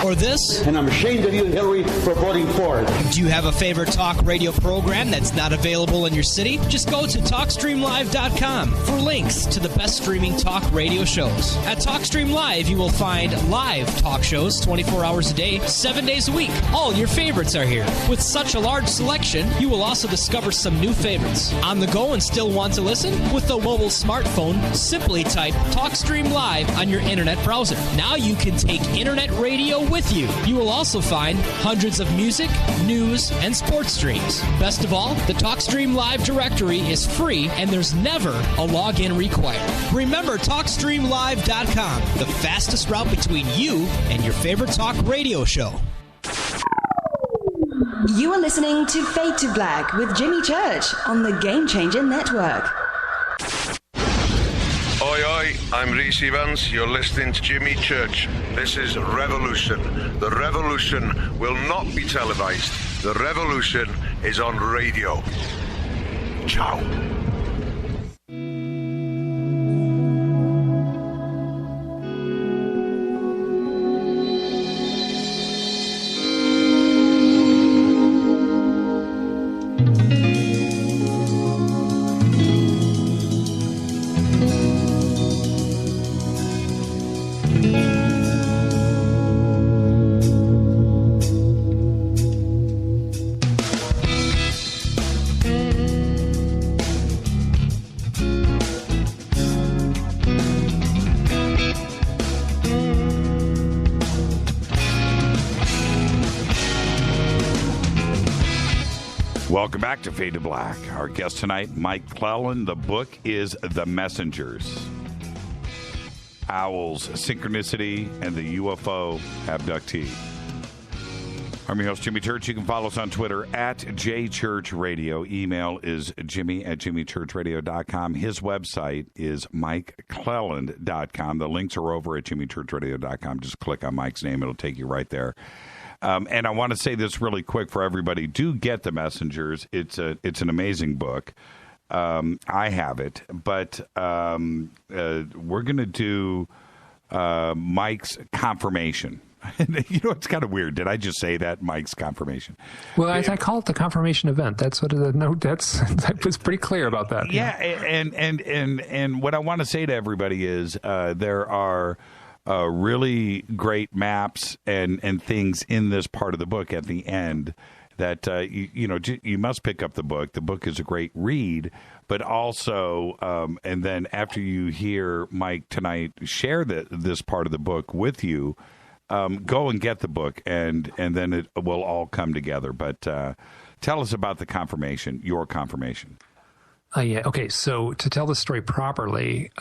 Or this? And I'm ashamed of you, Hillary, for voting for it. Do you have a favorite talk radio program that's not available in your city? Just go to TalkStreamLive.com for links to the best streaming talk radio shows. At TalkStream Live, you will find live talk shows 24 hours a day, 7 days a week. All your favorites are here. With such a large selection, you will also discover some new favorites. On the go and still want to listen? With the mobile smartphone, simply type TalkStream Live on your internet browser. Now you can take internet radio with you. You will also find hundreds of music, news, and sports streams. Best of all, the TalkStream Live directory is free and there's never a login required. Remember TalkStreamLive.com, the fastest route between you and your favorite talk radio show. You are listening to Fade to Black with Jimmy Church on the Game Changer Network. Oi, oi, I'm Reese Evans. You're listening to Jimmy Church. This is Revolution. The revolution will not be televised. The revolution is on radio. Ciao. Welcome back to Fade to Black. Our guest tonight, Mike Clelland. The book is The Messengers. Owls, Synchronicity, and the UFO Abductee. I'm your host, Jimmy Church. You can follow us on Twitter at JChurchRadio. Email is jimmy@jimmychurchradio.com. His website is mikecleland.com. The links are over at jimmychurchradio.com. Just click on Mike's name. It'll take you right there. And I want to say this really quick for everybody. Do get The Messengers. It's an amazing book. I have it. But we're going to do Mike's confirmation. You know, it's kind of weird. Did I just say that, Mike's confirmation? Well, I call it the confirmation event. That's what the note. I was pretty clear about that. Yeah, and what I want to say to everybody is there are really great maps and things in this part of the book at the end that you must pick up the book. The book is a great read, but also and then after you hear Mike tonight share this part of the book with you. Go and get the book, and then it will all come together. But tell us about the confirmation, your confirmation. Yeah. Okay. So to tell the story properly,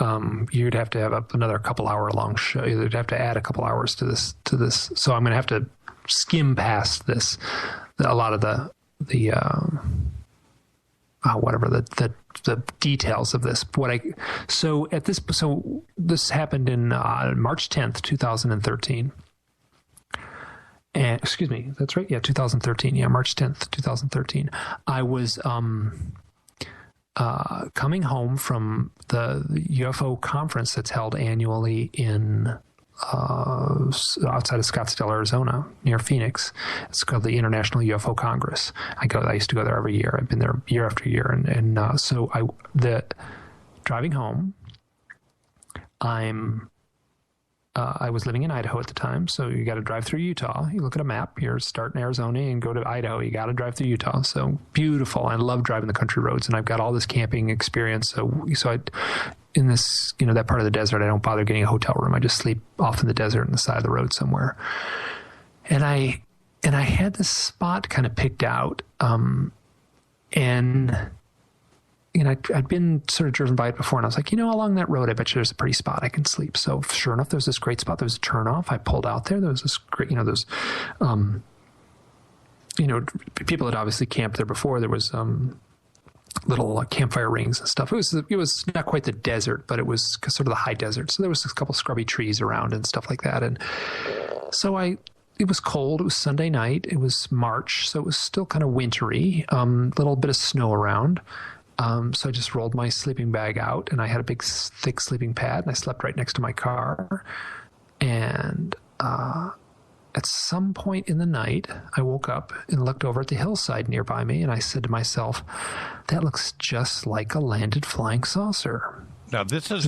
you'd have to have another couple-hour long show. You'd have to add a couple hours to this. So I'm going to have to skim past this. A lot of the the details of this. So this happened in March 10th, 2013. And excuse me, that's right. Yeah, 2013. Yeah, March 10th, 2013. I was coming home from the UFO conference that's held annually in outside of Scottsdale, Arizona, near Phoenix. It's called the International UFO Congress. I used to go there every year. I've been there year after year, and so driving home, I was living in Idaho at the time, so you got to drive through Utah. You look at a map, you start in Arizona and go to Idaho. You got to drive through Utah. So beautiful. I love driving the country roads, and I've got all this camping experience. So in this, that part of the desert, I don't bother getting a hotel room. I just sleep off in the desert on the side of the road somewhere. And I had this spot kind of picked out, and I'd been sort of driven by it before, and I was like, along that road, I bet you there's a pretty spot I can sleep. So sure enough, there was this great spot. There was a turnoff. I pulled out there. There was this great, people had obviously camped there before. There was little campfire rings and stuff. It was not quite the desert, but it was sort of the high desert. So there was a couple scrubby trees around and stuff like that. And so it was cold. It was Sunday night. It was March, so it was still kind of wintry. Little bit of snow around. So I just rolled my sleeping bag out, and I had a big, thick sleeping pad, and I slept right next to my car. And at some point in the night, I woke up and looked over at the hillside nearby me, and I said to myself, that looks just like a landed flying saucer. Now, this is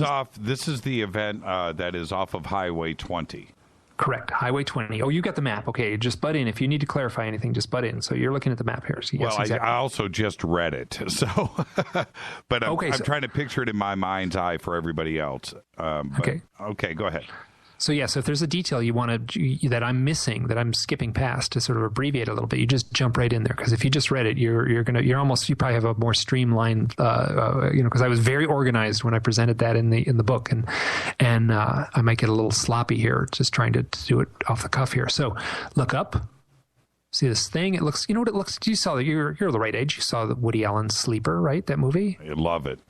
the event that is off of Highway 20. Correct. Highway 20. Oh, you got the map. Okay, just butt in. If you need to clarify anything, just butt in. So you're looking at the map here. So yes, well, exactly. I also just read it. So, but I'm trying to picture it in my mind's eye for everybody else. Okay, go ahead. So yeah, so if there's a detail you want to that I'm missing, that I'm skipping past to sort of abbreviate a little bit, you just jump right in there. Because if you just read it, you probably have a more streamlined, because I was very organized when I presented that in the book, and I might get a little sloppy here, just trying to do it off the cuff here. So look up, see this thing. It looks, what it looks. You saw you're the right age. You saw the Woody Allen Sleeper, right? That movie. I love it.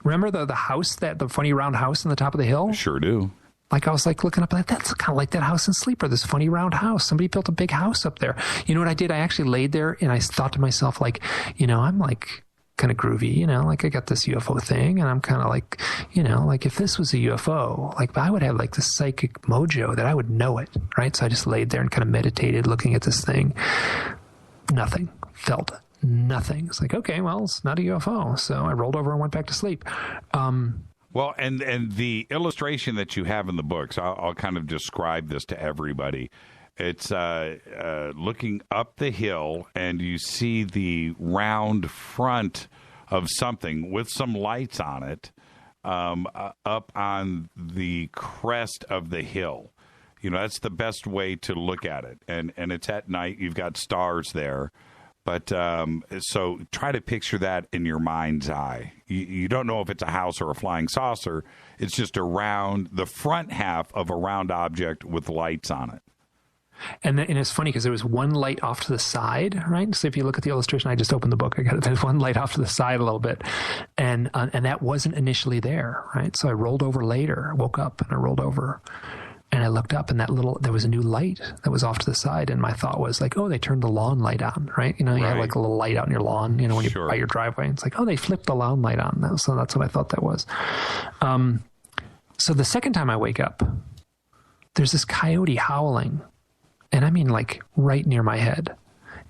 Remember the house, the funny round house on the top of the hill? Sure do. Like I was like looking up, like that's kind of like that house in Sleeper, this funny round house. Somebody built a big house up there. You know what I did? I actually laid there and I thought to myself, like, I'm like kind of groovy, like I got this UFO thing, and I'm kind of like, like if this was a UFO, like I would have like this psychic mojo that I would know it, right? So I just laid there and kind of meditated, looking at this thing. Nothing. Felt nothing. It's like, okay, well, it's not a UFO. So I rolled over and went back to sleep. Well, and the illustration that you have in the books, I'll kind of describe this to everybody. It's looking up the hill, and you see the round front of something with some lights on it up on the crest of the hill. That's the best way to look at it. And it's at night. You've got stars there. But so try to picture that in your mind's eye. You don't know if it's a house or a flying saucer. It's just the front half of a round object with lights on it. And it's funny because there was one light off to the side, right? So if you look at the illustration, I just opened the book. There's one light off to the side a little bit, and that wasn't initially there, right? So I rolled over later. I woke up and I rolled over. And I looked up, and there was a new light that was off to the side, and my thought was like, oh, they turned the lawn light on, right? You have like a little light out in your lawn, when you're by your driveway. And it's like, oh, they flipped the lawn light on. So that's what I thought that was. So the second time I wake up, there's this coyote howling, and I mean like right near my head.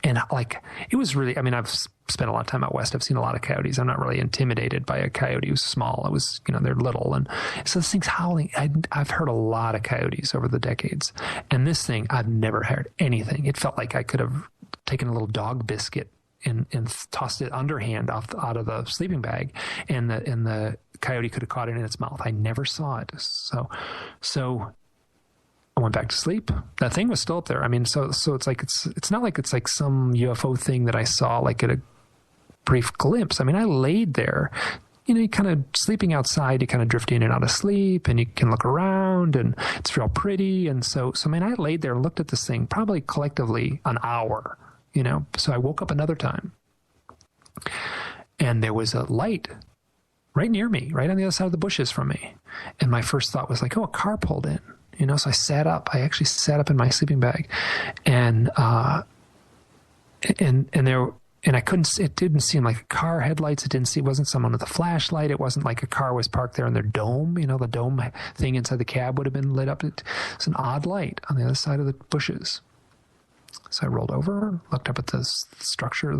And like, it was really, I've spent a lot of time out west. I've seen a lot of coyotes. I'm not really intimidated by a coyote who's small. It was, they're little. And so this thing's howling. I've heard a lot of coyotes over the decades. And this thing, I've never heard anything. It felt like I could have taken a little dog biscuit and tossed it underhand out of the sleeping bag. And the coyote could have caught it in its mouth. I never saw it. So I went back to sleep. That thing was still up there. So it's like it's not like it's like some UFO thing that I saw like at a brief glimpse. I laid there. You kind of sleeping outside, you kind of drift in and out of sleep, and you can look around, and it's real pretty. And so I laid there and looked at this thing probably collectively an hour. So I woke up another time, and there was a light right near me, right on the other side of the bushes from me. And my first thought was like, oh, a car pulled in, you know? So I sat up. I actually sat up in my sleeping bag, and I couldn't, it didn't seem like a car headlights. It wasn't someone with a flashlight. It wasn't like a car was parked there in their dome. You know, the dome thing inside the cab would have been lit up. It's an odd light on the other side of the bushes. So I rolled over, looked up at the structure.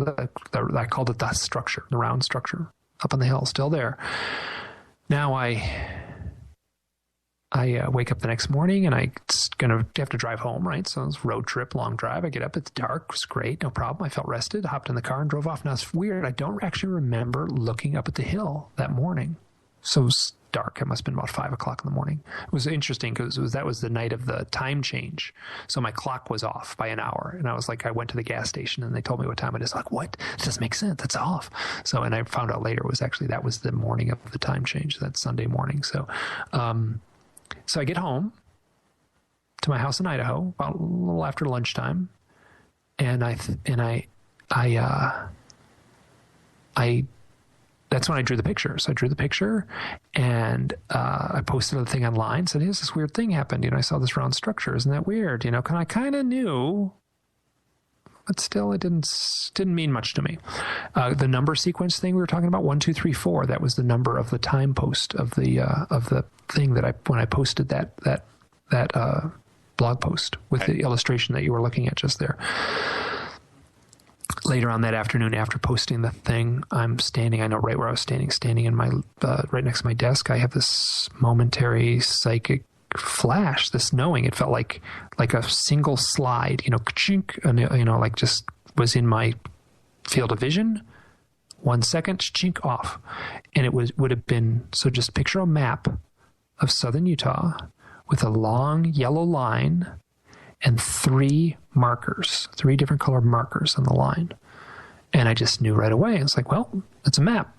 I called it the structure, the round structure up on the hill, still there. Now I wake up the next morning, and I have to drive home, right? So it's road trip, long drive. I get up, it's dark, it's great, no problem. I felt rested, hopped in the car and drove off. Now it's weird. I don't actually remember looking up at the hill that morning. So it was dark. It must have been about 5 o'clock in the morning. It was interesting because that was the night of the time change. So my clock was off by an hour. And I was like, I went to the gas station and they told me what time it is. Like, what? It doesn't make sense. It's off. So, and I found out later that was the morning of the time change, that Sunday morning. So, so I get home to my house in Idaho about a little after lunchtime, and that's when I drew the picture. So I drew the picture, and I posted the thing online. Said, "Here's this weird thing happened. You know, I saw this round structure. Isn't that weird? You know, I kind of knew, but still, it didn't mean much to me." The number sequence thing we were talking about, 1, 2, 3, 4. That was the number of the time post of the thing that when I posted that blog post with the illustration that you were looking at just there. Later on that afternoon, after posting the thing, I'm standing. I know right where I was standing in my right next to my desk. I have this momentary psychic flash, this knowing. It felt like a single slide, you know, chink, and you know, like just was in my field of vision. 1 second, chink, off, and it would have been. So just picture a map of southern Utah with a long yellow line and 3 markers, 3 different colored markers on the line. And I just knew right away. I was like, well, it's a map.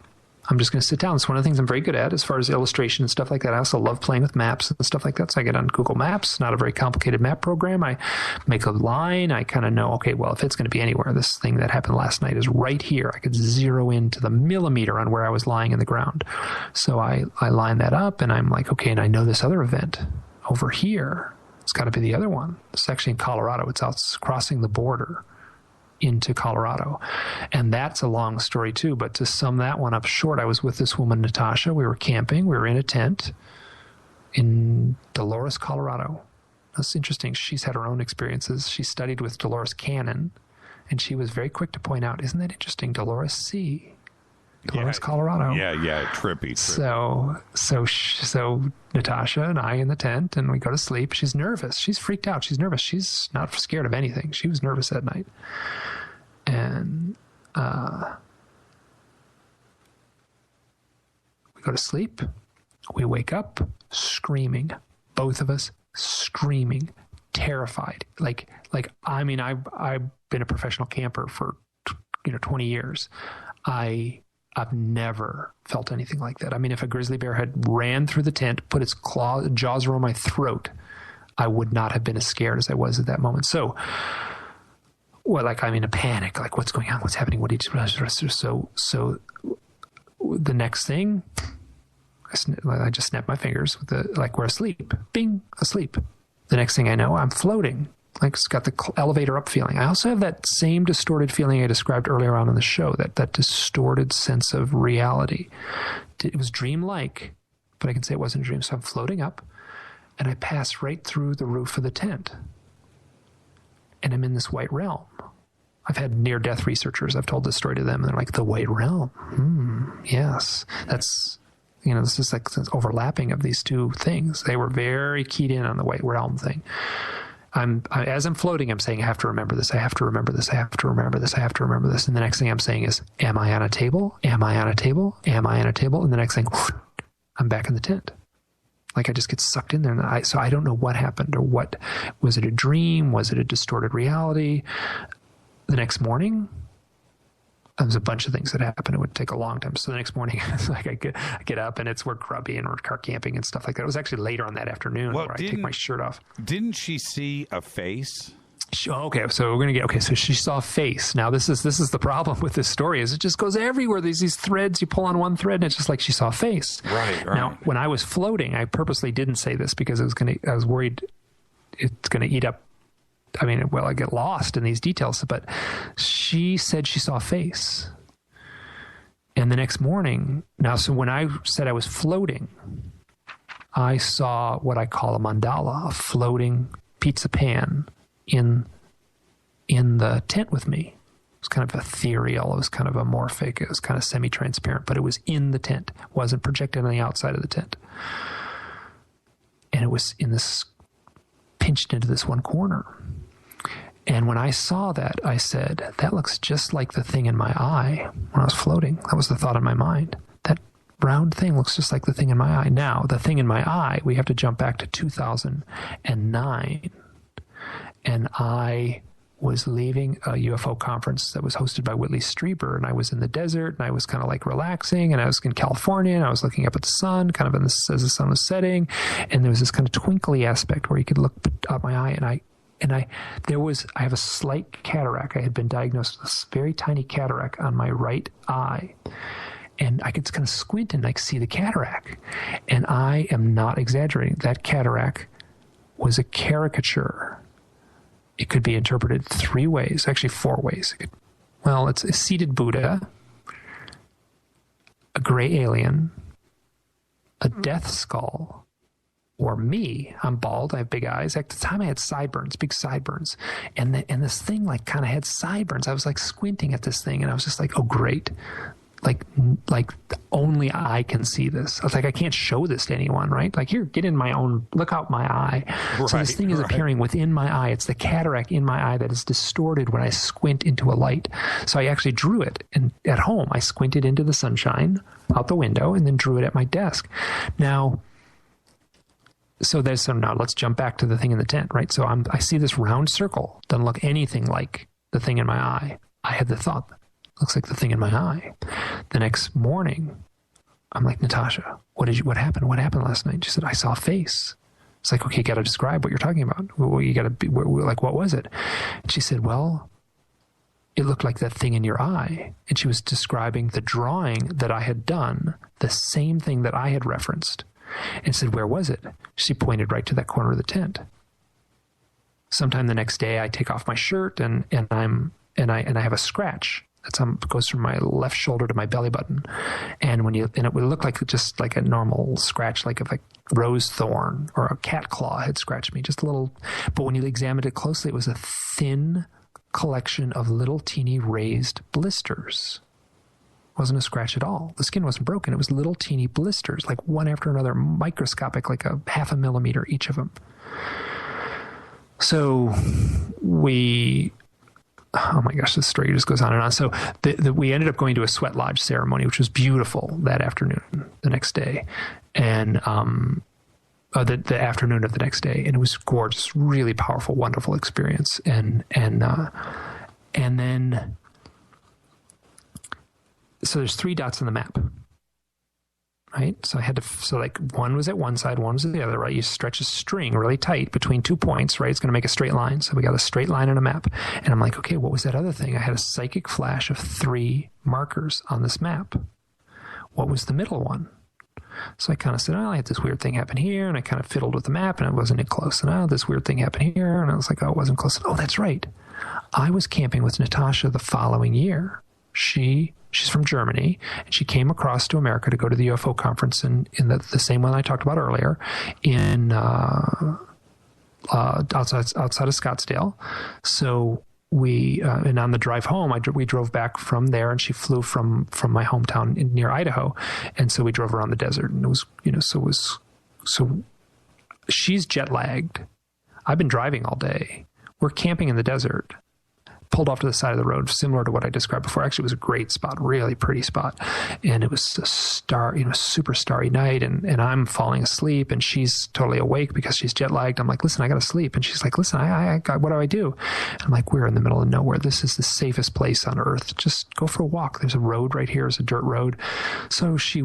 I'm just going to sit down. It's one of the things I'm very good at as far as illustration and stuff like that. I also love playing with maps and stuff like that. So I get on Google Maps, not a very complicated map program. I make a line. I kind of know, okay, well, if it's going to be anywhere, this thing that happened last night is right here. I could zero in to the millimeter on where I was lying in the ground. So I line that up, and I'm like, okay, and I know this other event over here. It's got to be the other one. It's actually in Colorado. It's crossing the border into Colorado. And that's a long story too, but to sum that one up short, I was with this woman, Natasha. We were camping. We were in a tent in Dolores, Colorado. That's interesting. She's had her own experiences. She studied with Dolores Cannon, and she was very quick to point out, isn't that interesting? Dolores C. Dolores, Colorado. Yeah, trippy. So Natasha and I in the tent, and we go to sleep. She's nervous. She's freaked out. She's nervous. She's not scared of anything. She was nervous that night. And we go to sleep. We wake up screaming. Both of us screaming, terrified. Like I mean, I've been a professional camper for 20 years. I've never felt anything like that. I mean, if a grizzly bear had ran through the tent, put its jaws around my throat, I would not have been as scared as I was at that moment. So, I'm in a panic. Like, what's going on? What's happening? What did you? So the next thing, I just snapped my fingers with we're asleep. Bing, asleep. The next thing I know, I'm floating. Like, it's got the elevator up feeling. I also have that same distorted feeling I described earlier on in the show, that distorted sense of reality. It was dreamlike, but I can say it wasn't a dream. So I'm floating up, and I pass right through the roof of the tent. And I'm in this white realm. I've had near-death researchers. I've told this story to them, and they're like, the white realm? Yes. That's, this is like this overlapping of these two things. They were very keyed in on the white realm thing. As I'm floating, I'm saying, I have to remember this. I have to remember this. I have to remember this. I have to remember this. And the next thing I'm saying is, am I on a table? Am I on a table? Am I on a table? And the next thing, I'm back in the tent. Like, I just get sucked in there. So I don't know what happened, or what. Was it a dream? Was it a distorted reality? The next morning, there's a bunch of things that happened. It would take a long time. So the next morning, it's like I get up, and we're grubby and we're car camping and stuff like that. It was actually later on that afternoon where I take my shirt off. Didn't she see a face? Okay, so we're gonna get so she saw a face. Now this is the problem with this story is it just goes everywhere. There's these threads, you pull on one thread and it's just like she saw a face. Right. Now when I was floating, I purposely didn't say this because I was worried it's gonna eat up. I mean, well, I get lost in these details, but she said she saw a face. And the next morning, so when I said I was floating, I saw what I call a mandala, a floating pizza pan in the tent with me. It was kind of ethereal. It was kind of amorphic. It was kind of semi-transparent, but it was in the tent. It wasn't projected on the outside of the tent. And it was pinched into this one corner. And when I saw that, I said, that looks just like the thing in my eye when I was floating. That was the thought in my mind. That round thing looks just like the thing in my eye. Now, the thing in my eye, we have to jump back to 2009. And I was leaving a UFO conference that was hosted by Whitley Strieber, and I was in the desert, and I was kind of like relaxing, and I was in California, and I was looking up at the sun, kind of as the sun was setting, and there was this kind of twinkly aspect where you could look up my eye, and I have a slight cataract. I had been diagnosed with a very tiny cataract on my right eye. And I could kind of squint and see the cataract. And I am not exaggerating. That cataract was a caricature. It could be interpreted 3 ways, actually 4 ways. It's a seated Buddha, a gray alien, a death skull, or me. I'm bald. I have big eyes. At the time, I had sideburns, big sideburns, and this thing kind of had sideburns. I was squinting at this thing, and I was just like, "Oh, great! Like only I can see this." I was like, "I can't show this to anyone, right? Like, here, get in my own. Look out my eye." Right, so this thing is appearing within my eye. It's the cataract in my eye that is distorted when I squint into a light. So I actually drew it, and at home, I squinted into the sunshine out the window, and then drew it at my desk. Now. So now let's jump back to the thing in the tent, right? So I see this round circle. Doesn't look anything like the thing in my eye. I had the thought, looks like the thing in my eye. The next morning, I'm like, Natasha, what happened? What happened last night? She said, I saw a face. It's like, okay, you got to describe what you're talking about. You got to be like, what was it? And she said, well, it looked like that thing in your eye. And she was describing the drawing that I had done, the same thing that I had referenced. And said, where was it? She pointed right to that corner of the tent. Sometime the next day, I take off my shirt and I have a scratch that goes from my left shoulder to my belly button, and it would look like just like a normal scratch, like if a rose thorn or a cat claw had scratched me, just a little. But when you examined it closely, it was a thin collection of little teeny raised blisters. Wasn't a scratch at all. The skin wasn't broken. It was little teeny blisters, like one after another, microscopic, like a 0.5 millimeter each of them. So oh my gosh, this story just goes on and on. So we ended up going to a sweat lodge ceremony, which was beautiful that afternoon, the next day. And the afternoon of the next day. And it was gorgeous, really powerful, wonderful experience. And then... So there's 3 dots on the map, right? So one was at one side, one was at the other, right? You stretch a string really tight between 2 points, right? It's going to make a straight line. So we got a straight line on a map. And I'm like, okay, what was that other thing? I had a psychic flash of 3 markers on this map. What was the middle one? So I kind of said, I had this weird thing happen here. And I kind of fiddled with the map and it wasn't close. And this weird thing happened here. And I was like, it wasn't close. Oh, that's right. I was camping with Natasha the following year. She's from Germany, and she came across to America to go to the UFO conference in the same one I talked about earlier in outside of Scottsdale. So and on the drive home, we drove back from there, and she flew from my hometown near Idaho, and so we drove around the desert, and it was so she's jet lagged. I've been driving all day. We're camping in the desert. Pulled off to the side of the road, similar to what I described before. Actually, it was a great spot, really pretty spot. And it was a super starry night, and I'm falling asleep, and she's totally awake because she's jet lagged. I'm like, listen, I got to sleep. And she's like, listen, I got, what do I do? And I'm like, we're in the middle of nowhere. This is the safest place on earth. Just go for a walk. There's a road right here. It's a dirt road. So she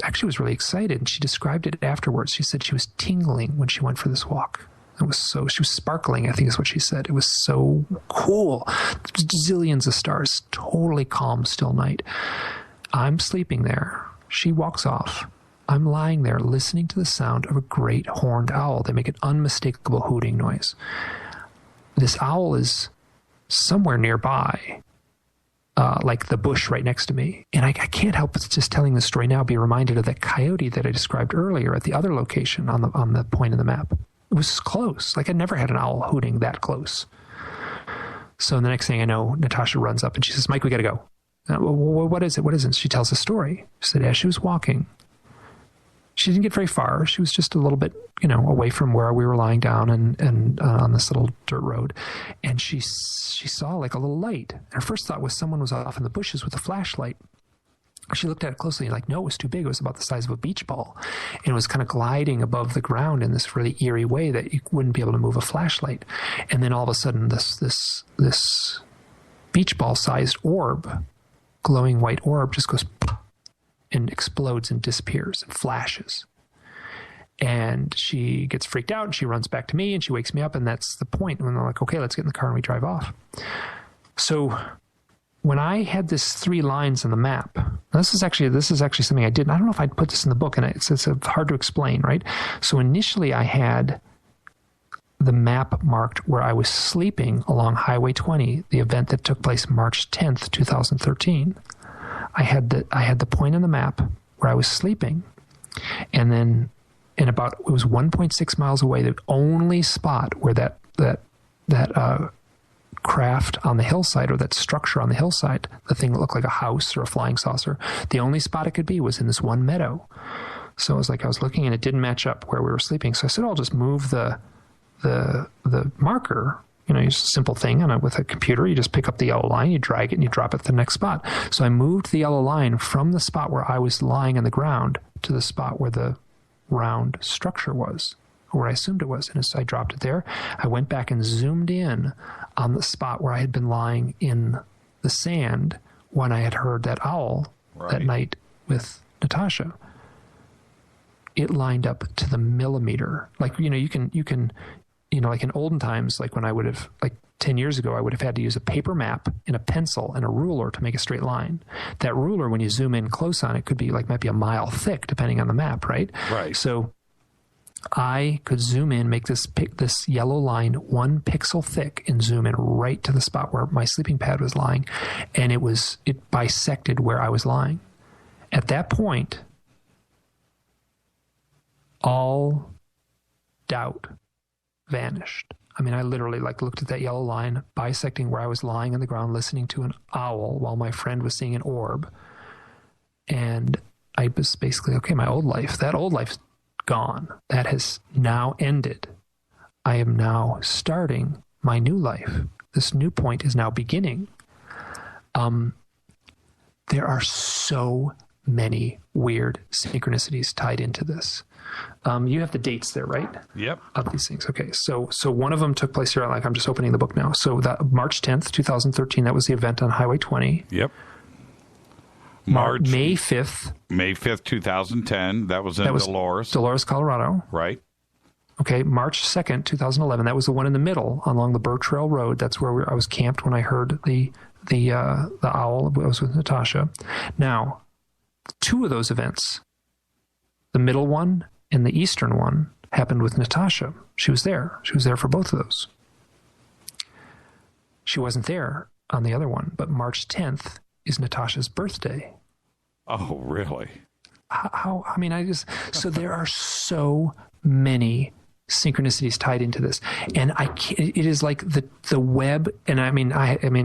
actually was really excited, and she described it afterwards. She said she was tingling when she went for this walk. She was sparkling, I think is what she said. It was so cool. Zillions of stars, totally calm, still night. I'm sleeping there. She walks off. I'm lying there listening to the sound of a great horned owl. They make an unmistakable hooting noise. This owl is somewhere nearby, like the bush right next to me. And I can't help but just telling the story now be reminded of that coyote that I described earlier at the other location on the point in the map. It was close. Like I'd never had an owl hooting that close. So the next thing I know, Natasha runs up and she says, Mike, we got to go. What is it? What is it? She tells the story. She said, as she was walking, she didn't get very far. She was just a little bit, away from where we were lying down and on this little dirt road. And she saw like a little light. Her first thought was someone was off in the bushes with a flashlight. She looked at it closely and no, it was too big. It was about the size of a beach ball. And it was kind of gliding above the ground in this really eerie way that you wouldn't be able to move a flashlight. And then all of a sudden this beach ball sized orb, glowing white orb, just goes and explodes and disappears and flashes. And she gets freaked out and she runs back to me and she wakes me up, and that's the point when they're like, okay, let's get in the car and we drive off. So when I had this 3 lines on the map, this is actually something I did. I don't know if I'd put this in the book, and it's hard to explain, right? So initially I had the map marked where I was sleeping along Highway 20, the event that took place March 10th, 2013. I had the point on the map where I was sleeping, and then it was 1.6 miles away, the only spot where that craft on the hillside, or that structure on the hillside, the thing that looked like a house or a flying saucer, the only spot it could be was in this one meadow. So it was like I was looking and it didn't match up where we were sleeping. So I said, I'll just move the marker. It's a simple thing, and with a computer, you just pick up the yellow line, you drag it, and you drop it to the next spot. So I moved the yellow line from the spot where I was lying on the ground to the spot where the round structure was, or where I assumed it was. And so I dropped it there. I went back and zoomed in on the spot where I had been lying in the sand when I had heard that owl that night with Natasha. It lined up to the millimeter. Like, you can like in olden times, like when I would have, like 10 years ago, I would have had to use a paper map and a pencil and a ruler to make a straight line. That ruler, when you zoom in close on it, might be a mile thick, depending on the map, right? Right. So I could zoom in, make this yellow line 1 pixel thick, and zoom in right to the spot where my sleeping pad was lying, and it bisected where I was lying. At that point, all doubt vanished. I mean, I literally looked at that yellow line, bisecting where I was lying on the ground, listening to an owl while my friend was seeing an orb. And I was basically, okay, that old life's gone. That has now ended. I am now starting my new life. This new point is now beginning. There are so many weird synchronicities tied into this. You have the dates there, right? Yep. Of these things. Okay. So one of them took place here. I'm just opening the book now. So that March 10th, 2013, that was the event on Highway 20. Yep. May 5th. May 5th, 2010. That was in Dolores. Dolores, Colorado. Right. Okay. March 2nd, 2011. That was the one in the middle along the Burr Trail Road. That's where I was camped when I heard the owl. I was with Natasha. Now, 2 of those events, the middle one and the eastern one, happened with Natasha. She was there. She was there for both of those. She wasn't there on the other one, but March 10th is Natasha's birthday. Oh, really? So there are so many synchronicities tied into this, and it is like the web. And I mean,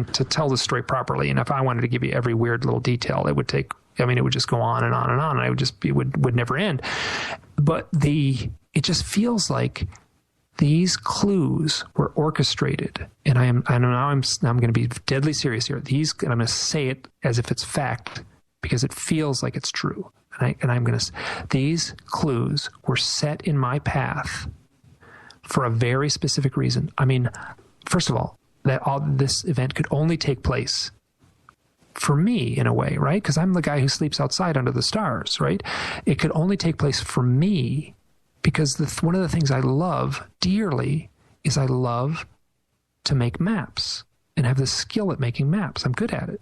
to tell the story properly, and if I wanted to give you every weird little detail, it would take. It would just go on and on and on, and it would never end. But it just feels like these clues were orchestrated, and I'm going to be deadly serious here. And I'm going to say it as if it's fact, because it feels like it's true. These clues were set in my path for a very specific reason. I mean, first of all, this event could only take place for me, in a way, right? Because I'm the guy who sleeps outside under the stars, right? It could only take place for me because one of the things I love dearly is I love to make maps and have the skill at making maps. I'm good at it.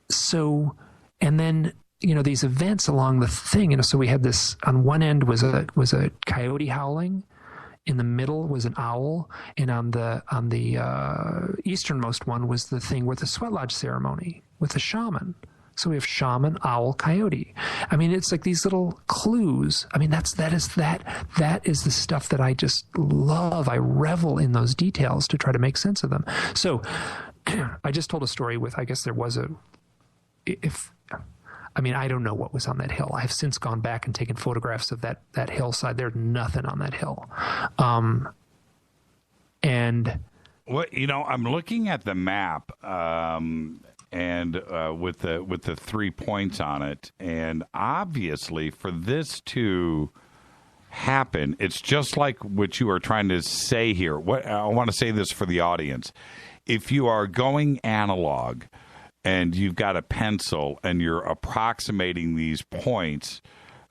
So, and then, these events along the thing, so we had this, on one end was a coyote howling, in the middle was an owl, and on the easternmost one was the thing with the sweat lodge ceremony with the shaman. So we have shaman, owl, coyote. I mean, it's like these little clues. I mean, that is the stuff that I just love. I revel in those details to try to make sense of them. So I just told a story with, I guess there was I don't know what was on that hill. I've since gone back and taken photographs of that hillside. There's nothing on that hill. And I'm looking at the map, and with the 3 points on it, and obviously for this to happen, it's just like what you are trying to say here. What I want to say this for the audience: if you are going analog and you've got a pencil and you're approximating these points,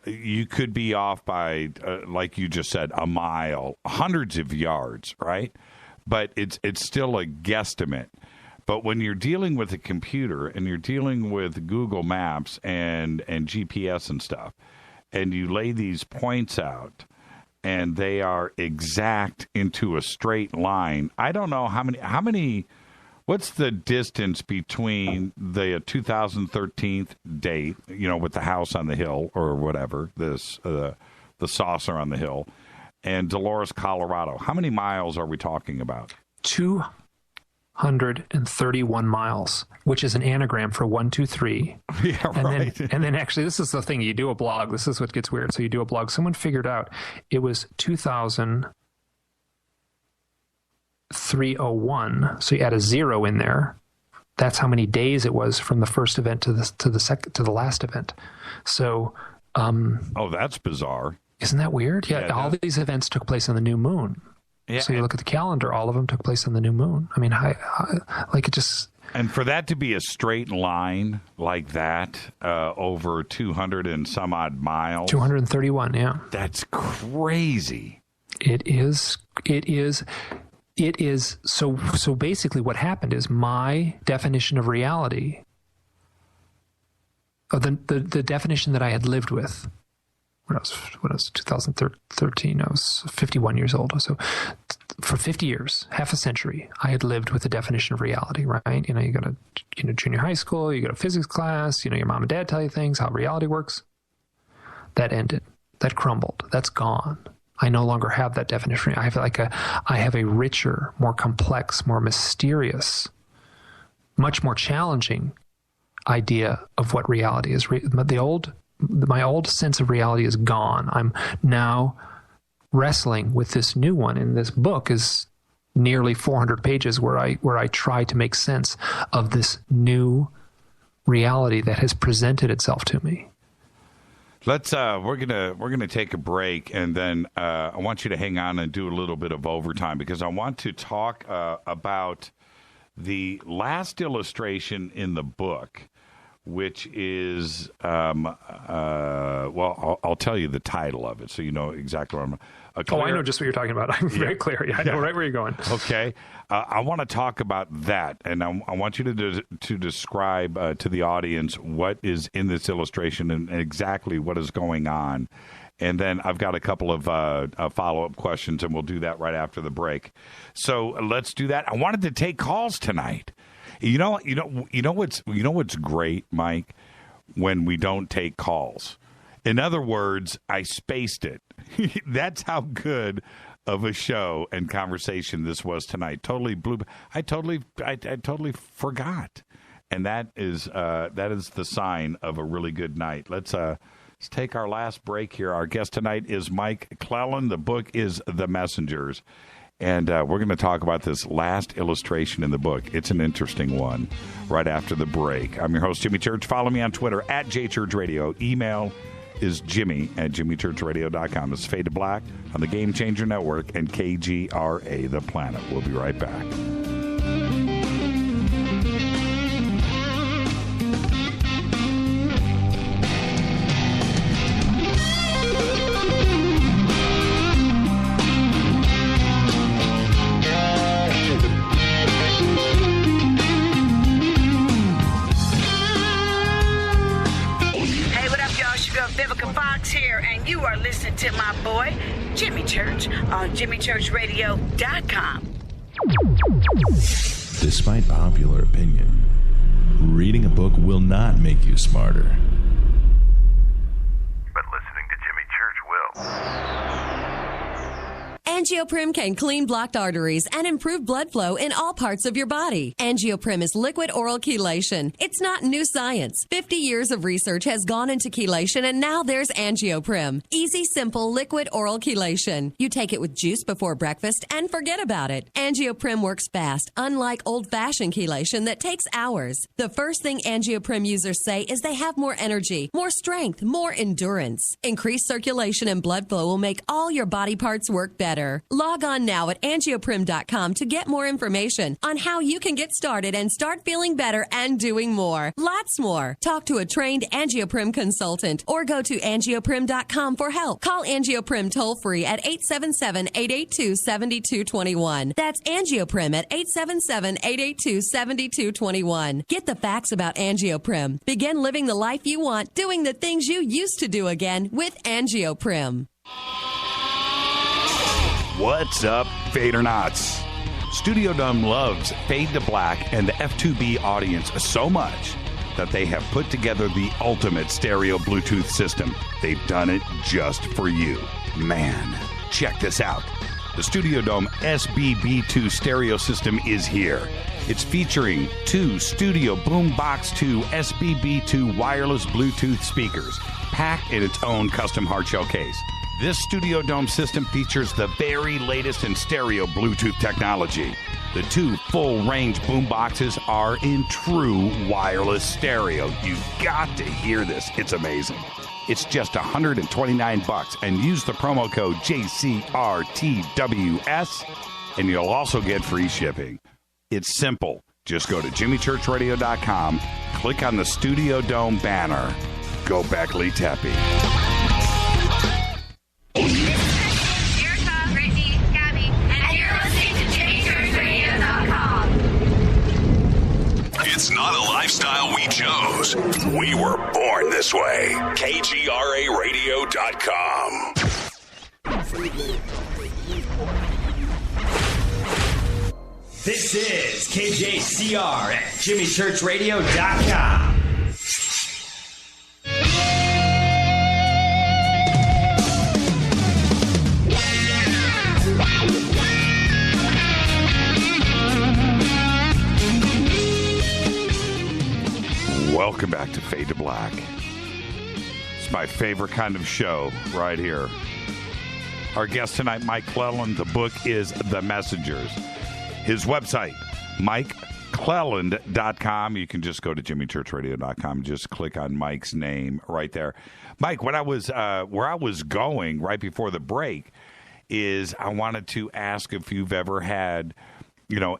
you could be off by, like you just said, a mile, hundreds of yards, right? But it's still a guesstimate. But when you're dealing with a computer and you're dealing with Google Maps and GPS and stuff, and you lay these points out and they are exact into a straight line, I don't know how many. What's the distance between the 2013 date, with the house on the hill or whatever, the saucer on the hill, and Dolores, Colorado? How many miles are we talking about? 231 miles, which is an anagram for 1, 2, 3. Yeah, right. And then actually, this is the thing. You do a blog. This is what gets weird. So you do a blog. Someone figured out it was 2,301. So you add a 0 in there. That's how many days it was from the first event to the last event. So, that's bizarre. Isn't that weird? Yeah, all these events took place on the new moon. Yeah, so you look at the calendar; all of them took place on the new moon. I mean, it just. And for that to be a straight line like that, over 200 and some odd miles, 231, yeah, that's crazy. It is. So basically what happened is my definition of reality, the definition that I had lived with when I was 2013, I was 51 years old. So for 50 years, half a century, I had lived with the definition of reality, right? You go to junior high school, you go to physics class, your mom and dad tell you things, how reality works. That ended. That crumbled. That's gone. I no longer have that definition. I have a richer, more complex, more mysterious, much more challenging idea of what reality is. My old sense of reality is gone. I'm now wrestling with this new one, and this book is nearly 400 pages where I try to make sense of this new reality that has presented itself to me. We're gonna take a break, and then I want you to hang on and do a little bit of overtime, because I want to talk about the last illustration in the book, which is I'll tell you the title of it so you know exactly what I'm. I know just what you're talking about. I'm very clear. Yeah, I know right where you're going. Okay, I want to talk about that, and I want you to describe to the audience what is in this illustration and exactly what is going on. And then I've got a couple of follow-up questions, and we'll do that right after the break. So let's do that. I wanted to take calls tonight. You know what's great, Mike, when we don't take calls. In other words, I spaced it. That's how good of a show and conversation this was tonight. Totally blew. I totally forgot, and that is the sign of a really good night. Let's take our last break here. Our guest tonight is Mike Clelland. The book is The Messengers. And we're going to talk about this last illustration in the book. It's an interesting one right after the break. I'm your host, Jimmy Church. Follow me on Twitter, @JChurchRadio. Email is jimmy@jimmychurchradio.com. It's Fade to Black on the Game Changer Network and KGRA, The Planet. We'll be right back. to my boy, Jimmy Church, on jimmychurchradio.com. Despite popular opinion, reading a book will not make you smarter. But listening to Jimmy Church will. Angioprim can clean blocked arteries and improve blood flow in all parts of your body. Angioprim is liquid oral chelation. It's not new science. 50 years of research has gone into chelation, and now there's Angioprim. Easy, simple, liquid oral chelation. You take it with juice before breakfast and forget about it. Angioprim works fast, unlike old-fashioned chelation that takes hours. The first thing Angioprim users say is they have more energy, more strength, more endurance. Increased circulation and blood flow will make all your body parts work better. Log on now at angioprim.com to get more information on how you can get started and start feeling better and doing more. Lots more. Talk to a trained Angioprim consultant or go to angioprim.com for help. Call Angioprim toll-free at 877-882-7221. That's Angioprim at 877-882-7221. Get the facts about Angioprim. Begin living the life you want, doing the things you used to do again with Angioprim. What's up, Fadernauts? Studio Dome loves Fade to Black and the F2B audience so much that they have put together the ultimate stereo Bluetooth system. They've done it just for you. Man, check this out. The Studio Dome SBB2 stereo system is here. It's featuring 2 Studio Boombox 2 SBB2 wireless Bluetooth speakers, packed in its own custom hardshell case. This Studio Dome system features the very latest in stereo Bluetooth technology. The 2 full-range boomboxes are in true wireless stereo. You've got to hear this. It's amazing. It's just $129, and use the promo code JCRTWS, and you'll also get free shipping. It's simple. Just go to jimmychurchradio.com, click on the Studio Dome banner. Go Beckley Teppy. It's not a lifestyle we chose. We were born this way. KGRAradio.com. This is KJCR at JimmyChurchRadio.com. Welcome back to Fade to Black. It's my favorite kind of show right here. Our guest tonight, Mike Cleland. The book is The Messengers. His website, MikeCleland.com. You can just go to JimmyChurchRadio.com. Just click on Mike's name right there. Mike, where I was going right before the break is I wanted to ask if you've ever had,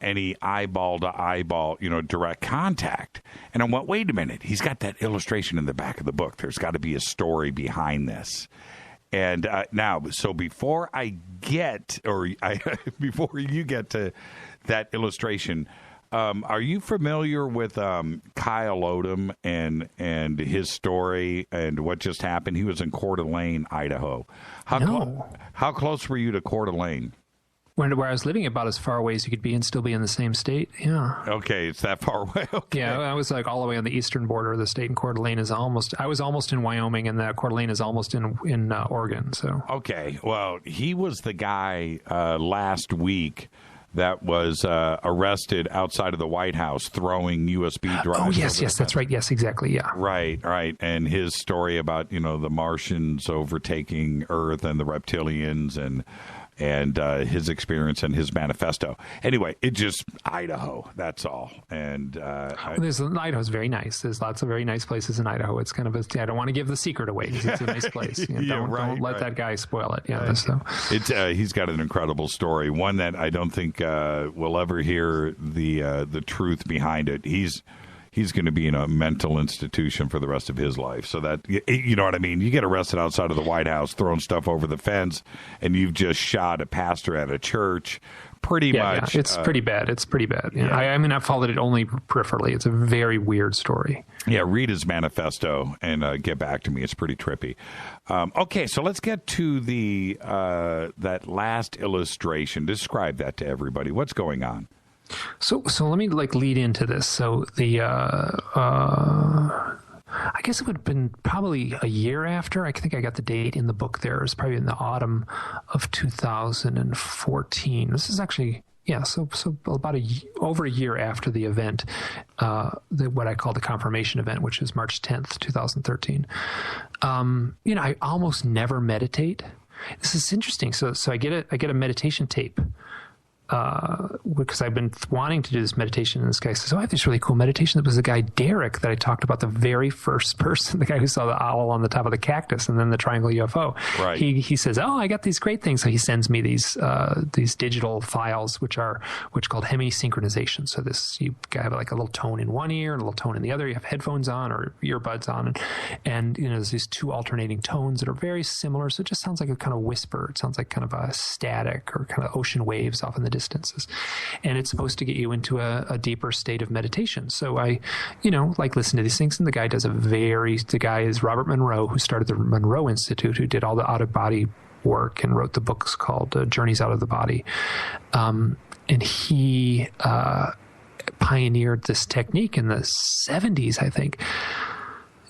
any eyeball to eyeball, direct contact. And I went, wait a minute. He's got that illustration in the back of the book. There's got to be a story behind this. And so before before you get to that illustration, are you familiar with Kyle Odom and his story and what just happened? He was in Coeur d'Alene, Idaho. How close were you to Coeur d'Alene? Where I was living, about as far away as you could be and still be in the same state. Yeah. Okay, it's that far away. Okay. Yeah, I was all the way on the eastern border of the state, and Coeur d'Alene is I was almost in Wyoming, and Coeur d'Alene is almost in Oregon. So. Okay, well, he was the guy last week that was arrested outside of the White House throwing USB drives. Oh, yes, that's right. Yes, exactly, yeah. Right. And his story about, the Martians overtaking Earth and the reptilians and his experience and his manifesto. Anyway, Idaho, that's all. And Idaho's very nice. There's lots of very nice places in Idaho. It's kind of I don't want to give the secret away because it's a nice place. Don't let that guy spoil it. Yeah, so. He's got an incredible story, one that I don't think we'll ever hear the truth behind it. He's he's going to be in a mental institution for the rest of his life. So that, you know what I mean? You get arrested outside of the White House, throwing stuff over the fence, and you've just shot a pastor at a church. Pretty much. Yeah. It's pretty bad. It's pretty bad. Yeah. I mean, I've followed it only peripherally. It's a very weird story. Yeah, read his manifesto and get back to me. It's pretty trippy. Okay, so let's get to the that last illustration. Describe that to everybody. What's going on? So let me lead into this. So the I guess it would have been probably a year after. I think I got the date in the book there. It was probably in the autumn of 2014. This is actually, so about over a year after the event, what I call the confirmation event, which is March 10th, 2013. I almost never meditate. This is interesting. So I get a meditation tape. Because I've been wanting to do this meditation, and this guy says, I have this really cool meditation. That was the guy, Derek, that I talked about, the very first person, the guy who saw the owl on the top of the cactus and then the triangle UFO. Right. He says, I got these great things. So he sends me these digital files, which called hemi-synchronization. So you have like a little tone in one ear and a little tone in the other. You have headphones on or earbuds on, and there's these two alternating tones that are very similar. So it just sounds like a kind of whisper. It sounds like kind of a static or kind of ocean waves off in the distances, and it's supposed to get you into a deeper state of meditation. So I, listen to these things, and the guy is Robert Monroe, who started the Monroe Institute, who did all the out-of-body work and wrote the books called Journeys Out of the Body. And he pioneered this technique in the 70s, I think.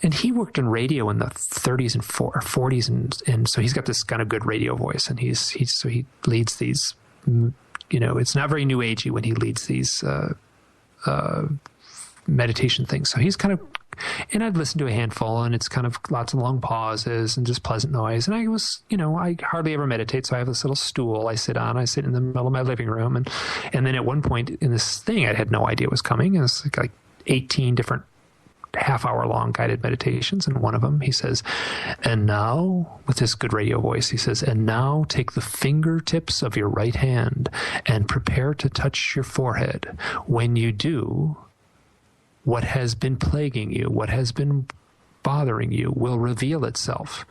And he worked in radio in the 30s and 40s, and so he's got this kind of good radio voice, and he leads these. It's not very new agey when he leads these meditation things. So he's kind of, and I'd listen to a handful, and it's kind of lots of long pauses and just pleasant noise. And I was, I hardly ever meditate. So I have this little stool I sit on. I sit in the middle of my living room. And then at one point in this thing, I had no idea it was coming. It was like 18 different half-hour-long guided meditations, and one of them he says, and now, with this good radio voice, he says, and now take the fingertips of your right hand and prepare to touch your forehead. When you do, what has been plaguing you, what has been bothering you, will reveal itself.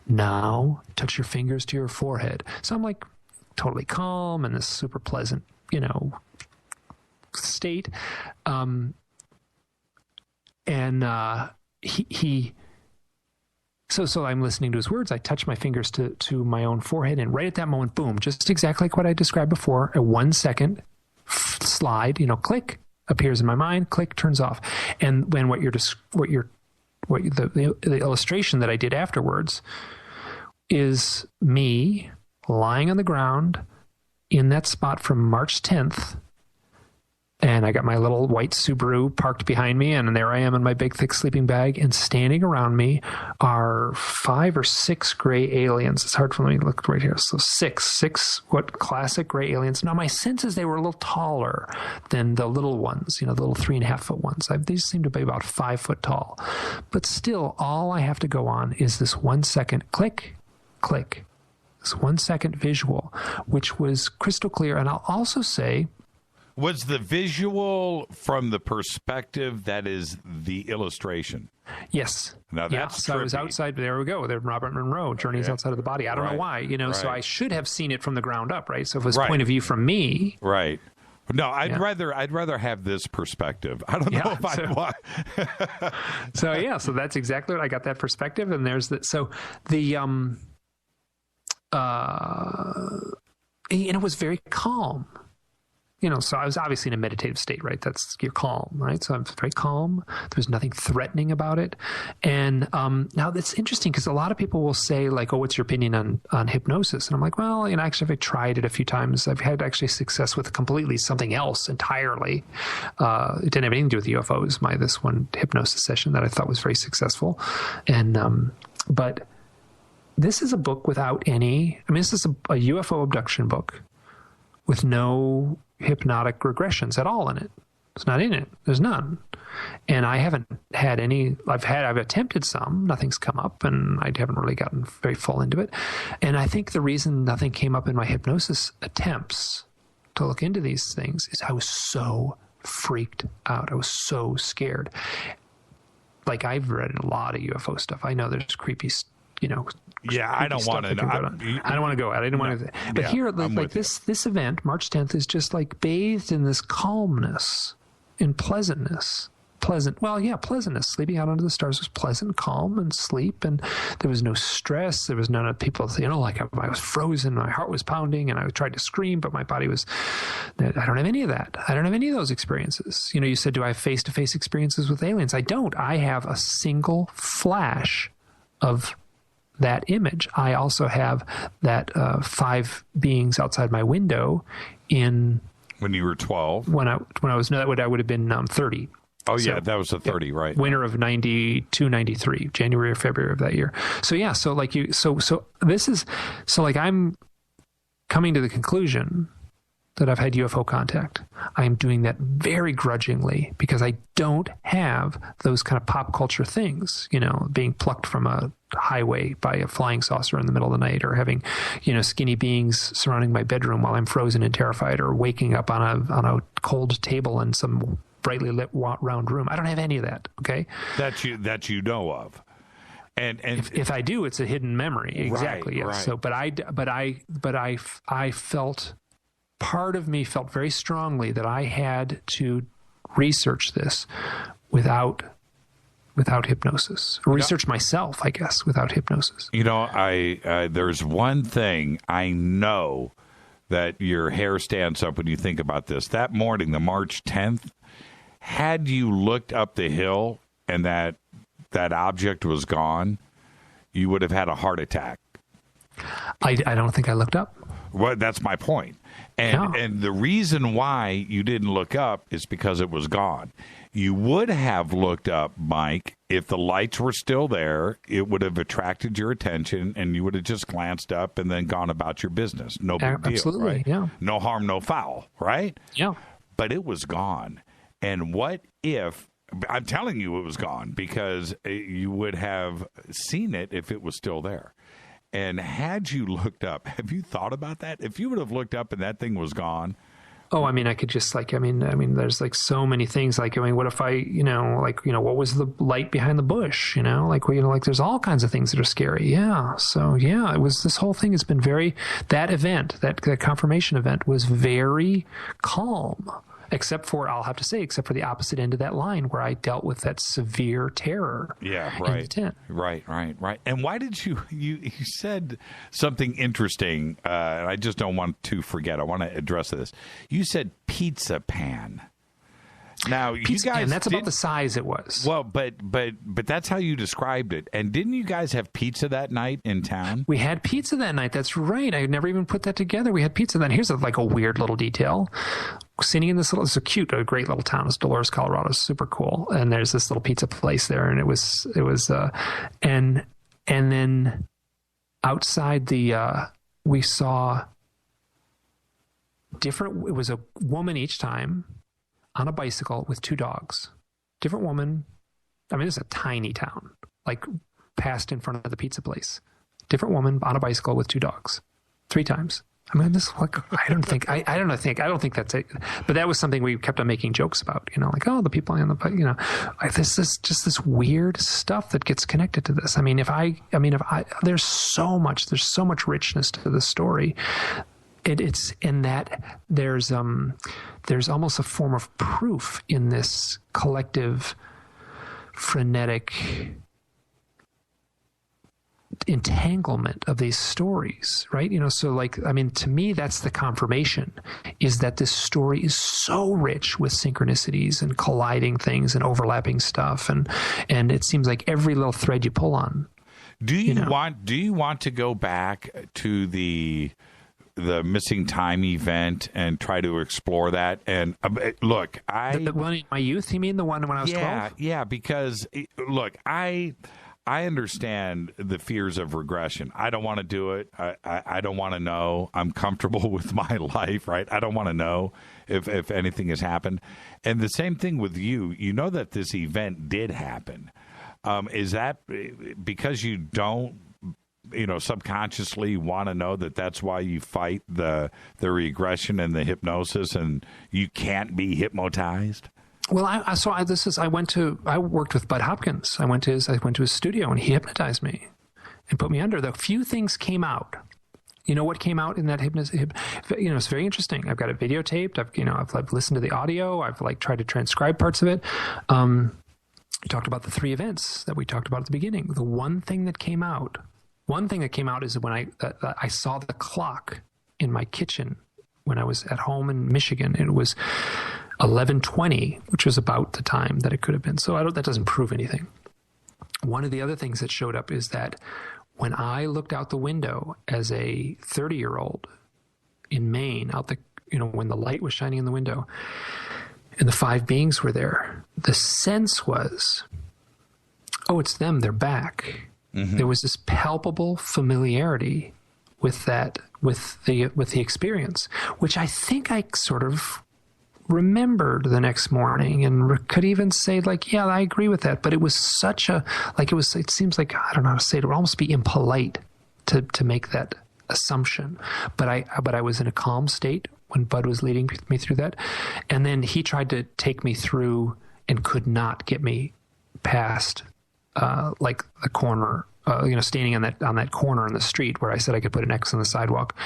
Now, touch your fingers to your forehead. So I'm like totally calm in this super pleasant, state. And so I'm listening to his words. I touch my fingers to my own forehead, and right at that moment, boom, just exactly like what I described before, a 1 second slide, click, appears in my mind, click, turns off. And when the illustration that I did afterwards is me lying on the ground in that spot from March 10th. And I got my little white Subaru parked behind me, and there I am in my big, thick sleeping bag, and standing around me are 5 or 6 gray aliens. It's hard for me to look right here. So six what classic gray aliens. Now, my sense is they were a little taller than the little ones, the little 3.5-foot ones. These seem to be about 5 foot tall. But still, all I have to go on is this 1 second click, click, this 1 second visual, which was crystal clear. And I'll also say, was the visual from the perspective that is the illustration? Yes. Now that's so I was outside. There we go. There, Robert Monroe, Journeys Outside of the Body. I don't know why. So I should have seen it from the ground up, right? So if it was point of view from me, right? No, I'd rather have this perspective. I don't know if I'd want. So that's exactly what I got, that perspective. And there's the and it was very calm. So I was obviously in a meditative state, right? You're calm, right? So I'm very calm. There's nothing threatening about it. And now that's interesting, because a lot of people will say, like, oh, what's your opinion on hypnosis? And I'm like, well, actually, I've tried it a few times. I've had actually success with completely something else entirely. It didn't have anything to do with UFOs. This one hypnosis session that I thought was very successful. And but this is a book without any, this is a UFO abduction book with no hypnotic regressions at all in it. It's not in it. There's none. And I haven't had any. I've attempted some. Nothing's come up, and I haven't really gotten very full into it. And I think the reason nothing came up in my hypnosis attempts to look into these things is I was so freaked out. I was so scared. Like, I've read a lot of UFO stuff. I know there's creepy, Yeah, I don't want to know. I don't want to go out. I didn't want to. But here, like this event, March 10th, is just like bathed in this calmness, in pleasantness. Pleasantness. Sleeping out under the stars was pleasant, calm, and sleep, and there was no stress. There was none of people, like I was frozen, my heart was pounding, and I tried to scream, but my body was. I don't have any of that. I don't have any of those experiences. You said, do I have face-to-face experiences with aliens? I don't. I have a single flash of that image. I also have that 5 beings outside my window in. When you were 12. When I was, no, I would have been 30. Oh, yeah, that was the 30, right? Winter of 92, 93, January or February of that year. So, yeah, so like I'm coming to the conclusion that I've had UFO contact. I'm doing that very grudgingly because I don't have those kind of pop culture things, being plucked from a highway by a flying saucer in the middle of the night, or having, skinny beings surrounding my bedroom while I'm frozen and terrified, or waking up on a cold table in some brightly lit round room. I don't have any of that. Okay, that you know of, and if I do, it's a hidden memory. Exactly. Yes. Right. So, but I felt, part of me felt very strongly that I had to research this without hypnosis. Research myself, I guess, without hypnosis. There's one thing I know that your hair stands up when you think about this. That morning, the March 10th. Had you looked up the hill and that object was gone, you would have had a heart attack. I don't think I looked up. Well, that's my point. And the reason why you didn't look up is because it was gone. You would have looked up, Mike, if the lights were still there. It would have attracted your attention, and you would have just glanced up and then gone about your business. No big deal. Absolutely, right? Yeah. No harm, no foul, right? Yeah. But it was gone. And what if, I'm telling you it was gone, because you would have seen it if it was still there. And had you looked up, have you thought about that? If you would have looked up and that thing was gone. Oh, I mean, I could just there's like so many things. Like, what if what was the light behind the bush? There's all kinds of things that are scary. Yeah. So yeah, this whole thing has been that event, that confirmation event was very calm. Except for the opposite end of that line where I dealt with that severe terror. Yeah, right. In the tent. Right. And why did you said something interesting, and I just don't want to forget. I want to address this. You said pizza pan. Now, pizza you guys, pan, that's about the size it was. Well, but that's how you described it. And didn't you guys have pizza that night in town? We had pizza that night. That's right. I never even put that together. We had pizza then. Here's a weird little detail. Sitting in this it's a great little town. It's Dolores, Colorado. It's super cool. And there's this little pizza place there, and it was and then outside we saw different. It was a woman each time on a bicycle with 2 dogs. Different woman. I mean, this is a tiny town, passed in front of the pizza place. Different woman on a bicycle with 2 dogs, 3 times. I mean, I don't think that's it. But that was something we kept on making jokes about, the people on the, this is just this weird stuff that gets connected to this. I mean, there's so much richness to the story. It's in that there's almost a form of proof in this collective frenetic entanglement of these stories, right? To me, that's the confirmation, is that this story is so rich with synchronicities and colliding things and overlapping stuff, and it seems like every little thread you pull on. Do you want to go back to the missing time event and try to explore that? And look, the one in my youth, you mean the one when I was 12? Yeah, because look, I understand the fears of regression. I don't want to do it. I don't want to know. I'm comfortable with my life, right? I don't want to know if anything has happened. And the same thing with you. You know that this event did happen. Is that because you don't subconsciously want to know that that's why you fight the regression and the hypnosis, and you can't be hypnotized? Well, I worked with Bud Hopkins. I went to his studio, and he hypnotized me and put me under. The few things came out. You know what came out in that hypnosis? It's very interesting. I've got it videotaped. I've listened to the audio. I've tried to transcribe parts of it. We talked about the 3 events that we talked about at the beginning. The one thing that came out is when I saw the clock in my kitchen when I was at home in Michigan. It was 11:20, which was about the time that it could have been. So that doesn't prove anything. One of the other things that showed up is that when I looked out the window as a 30-year-old in Maine, when the light was shining in the window and the 5 beings were there, the sense was, oh, it's them, they're back. Mm-hmm. There was this palpable familiarity with the experience, which I think I sort of remembered the next morning and could even say yeah, I agree with that. But it was such it seems like, I don't know how to say it would almost be impolite to make that assumption. But I was in a calm state when Bud was leading me through that. And then he tried to take me through and could not get me past the corner, standing on that corner in the street where I said I could put an X on the sidewalk,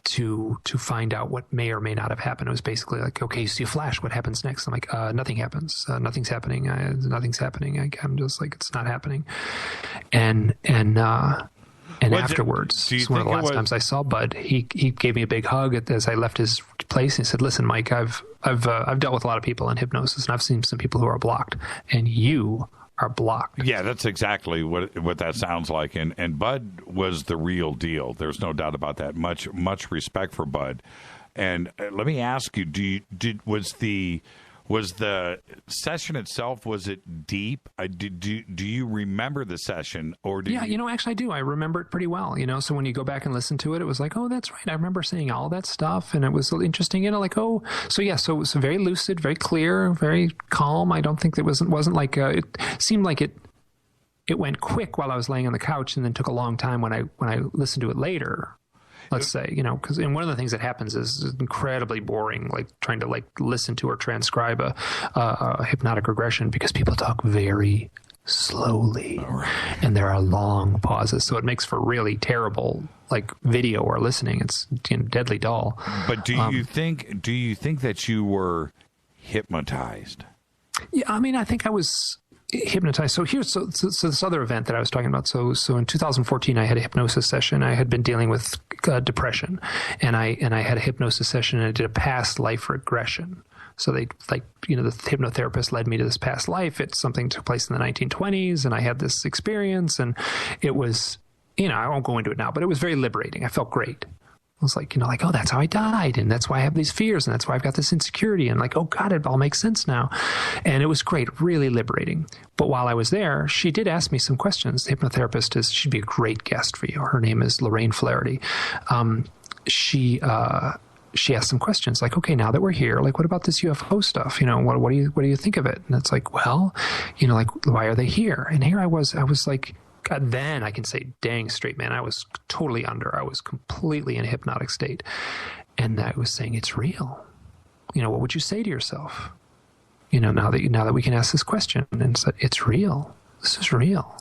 to find out what may or may not have happened. It was basically okay, you see a flash, what happens next? I'm like, nothing happens. Nothing's happening. Nothing's happening. I'm just like, it's not happening. And afterwards, it's one of the last times I saw Bud, he gave me a big hug as I left his place. He said, listen, Mike, I've dealt with a lot of people in hypnosis, and I've seen some people who are blocked, and you are blocked. Yeah, that's exactly what that sounds like. And Bud was the real deal. There's no doubt about that. Much respect for Bud. And let me ask you, was the session itself, was it deep? Do you remember the session? Actually I do. I remember it pretty well, so when you go back and listen to it, it was like, oh, that's right. I remember saying all that stuff, and it was interesting, so it was very lucid, very clear, very calm. I don't think it wasn't like, it seemed like it went quick while I was laying on the couch, and then took a long time when I listened to it later. Let's say, because one of the things that happens is incredibly boring, trying to listen to or transcribe a hypnotic regression, because people talk very slowly, and there are long pauses, so it makes for really terrible video or listening. It's deadly dull. But do you think that you were hypnotized? Yeah, I think I was hypnotized. So this other event that I was talking about. So in 2014, I had a hypnosis session. I had been dealing with depression, and I had a hypnosis session, and I did a past life regression. So the hypnotherapist led me to this past life. It's something that took place in the 1920s, and I had this experience, and it was, I won't go into it now, but it was very liberating. I felt great. I was oh, that's how I died, and that's why I have these fears, and that's why I've got this insecurity, and oh God, it all makes sense now. And it was great, really liberating. But while I was there, she did ask me some questions. The hypnotherapist she'd be a great guest for you. Her name is Lorraine Flaherty. She asked some questions okay, now that we're here, what about this UFO stuff? What do you think of it? And it's well, why are they here? And here I was God, then I can say, dang straight, man, I was totally under. I was completely in a hypnotic state. And I was saying, it's real. What would you say to yourself? Now that we can ask this question, and said, it's real. This is real.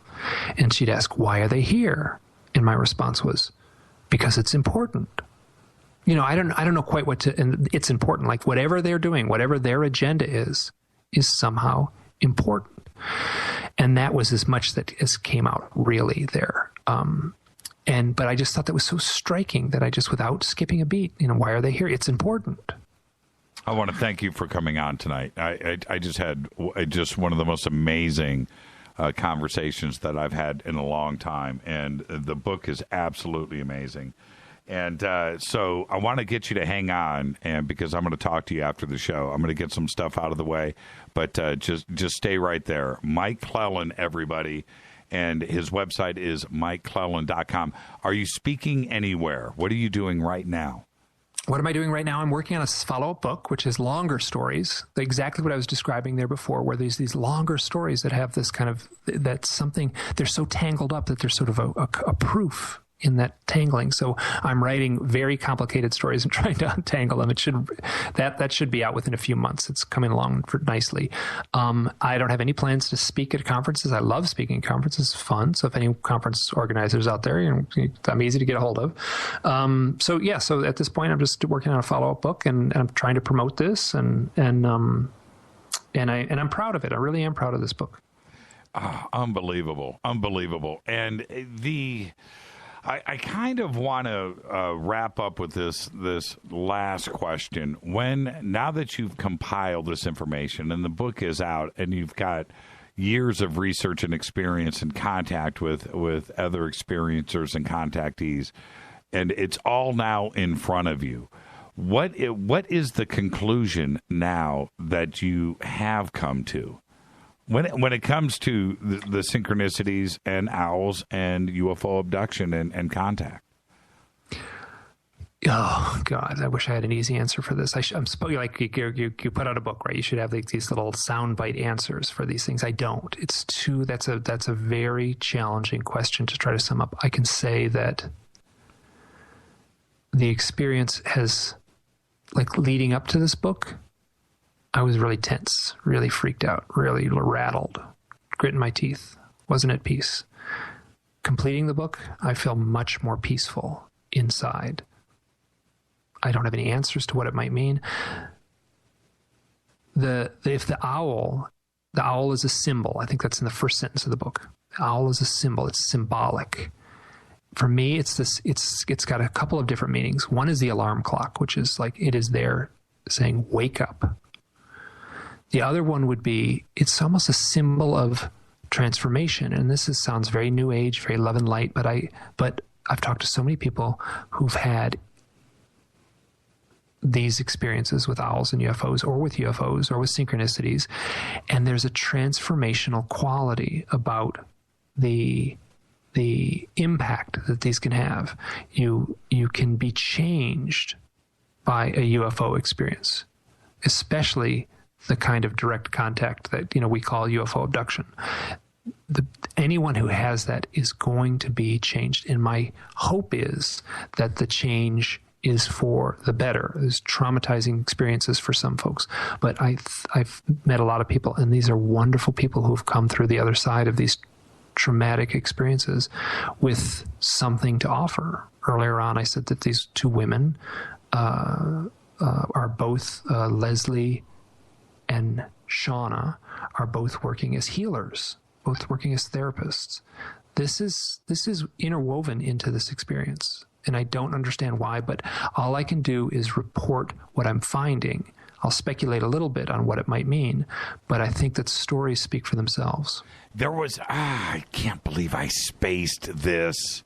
And she'd ask, why are they here? And my response was, because it's important. I don't know quite what to, and it's important. Whatever they're doing, whatever their agenda is somehow important. And that was as much that as came out really there. But I just thought that was so striking that I just, without skipping a beat, why are they here? It's important. I want to thank you for coming on tonight. I just had one of the most amazing conversations that I've had in a long time. And the book is absolutely amazing. And so I want to get you to hang on, and because I'm going to talk to you after the show. I'm going to get some stuff out of the way, but just stay right there. Mike Cleland, everybody, and his website is MikeCleland.com. Are you speaking anywhere? What are you doing right now? What am I doing right now? I'm working on a follow-up book, which is longer stories, exactly what I was describing there before, where there's these longer stories that have this kind of, that's something, they're so tangled up that there's sort of a proof in that tangling. So I'm writing very complicated stories and trying to untangle them. That should be out within a few months. It's coming along nicely. I don't have any plans to speak at conferences. I love speaking at conferences. It's fun. So if any conference organizers out there, I'm easy to get a hold of. So at this point, I'm just working on a follow-up book, and I'm trying to promote this, and I'm proud of it. I really am proud of this book. Unbelievable. And I kind of want to wrap up with this last question. Now that you've compiled this information and the book is out and you've got years of research and experience and contact with other experiencers and contactees, and it's all now in front of you, what is the conclusion now that you have come to? When it comes to the synchronicities and owls and UFO abduction and contact? Oh, God, I wish I had an easy answer for this. I'm supposed, like, you put out a book, right? You should have these little soundbite answers for these things. I don't. That's a very challenging question to try to sum up. I can say that the experience has, like, leading up to this book, I was really tense, really freaked out, really rattled, gritting my teeth, wasn't at peace. Completing the book, I feel much more peaceful inside. I don't have any answers to what it might mean. If the owl is a symbol, I think that's in the first sentence of the book. The owl is a symbol, it's symbolic. For me, it's got a couple of different meanings. One is the alarm clock, which is like, it is there saying, wake up. The other one would be, it's almost a symbol of transformation. And this sounds very new age, very love and light, but I've talked to so many people who've had these experiences with owls and UFOs, or with UFOs, or with synchronicities. And there's a transformational quality about the impact that these can have. You can be changed by a UFO experience, especially the kind of direct contact that we call UFO abduction. Anyone who has that is going to be changed, and my hope is that the change is for the better. There's traumatizing experiences for some folks, but I've met a lot of people, and these are wonderful people who've come through the other side of these traumatic experiences with something to offer. Earlier on, I said that these two women are both Leslie and Shauna are both working as healers, both working as therapists. This is interwoven into this experience, and I don't understand why, but all I can do is report what I'm finding. I'll speculate a little bit on what it might mean, but I think that stories speak for themselves. There was, I can't believe I spaced this.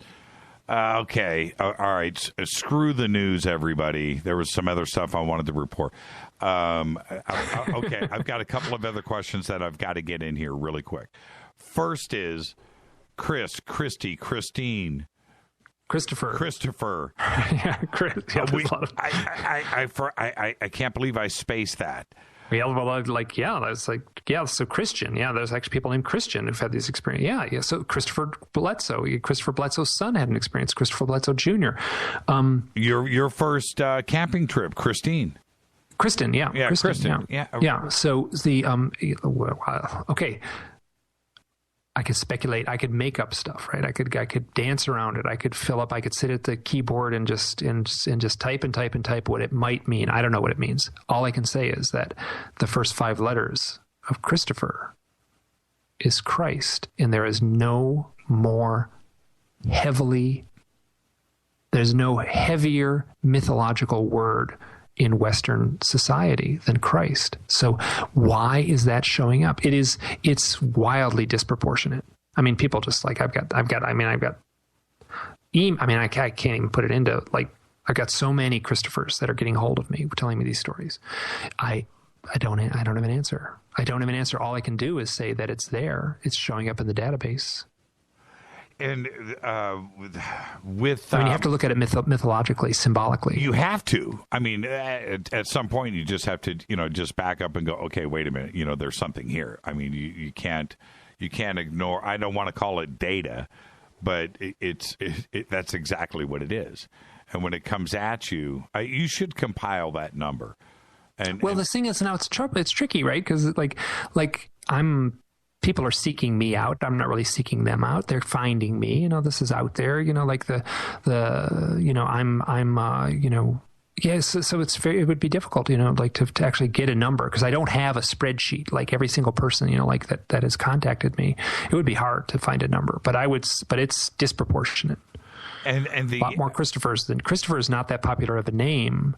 Okay. All right. Screw the news, everybody. There was some other stuff I wanted to report. Okay. I've got a couple of other questions that I've got to get in here really quick. First is Chris, Christy, Christine, Christopher. Yeah, Chris. Yeah, I can't believe I spaced that. Yeah, well, so Christian. Yeah, there's actually people named Christian who've had these experiences. Yeah. So Christopher Bledsoe's son had an experience. Christopher Bledsoe Jr. Your first camping trip, Christine. Kristen, yeah. Yeah, Kristen. Yeah. So okay. I could speculate. I could make up stuff, right? I could dance around it. I could fill up. I could sit at the keyboard and just type what it might mean. I don't know what it means. All I can say is that the first 5 letters of Christopher is Christ, and there is no more there's no heavier mythological word in Western society than Christ. So why is that showing up? It's wildly disproportionate. I mean, people just like, I can't even put it into, like, I've got so many Christophers that are getting hold of me, telling me these stories. I don't have an answer. All I can do is say that it's there. It's showing up in the database. And with I mean, you have to look at it mythologically, symbolically. You have to. I mean, at some point, you just have to, just back up and go, okay, wait a minute. There's something here. I mean, you can't ignore. I don't want to call it data, but that's exactly what it is. And when it comes at you, you should compile that number. The thing is, now it's tricky, right? Because people are seeking me out. I'm not really seeking them out. They're finding me. This is out there. So it would be difficult, to actually get a number, because I don't have a spreadsheet like every single person, that has contacted me. It would be hard to find a number, but it's disproportionate. And a lot more Christopher is not that popular of a name,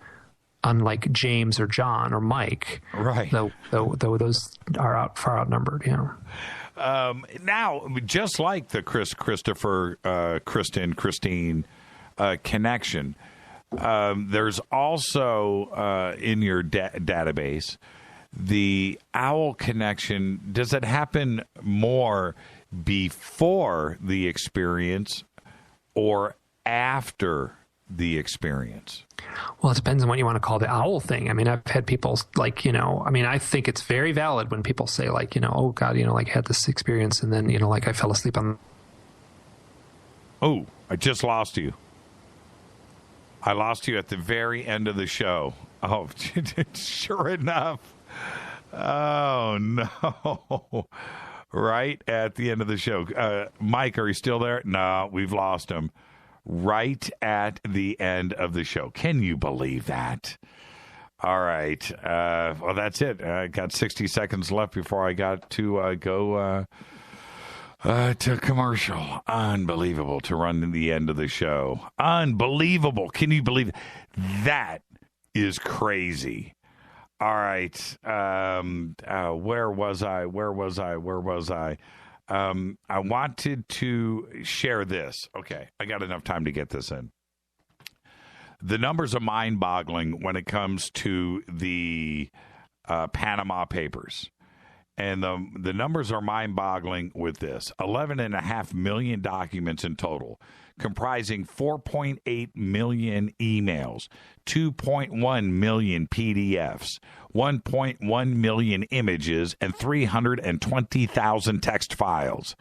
unlike James or John or Mike, right? Though those are far outnumbered. Now, just like the Christopher, Kristen, Christine connection, there's also in your database the owl connection. Does it happen more before the experience or after the experience? Well, it depends on what you want to call the owl thing. I mean, I've had people I think it's very valid when people say oh God, I had this experience and then, I fell asleep on. Oh, I just lost you. I lost you at the very end of the show. Oh, sure enough. Oh, no. Right at the end of the show. Mike, are you still there? No, we've lost him. Right at the end of the show. Can you believe that? All right. Well, that's it. I got 60 seconds left before I got to go to commercial. Unbelievable to run to the end of the show. Unbelievable. Can you believe it? That is crazy. All right. Where was I? I wanted to share this. Okay, I got enough time to get this in. The numbers are mind-boggling when it comes to the Panama Papers. And the numbers are mind-boggling with this. 11.5 million documents in total, comprising 4.8 million emails, 2.1 million PDFs, 1.1 million images, and 320,000 text files.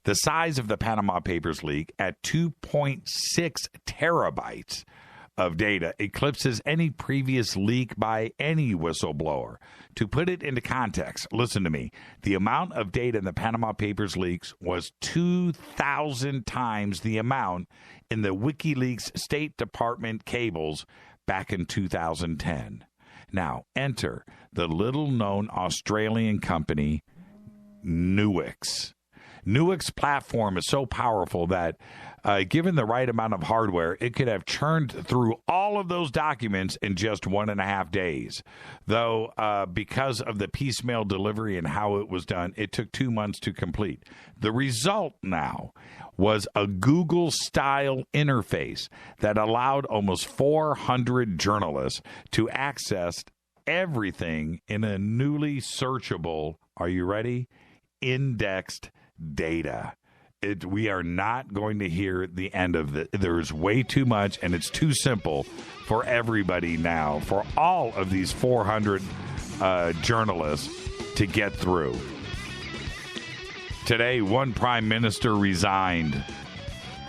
The size of the Panama Papers leak at 2.6 terabytes of data eclipses any previous leak by any whistleblower. To put it into context, listen to me. The amount of data in the Panama Papers leaks was 2,000 times the amount in the WikiLeaks State Department cables back in 2010. Now, enter the little-known Australian company, Nuix. Nuix platform is so powerful that given the right amount of hardware, it could have churned through all of those documents in just 1.5 days. Though, because of the piecemeal delivery and how it was done, it took 2 months to complete. The result now was a Google-style interface that allowed almost 400 journalists to access everything in a newly searchable, are you ready? Indexed data. We are not going to hear the end of it. There's way too much, and it's too simple for everybody now, for all of these 400 journalists to get through. Today, one prime minister resigned.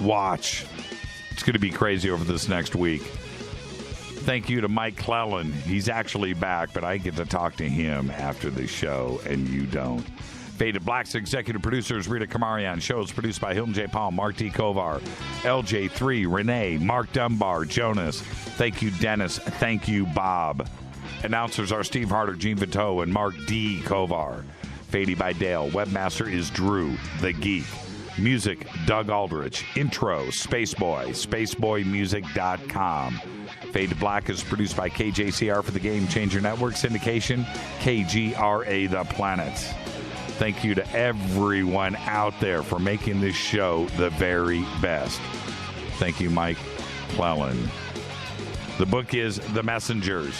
Watch. It's going to be crazy over this next week. Thank you to Mike Clelland. He's actually back, but I get to talk to him after the show, and you don't. Faded Black's executive producers Rita Kamarian. Shows produced by Hilton J. Paul, Mark D. Kovar, LJ3, Renee, Mark Dunbar, Jonas. Thank you, Dennis. Thank you, Bob. Announcers are Steve Harder, Gene Vito, and Mark D. Kovar. Faded by Dale. Webmaster is Drew, the Geek. Music, Doug Aldrich. Intro, Spaceboy, spaceboymusic.com. Fade to Black is produced by KJCR for the Game Changer Network. Syndication, KGRA The Planet. Thank you to everyone out there for making this show the very best. Thank you, Mike Clelland. The book is The Messengers.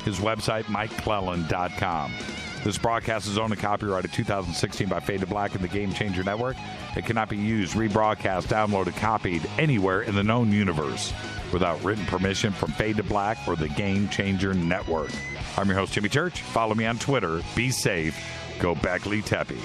His website, MikeClelland.com. This broadcast is owned and copyrighted 2016 by Fade to Black and the Game Changer Network. It cannot be used, rebroadcast, downloaded, copied anywhere in the known universe without written permission from Fade to Black or the Game Changer Network. I'm your host, Jimmy Church. Follow me on Twitter. Be safe. Go Beckley Teppy.